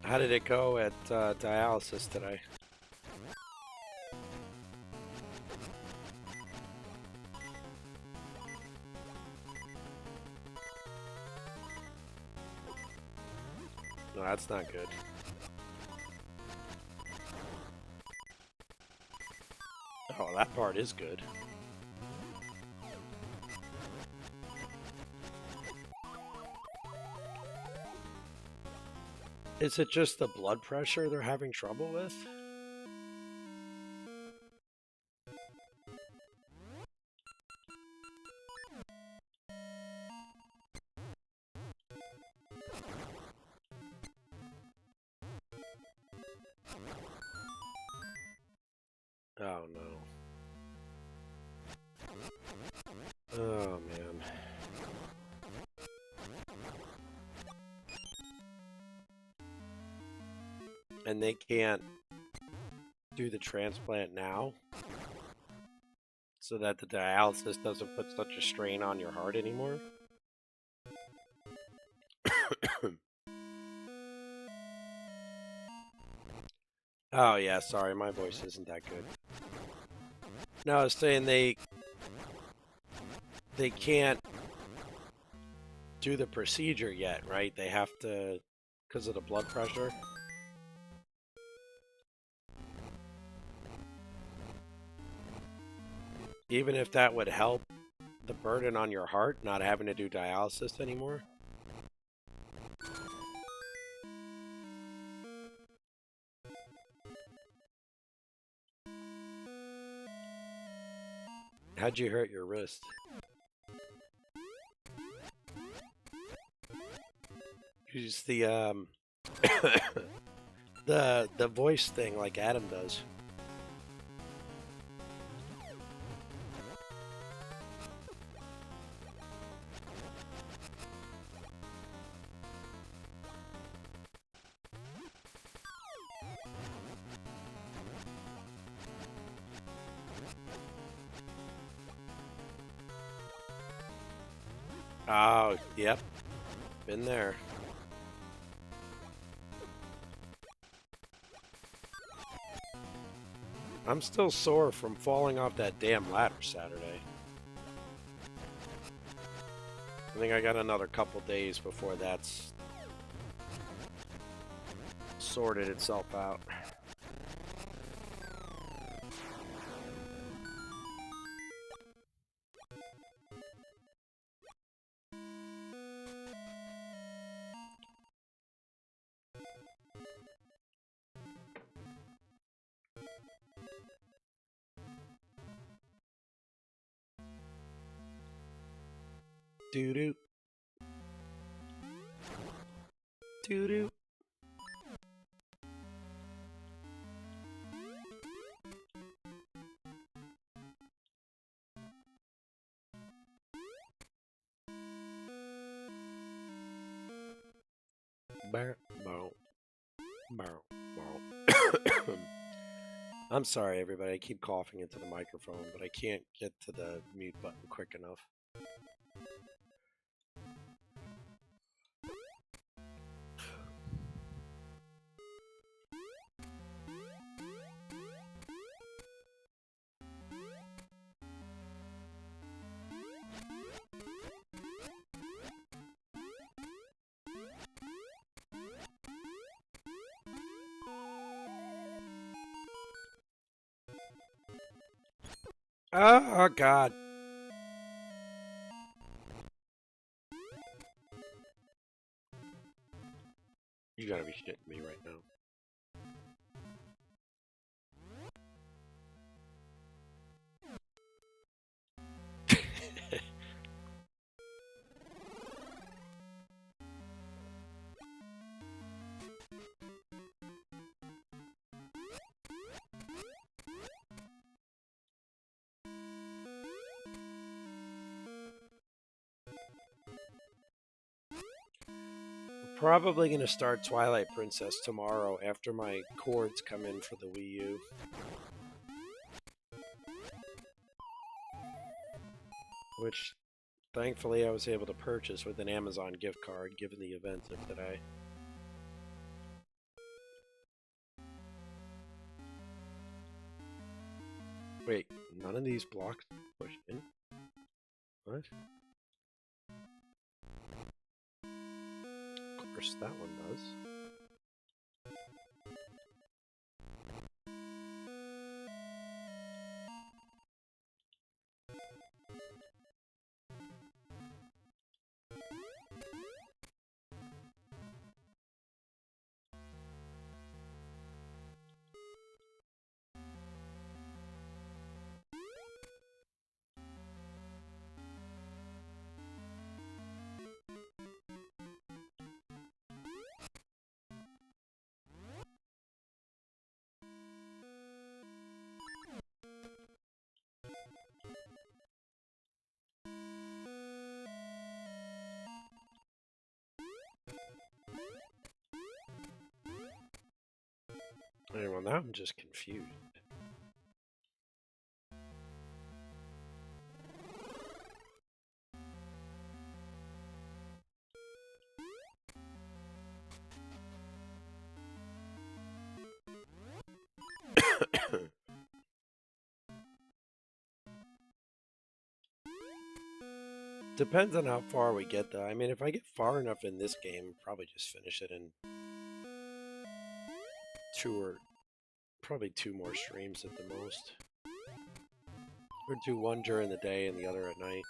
How did it go at dialysis today? No, that's not good. Oh, that part is good. Is it just the blood pressure they're having trouble with? Oh no. Oh man. And they can't do the transplant now? So that the dialysis doesn't put such a strain on your heart anymore? Oh yeah, sorry, my voice isn't that good. No, I was saying they can't do the procedure yet, right? They have to, because of the blood pressure. Even if that would help the burden on your heart, not having to do dialysis anymore. How'd you hurt your wrist? Use the the voice thing like Adam does. Oh, yep. Been there. I'm still sore from falling off that damn ladder Saturday. I think I got another couple days before that's sorted itself out. Doo-doo. Doo-doo. Bow, bow, bow, bow. I'm sorry, everybody. I keep coughing into the microphone, but I can't get to the mute button quick enough. Oh, God. You gotta be shitting me right now. Probably going to start Twilight Princess tomorrow after my cords come in for the Wii U. Which, thankfully, I was able to purchase with an Amazon gift card given the events of today. Wait, none of these blocks push in? What? Of course, that one does. Well, now I'm just confused. Depends on how far we get, though. I mean, if I get far enough in this game, probably just finish it in probably two more streams at the most. Or do one during the day and the other at night.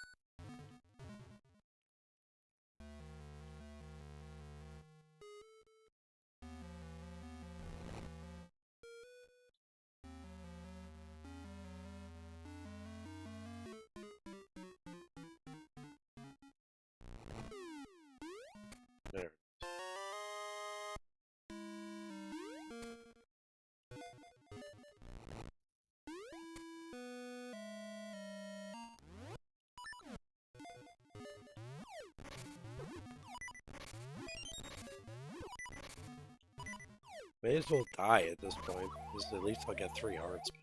There. May as well die at this point, because at least I'll get 3 hearts back.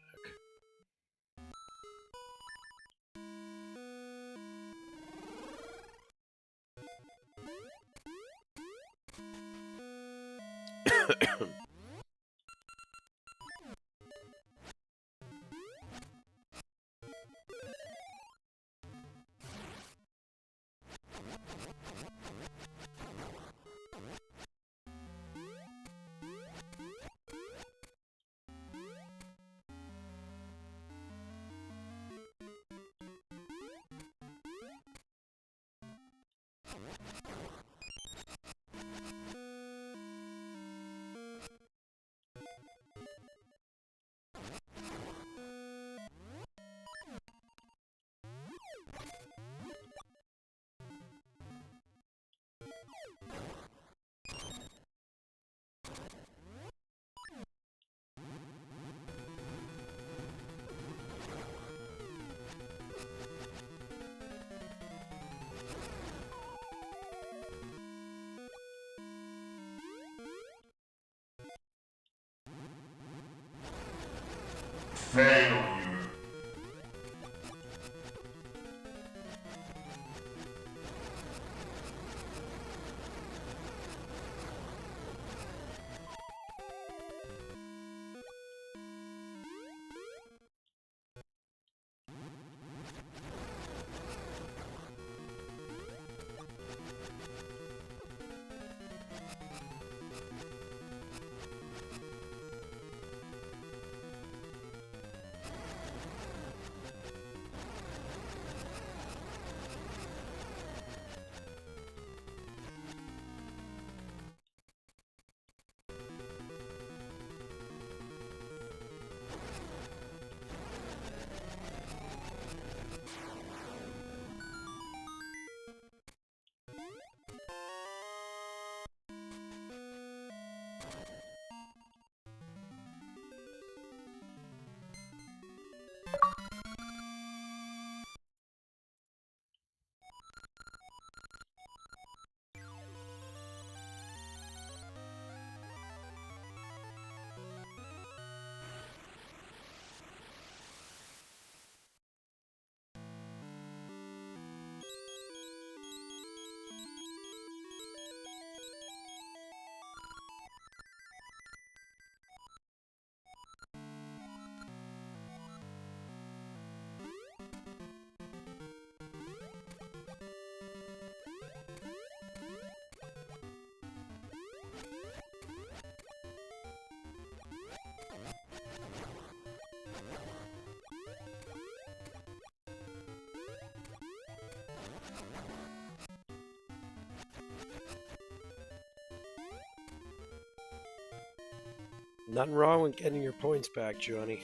Nothing wrong with getting your points back, Johnny.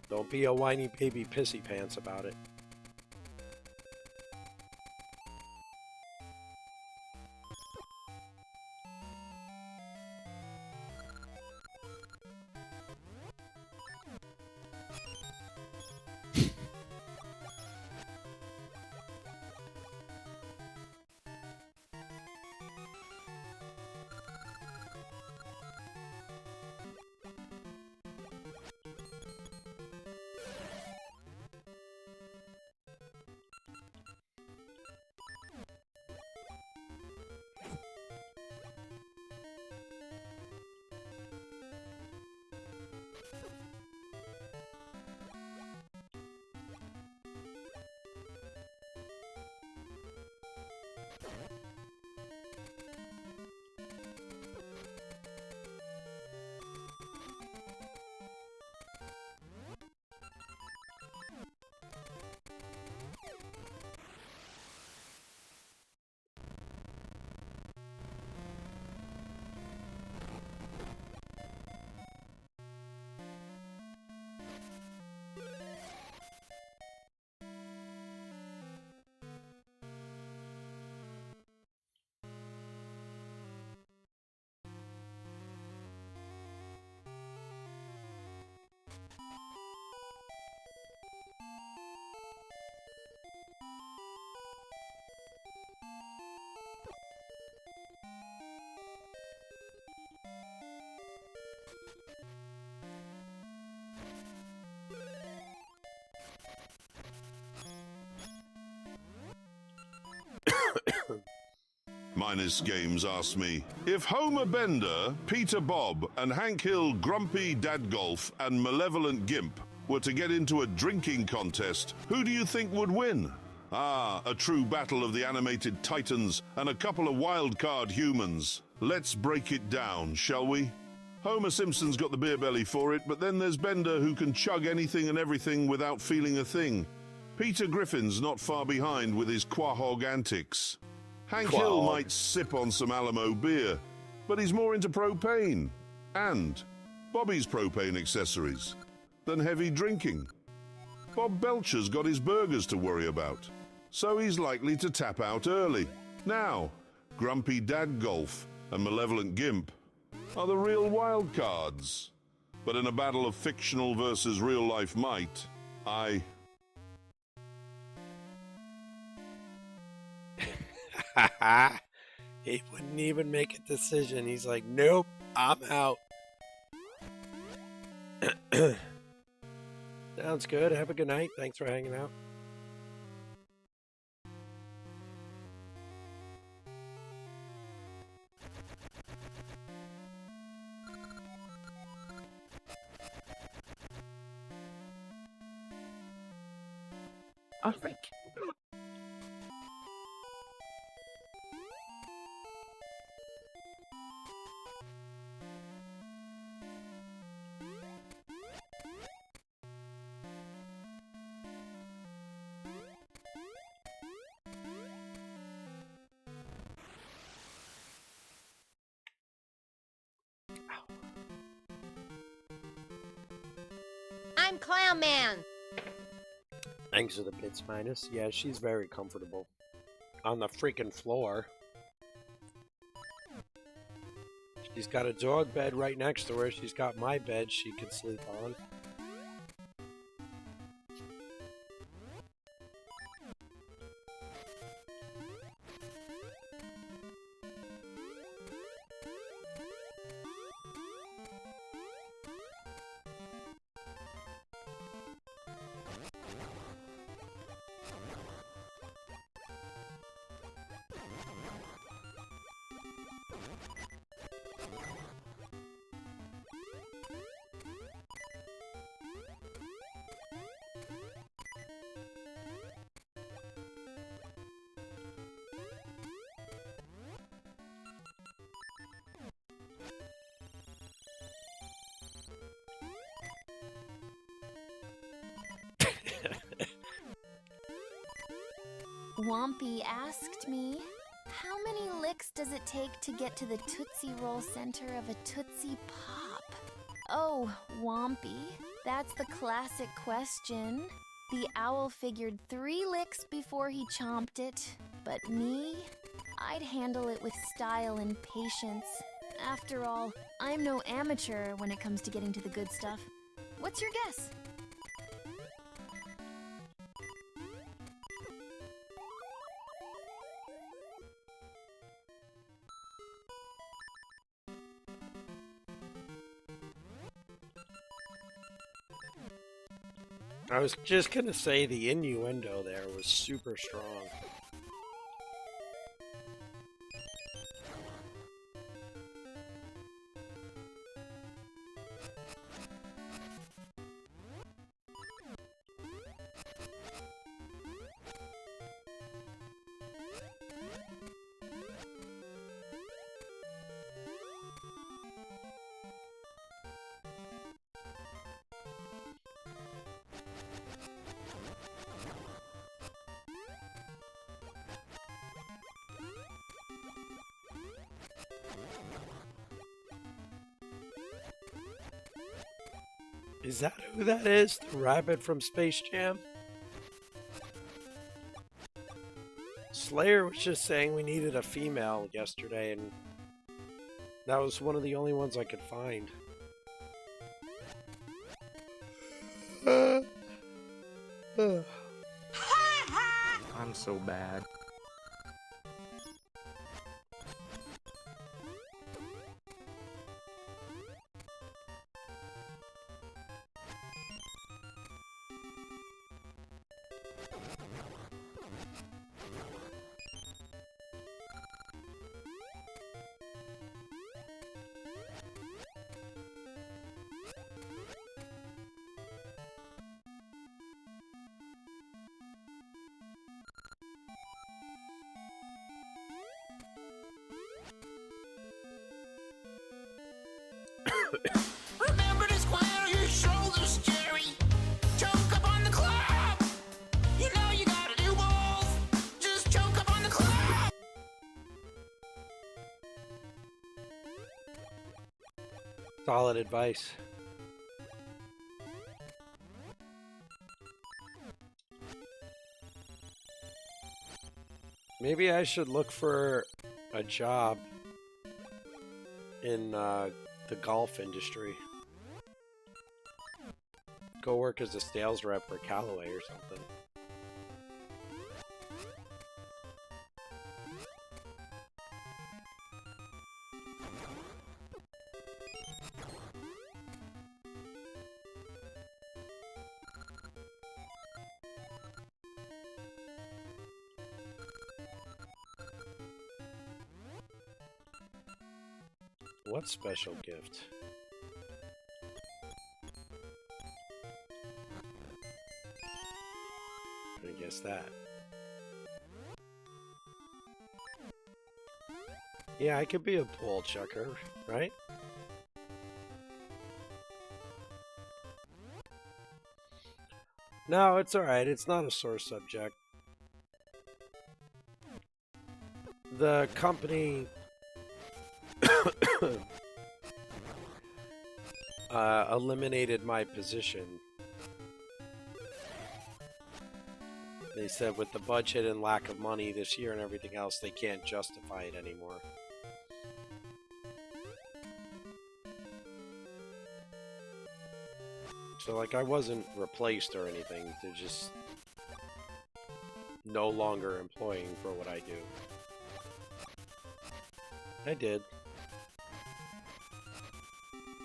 Don't be a whiny baby pissy pants about it. Minus Games asked me, if Homer Bender, Peter Bob, and Hank Hill Grumpy Dadgolf and Malevolent Gimp were to get into a drinking contest, who do you think would win? Ah, a true battle of the animated titans and a couple of wild-card humans. Let's break it down, shall we? Homer Simpson's got the beer belly for it, but then there's Bender who can chug anything and everything without feeling a thing. Peter Griffin's not far behind with his quahog antics. Hank Hill might sip on some Alamo beer, but he's more into propane and Bobby's propane accessories than heavy drinking. Bob Belcher's got his burgers to worry about, so he's likely to tap out early. Now, Grumpy Dadgolf and Malevolent Gimp are the real wild cards. But in a battle of fictional versus real-life might, He wouldn't even make a decision. He's like, nope, I'm out. Sounds good. Have a good night. Thanks for hanging out. Oh, Frank. I'm Clown Man. Thanks for the bits, Minus. Yeah, she's very comfortable. On the freaking floor. She's got a dog bed right next to her. She's got my bed she can sleep on. Wompy asked me, how many licks does it take to get to the Tootsie Roll center of a Tootsie Pop? Oh, Wompy, that's the classic question. The owl figured 3 licks before he chomped it, but me, I'd handle it with style and patience. After all, I'm no amateur when it comes to getting to the good stuff. What's your guess? I was just gonna say the innuendo there was super strong. Is that who that is? The rabbit from Space Jam? Slayer was just saying we needed a female yesterday, and that was one of the only ones I could find. I'm so bad. Remember to square your shoulders, Jerry. Choke up on the club. You know you gotta do both. Just choke up on the club. Solid advice. Maybe I should look for a job in the golf industry. Go work as a sales rep for Callaway or something. What special gift? I guess that. Yeah, I could be a pool chucker, right? No, it's alright. It's not a sore subject. The company eliminated my position. They said with the budget and lack of money this year and everything else, they can't justify it anymore. So, like, I wasn't replaced or anything. They're just no longer employing for what I do. I did.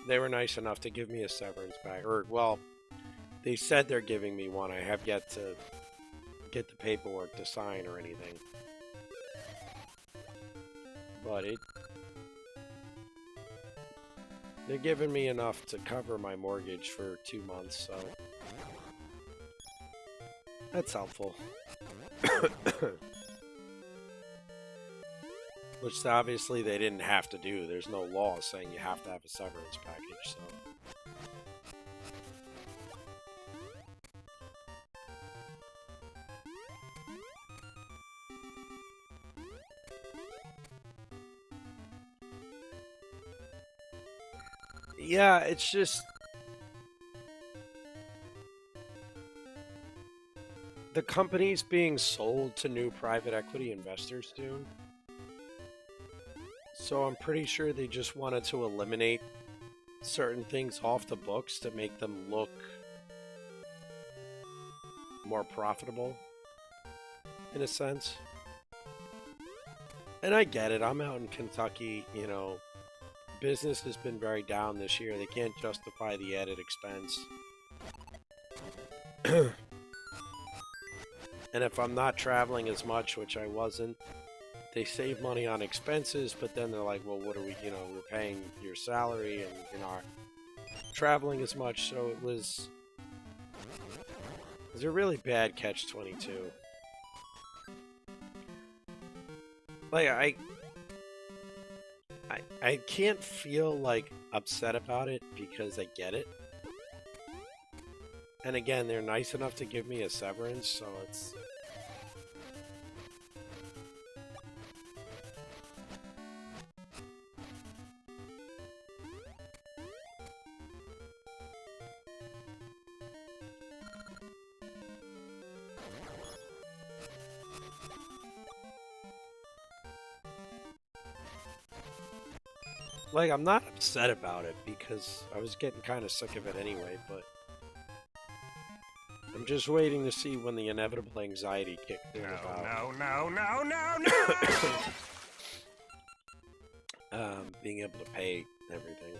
They were nice enough to give me a severance pack. Or, well, they said they're giving me one. I have yet to get the paperwork to sign or anything. But they're giving me enough to cover my mortgage for 2 months, so that's helpful. Which obviously they didn't have to do. There's no law saying you have to have a severance package, so. Yeah, it's just the company's being sold to new private equity investors soon. So I'm pretty sure they just wanted to eliminate certain things off the books to make them look more profitable in a sense. And I get it. I'm out in Kentucky, you know, business has been very down this year. They can't justify the added expense. And if I'm not traveling as much, which I wasn't, they save money on expenses, but then they're like, well, what are we, you know, we're paying your salary and you're not traveling as much. So it was a really bad catch-22. Like, I can't feel like upset about it because I get it. And again, they're nice enough to give me a severance, so it's... Like, I'm not upset about it because I was getting kind of sick of it anyway, but I'm just waiting to see when the inevitable anxiety kicks in about... No. Being able to pay everything.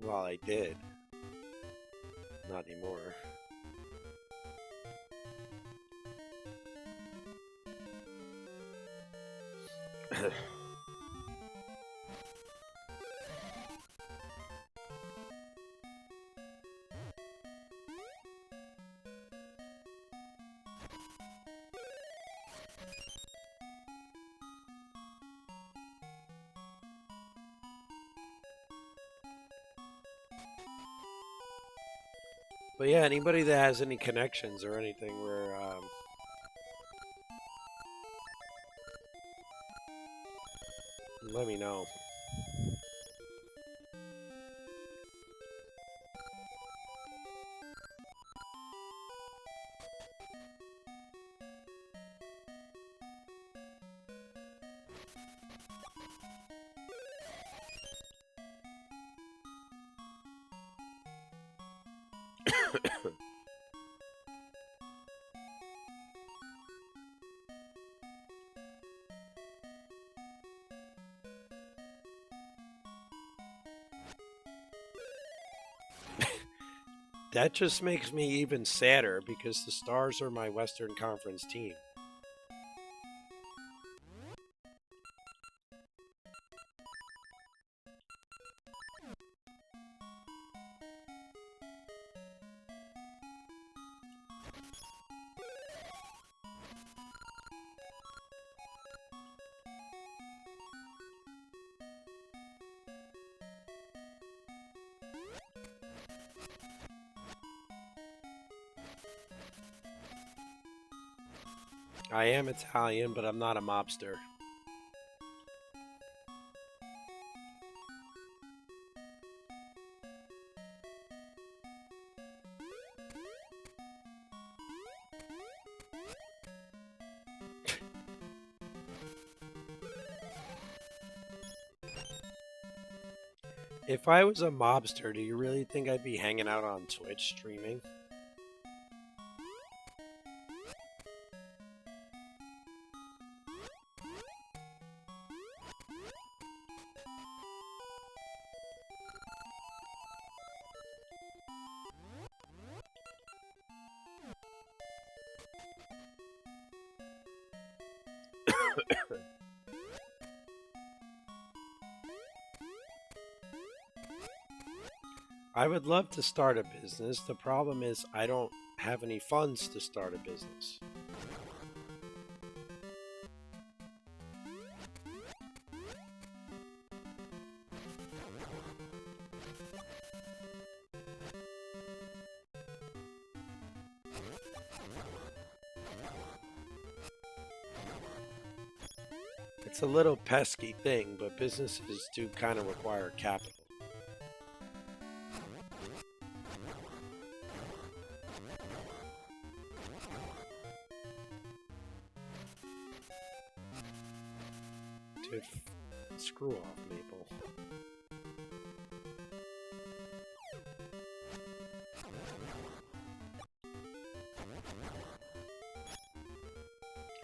Well, I did. Not anymore. But yeah, anybody that has any connections or anything where let me know. That just makes me even sadder because the Stars are my Western Conference team. I am Italian, but I'm not a mobster. If I was a mobster, do you really think I'd be hanging out on Twitch streaming? I would love to start a business. The problem is I don't have any funds to start a business. It's a little pesky thing, but businesses do kind of require capital. Dude, screw off, Maple.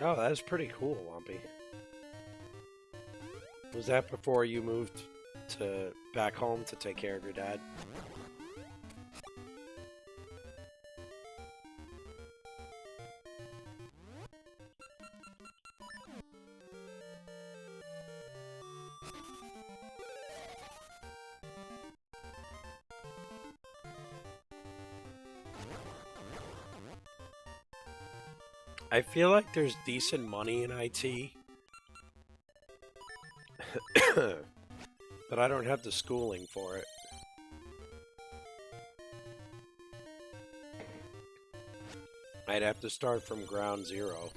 Oh, that's pretty cool, Lumpy. Was that before you moved to back home to take care of your dad? I feel like there's decent money in IT. But I don't have the schooling for it. I'd have to start from ground zero.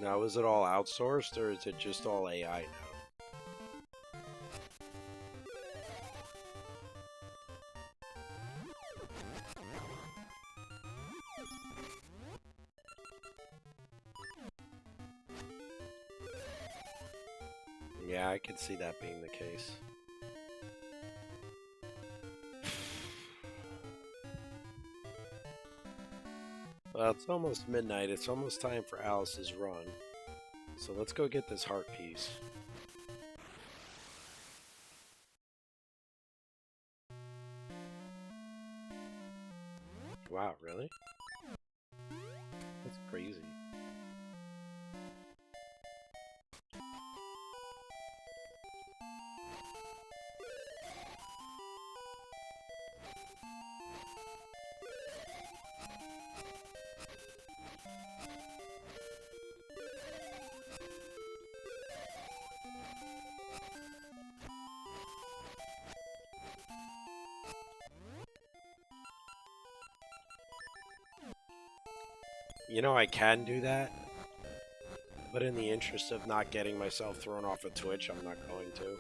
Now, is it all outsourced or is it just all AI now? Yeah, I could see that being the case. Well, it's almost midnight. It's almost time for Alice's run. So let's go get this heart piece. Wow, really? That's crazy. You know, I can do that, but in the interest of not getting myself thrown off of Twitch, I'm not going to.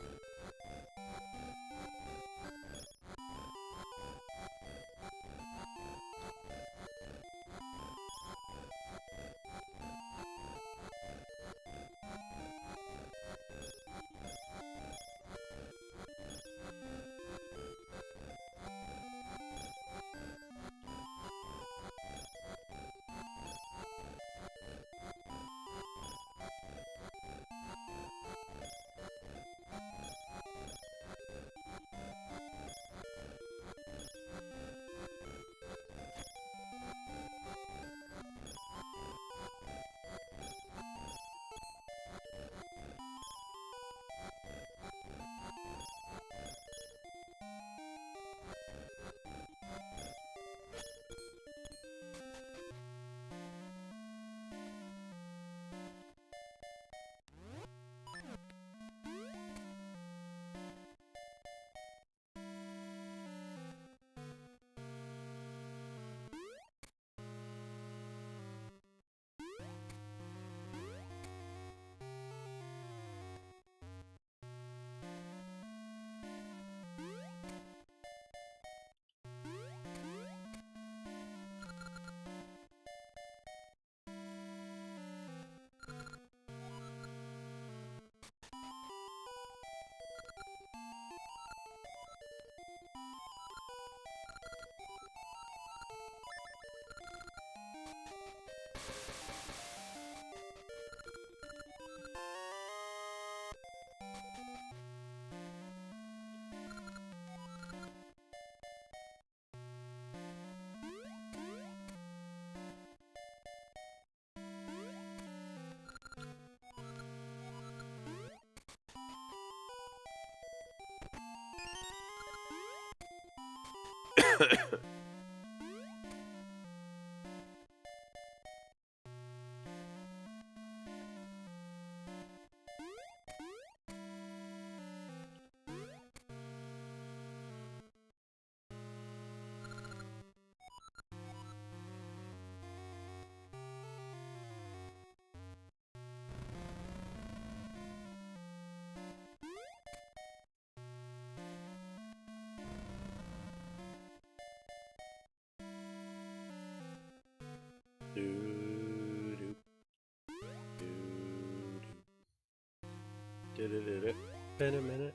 Been a minute.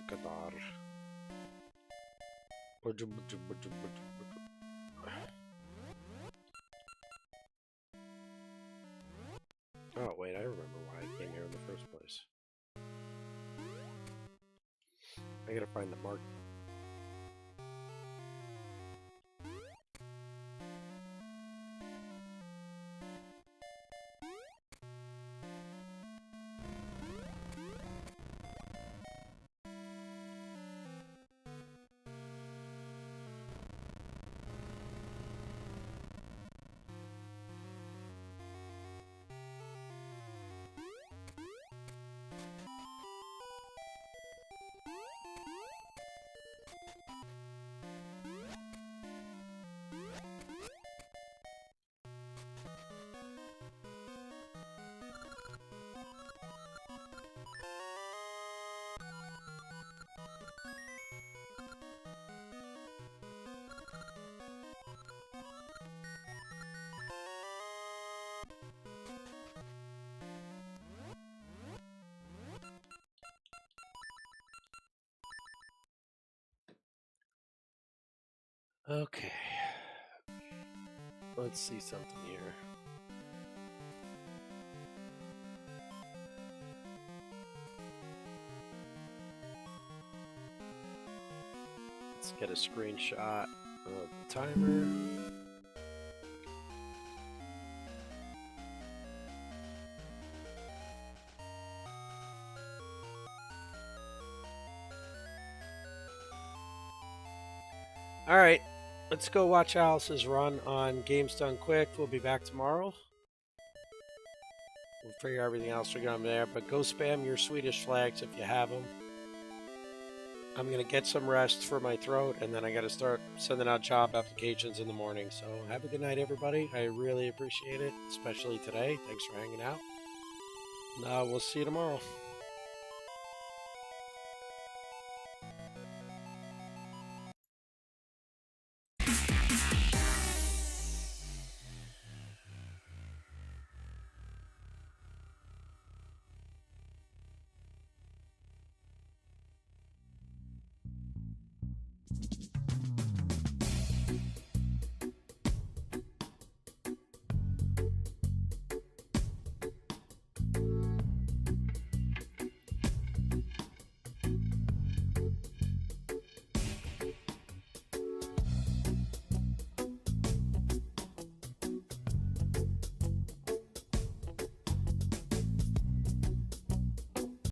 Kadar. Oh wait, I remember why I came here in the first place. I gotta find the mark. Okay. Let's see something here. Let's get a screenshot of the timer. All right. Let's go watch Alice's run on Games Done Quick. We'll be back tomorrow. We'll figure everything else we're going to there. But go spam your Swedish flags if you have them. I'm going to get some rest for my throat, and then I got to start sending out job applications in the morning. So have a good night, everybody. I really appreciate it, especially today. Thanks for hanging out. We'll see you tomorrow.